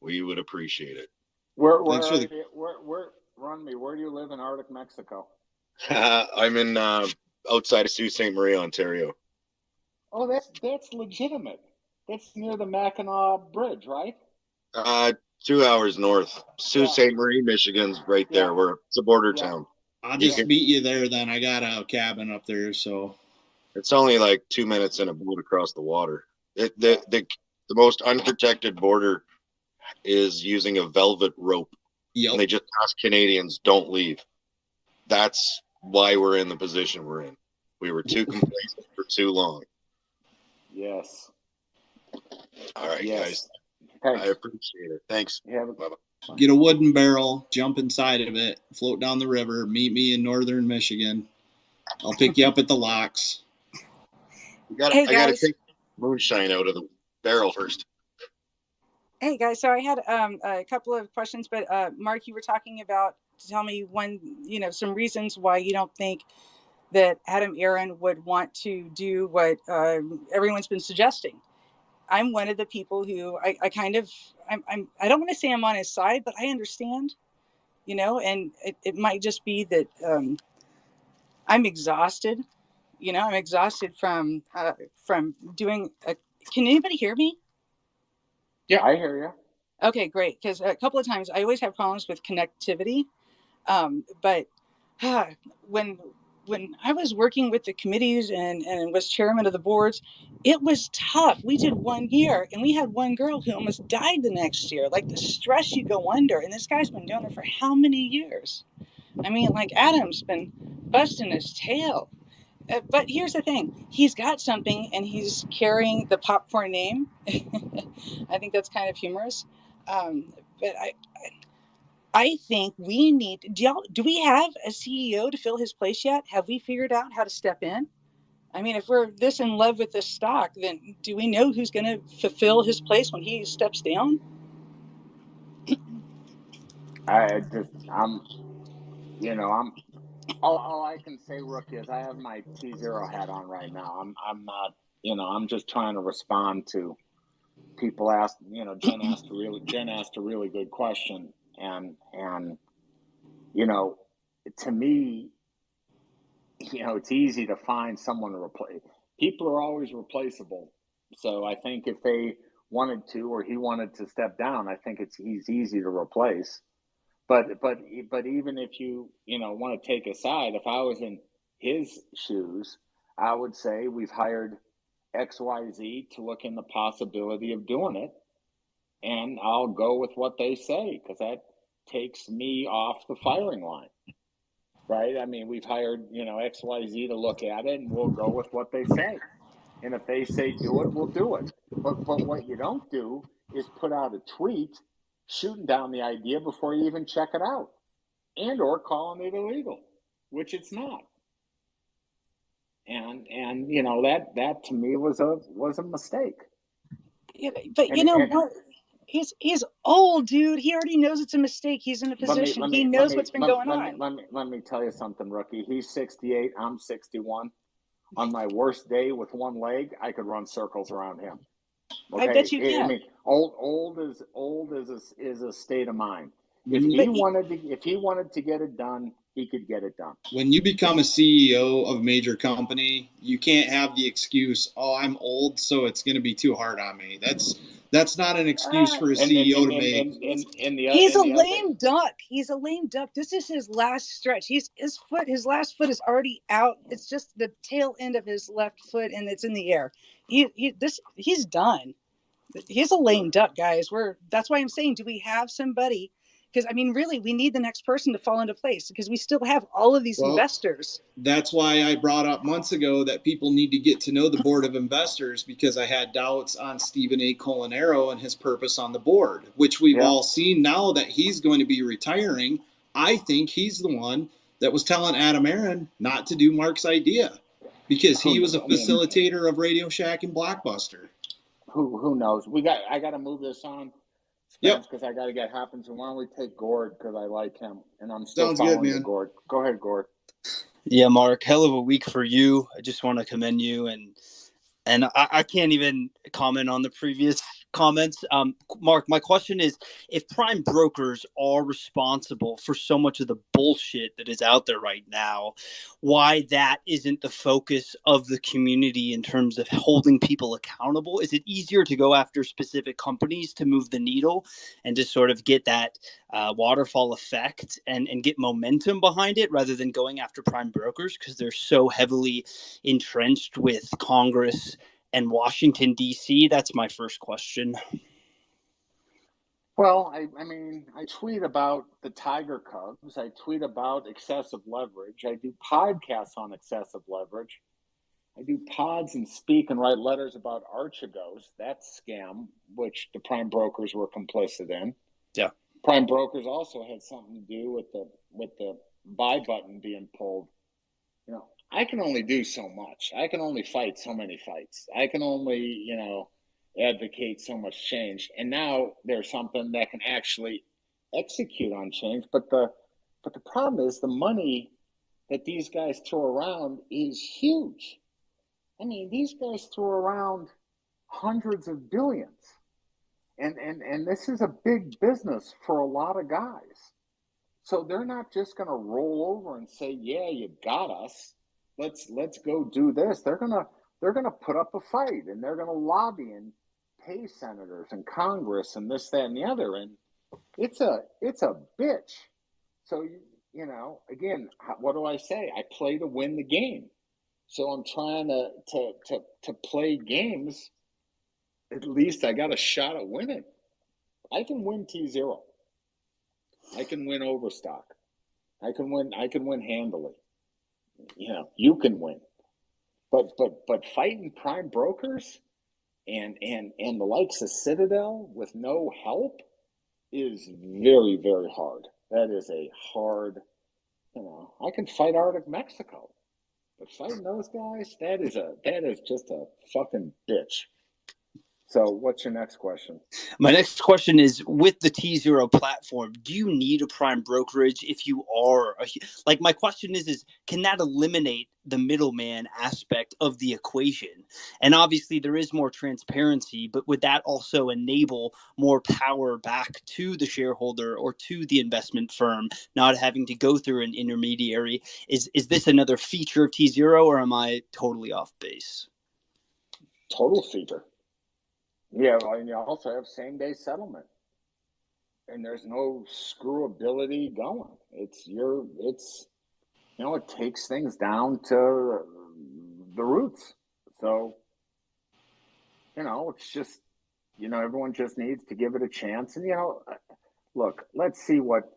we would appreciate it. Where Run Me, where do you live in Arctic Mexico? I'm in outside of Sault Ste. Marie, Ontario. Oh, that's legitimate. That's near the Mackinac Bridge, right? 2 hours north. Sault Ste. Marie, Michigan's right there. It's a border town. I'll just meet you there then. I got a cabin up there, so it's only like 2 minutes in a boat across the water. The most unprotected border is using a velvet rope. Yep. And they just ask Canadians, don't leave. That's why we're in the position we're in. We were too complacent for too long. Yes. All right, guys. Thanks. I appreciate it. Thanks. Yeah. Bye-bye. Get a wooden barrel, jump inside of it, float down the river, meet me in northern Michigan. I'll pick you up at the locks. I gotta take moonshine out of the barrel first. Hey guys, so I had a couple of questions, but Mark, you were talking about, tell me some reasons why you don't think that Adam Aaron would want to do what everyone's been suggesting. I'm one of the people who I don't want to say I'm on his side, but I understand, and it might just be that I'm exhausted. I'm exhausted from doing. Can anybody hear me? Yeah, I hear you. Okay, great. Because a couple of times I always have problems with connectivity, but when I was working with the committees and was chairman of the boards, it was tough. We did 1 year and we had one girl who almost died the next year. Like the stress you go under, and this guy's been doing it for how many years? I mean, like Adam's been busting his tail. But here's the thing, he's got something and he's carrying the popcorn name. I think that's kind of humorous. But I think we need, do we have a CEO to fill his place yet? Have we figured out how to step in? I mean, if we're this in love with this stock, then do we know who's going to fulfill his place when he steps down? All I can say, Rookie, is I have my Tzero hat on right now. I'm not, I'm just trying to respond to people ask. Jen asked a really good question, and to me, it's easy to find someone to replace. People are always replaceable. So I think if they wanted to, or he wanted to step down, I think he's easy to replace. But even if you want to take a side, if I was in his shoes, I would say we've hired XYZ to look in the possibility of doing it, and I'll go with what they say because that takes me off the firing line, right? I mean, we've hired XYZ to look at it, and we'll go with what they say. And if they say do it, we'll do it. But what you don't do is put out a tweet shooting down the idea before you even check it out, and or calling it illegal, which it's not. And that to me was a mistake. Yeah, but what? He's old, dude. He already knows it's a mistake. He's in a position. He knows what's been going on. Let me tell you something, Rookie. He's 68. I'm 61. On my worst day with one leg, I could run circles around him. Okay? I bet you can. I mean, old is a state of mind. If he wanted to get it done, he could get it done. When you become a CEO of a major company, you can't have the excuse, "Oh, I'm old, so it's going to be too hard on me." That's not an excuse for a CEO to make. He's a lame duck. He's a lame duck. This is his last stretch. His last foot is already out. It's just the tail end of his left foot, and it's in the air. He's done. he's a lame duck, guys. That's why I'm saying, do we have somebody? Because I mean, really, we need the next person to fall into place because we still have all of these investors. That's why I brought up months ago that people need to get to know the board of investors, because I had doubts on Stephen A. Colanero and his purpose on the board, which we've all seen now that he's going to be retiring. I think he's the one that was telling Adam Aaron not to do Mark's idea, because he was a facilitator of Radio Shack and Blockbuster. Who knows? I got to move this on, Spence, because I got to get Happens. And why don't we take Gord, because I like him, and I'm still Sounds following good, you, man. Gord. Go ahead, Gord. Yeah, Mark, hell of a week for you. I just want to commend you, and I can't even comment on the previous comments. Mark, my question is, if prime brokers are responsible for so much of the bullshit that is out there right now, why that isn't the focus of the community in terms of holding people accountable? Is it easier to go after specific companies to move the needle and to sort of get that waterfall effect and get momentum behind it, rather than going after prime brokers because they're so heavily entrenched with Congress and Washington, D.C.? That's my first question. Well, I mean, I tweet about the Tiger Cubs. I tweet about excessive leverage. I do podcasts on excessive leverage. I do pods and speak and write letters about Archegos, that scam, which the prime brokers were complicit in. Yeah. Prime brokers also had something to do with the buy button being pulled. You know, I can only do so much. I can only fight so many fights. I can only, advocate so much change. And now there's something that can actually execute on change. But the problem is the money that these guys throw around is huge. I mean, these guys throw around hundreds of billions. And this is a big business for a lot of guys. So they're not just going to roll over and say, "Yeah, you got us. Let's go do this." They're gonna put up a fight, and they're gonna lobby and pay senators and Congress and this, that, and the other. And it's a bitch. So again, what do I say? I play to win the game. So I'm trying to play games. At least I got a shot at winning. I can win Tzero. I can win Overstock. I can win handily. You can win. But fighting prime brokers and the likes of Citadel with no help is very, very hard. That is a hard, I can fight Arctic Mexico. But fighting those guys, that is just a fucking bitch. So what's your next question? My next question is, with the Tzero platform, do you need a prime brokerage if you are my question is can that eliminate the middleman aspect of the equation? And obviously there is more transparency, but would that also enable more power back to the shareholder or to the investment firm, not having to go through an intermediary? Is this another feature of Tzero, or am I totally off base? Total feature. Yeah, and you also have same-day settlement, and there's no screwability going. It takes things down to the roots. So, it's just, everyone just needs to give it a chance. And look, let's see what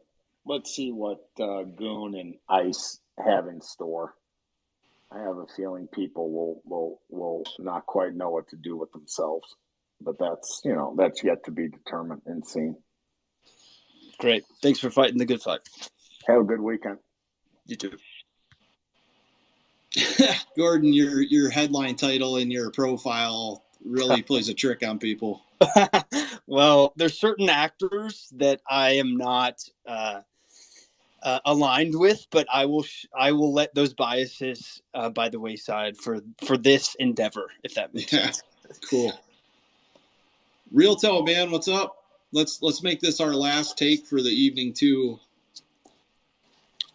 Goon and Ice have in store. I have a feeling people will not quite know what to do with themselves. But that's yet to be determined and seen. Great. Thanks for fighting the good fight. Have a good weekend. You too. Gordon, your headline title in your profile really plays a trick on people. Well, there's certain actors that I am not aligned with, but I will let those biases by the wayside for this endeavor, if that makes sense. Cool. Real Tell, man, what's up? Let's make this our last take for the evening too.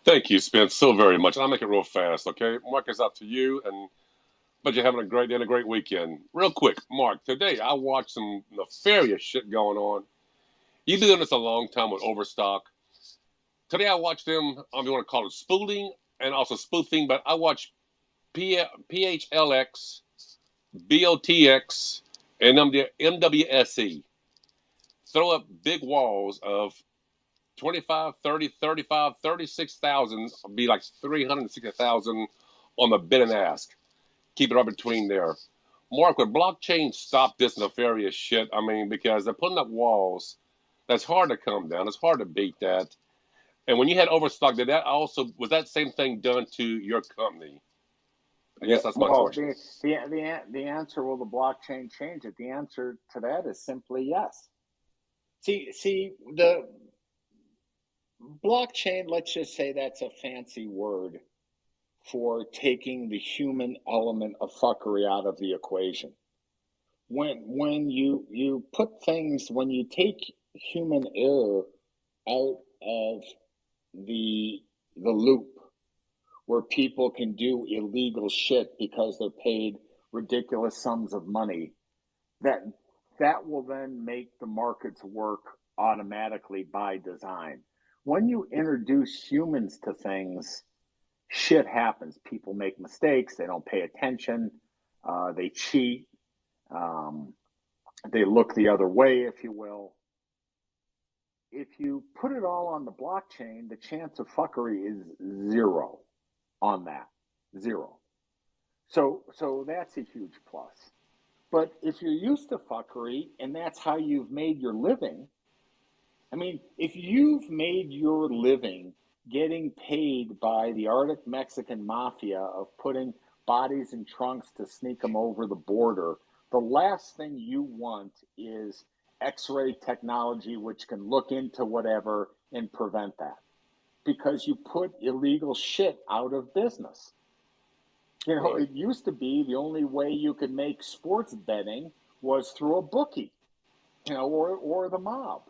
Thank you, Spence, so very much. I'll make it real fast, okay? Mark, it's up to you, but you're having a great day and a great weekend. Real quick, Mark, today I watched some nefarious shit going on. You've been doing this a long time with Overstock. Today I watched them, you want to call it spooling and also spoofing, but I watched PHLX, BOTX, and MWSE throw up big walls of 25, 30, 35, 36,000, be like 360,000 on the bid and ask. Keep it right between there. Mark, would blockchain stop this nefarious shit? I mean, because they're putting up walls. That's hard to come down. It's hard to beat that. And when you had overstock, was that same thing done to your company? I guess that's my Well, question. the answer, will the blockchain change it? The answer to that is simply yes. See, the blockchain, let's just say that's a fancy word for taking the human element of fuckery out of the equation. When you put things, when you take human error out of the loop, where people can do illegal shit because they're paid ridiculous sums of money, that will then make the markets work automatically by design. When you introduce humans to things, shit happens. People make mistakes. They don't pay attention. They cheat. They look the other way, if you will. If you put it all on the blockchain, the chance of fuckery is zero on that. Zero. So that's a huge plus. But if you're used to fuckery and that's how you've made your living, I mean, if you've made your living getting paid by the Arctic Mexican mafia of putting bodies in trunks to sneak them over the border, the last thing you want is X-ray technology which can look into whatever and prevent that, because you put illegal shit out of business. You know, Right. it used to be the only way you could make sports betting was through a bookie, you know, or the mob.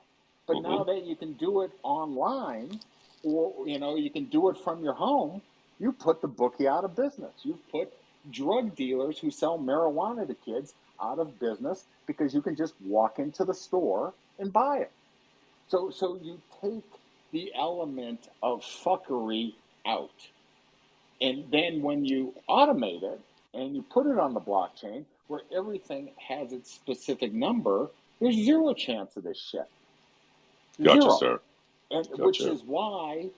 But now that you can do it online, or, you know, you can do it from your home, you put the bookie out of business. You've put drug dealers who sell marijuana to kids out of business because you can just walk into the store and buy it. So you take the element of fuckery out. And then when you automate it and you put it on the blockchain where everything has its specific number, there's zero chance of this shit. Gotcha, Zero. sir. And Gotcha. which is why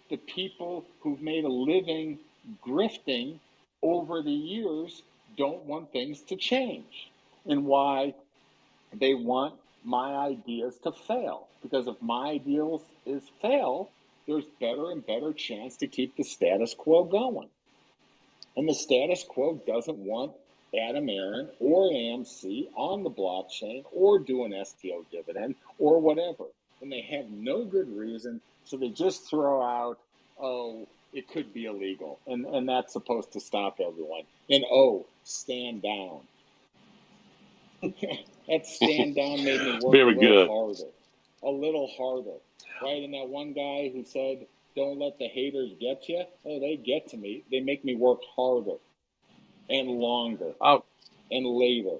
the people who've made a living grifting over the years don't want things to change, and why they want my ideas to fail. Because if my ideas fail, there's better and better chance to keep the status quo going. And the status quo doesn't want Adam Aaron or AMC on the blockchain or do an STO dividend or whatever. And they have no good reason, so they just throw out, oh, it could be illegal. And that's supposed to stop everyone. And oh, stand down. That stand down made me work Very good. a little harder, right? And that one guy who said, don't let the haters get you. Oh, they get to me. They make me work harder and longer and later.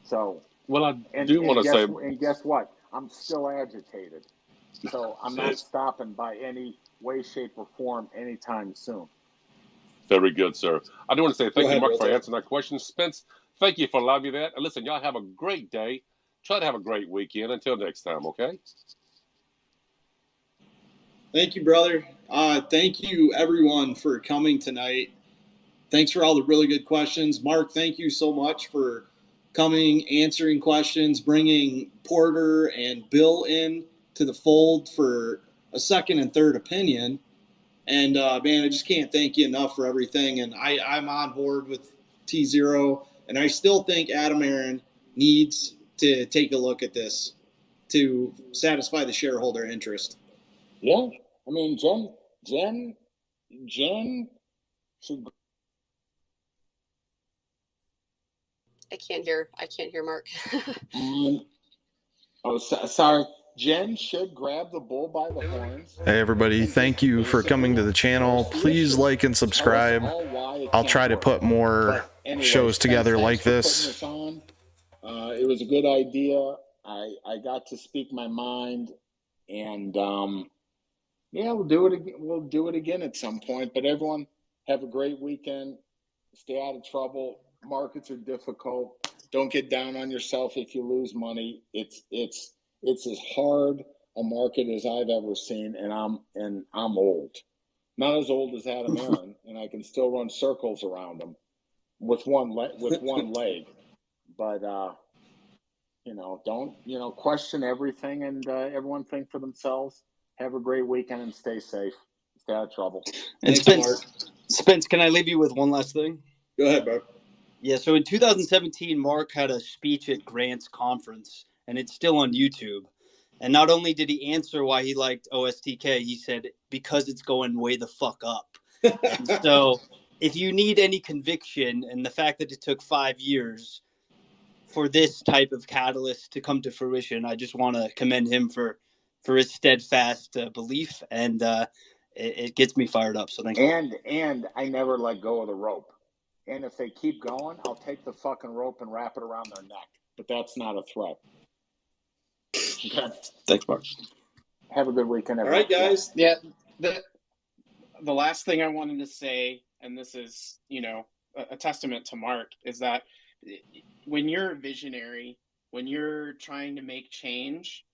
So, well, I and do want to say, guess what? I'm still agitated. So I'm not stopping by any way, shape, or form anytime soon. very good, sir. I do want to say thank you, ahead, Mark, for Walter. answering that question. Spence, thank you for allowing me that. And listen, y'all have a great day. Try to have a great weekend. Until next time, okay? Thank you, brother. Thank you, everyone, for coming tonight. Thanks for all the really good questions. Mark, thank you so much for coming, answering questions, bringing Porter and Bill in to the fold for a second and third opinion. And, man, I just can't thank you enough for everything. And I'm on board with Tzero, and I still think Adam Aaron needs to take a look at this to satisfy the shareholder interest. Yeah. I mean, Jen should. I can't hear Mark. Sorry. Jen should grab the bull by the horns. Hey everybody, thank you for coming to the channel. Please like and subscribe. I'll try to put more shows together like this. It was a good idea. I got to speak my mind, and yeah, we'll do it again. We'll do it again at some point. But everyone, have a great weekend. Stay out of trouble. markets are difficult. Don't get down on yourself if you lose money. It's as hard a market as I've ever seen, and I'm old. Not as old as Adam Aaron, and I can still run circles around him with one leg. But don't question everything, and everyone think for themselves. Have a great weekend and stay safe. Stay out of trouble. And Thanks, Spence, can I leave you with one last thing? Go ahead, bro. Yeah, so in 2017, Mark had a speech at Grant's conference, and it's still on YouTube. And not only did he answer why he liked OSTK, he said, because it's going way the fuck up. And so if you need any conviction, and the fact that it took 5 years for this type of catalyst to come to fruition, I just want to commend him for his steadfast belief, and it gets me fired up. So thank you. And I never let go of the rope. And if they keep going, I'll take the fucking rope and wrap it around their neck. But that's not a threat. Okay. Thanks, Mark. Have a good weekend, All everyone. right, guys. Yeah. The last thing I wanted to say, and this is, a testament to Mark, is that when you're a visionary, when you're trying to make change,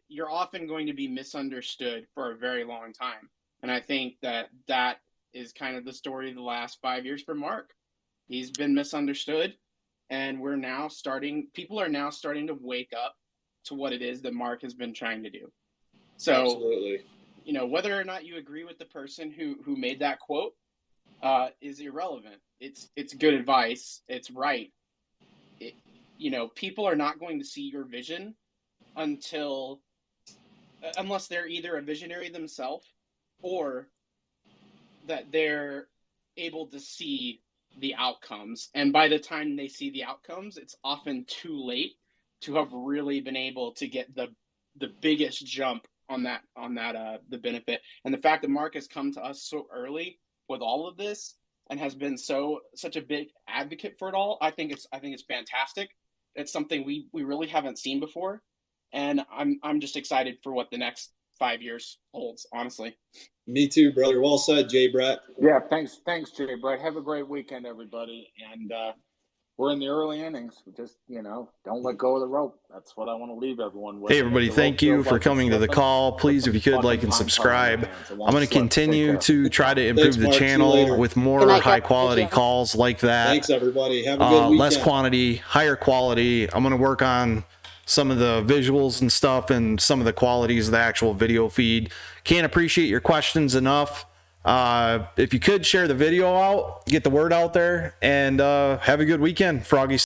you're often going to be misunderstood for a very long time. And I think that is kind of the story of the last 5 years for Mark. He's been misunderstood, and people are now starting to wake up to what it is that Mark has been trying to do. So, absolutely. Whether or not you agree with the person who made that quote is irrelevant. It's good advice. It's right. People are not going to see your vision unless they're either a visionary themselves or that they're able to see the outcomes. And by the time they see the outcomes, it's often too late to have really been able to get the biggest jump on that the benefit. And the fact that Mark has come to us so early with all of this and has been such a big advocate for it all, I think it's fantastic. It's something we really haven't seen before. And I'm just excited for what the next 5 years holds, honestly. Me too, brother. Well said, Jay Brett. Yeah, thanks, Jay Brett. Have a great weekend, everybody. And we're in the early innings. Just, don't let go of the rope. That's what I want to leave everyone with. Hey, everybody, thank you for coming to the call. Please, if you could, like and subscribe. I'm going to continue to try to improve the channel with more high-quality calls like that. Thanks, everybody. Have a good weekend. Less quantity, higher quality. I'm going to work on some of the visuals and stuff and some of the qualities of the actual video feed. Can't appreciate your questions enough. If you could share the video out, get the word out there, and have a good weekend, Froggy.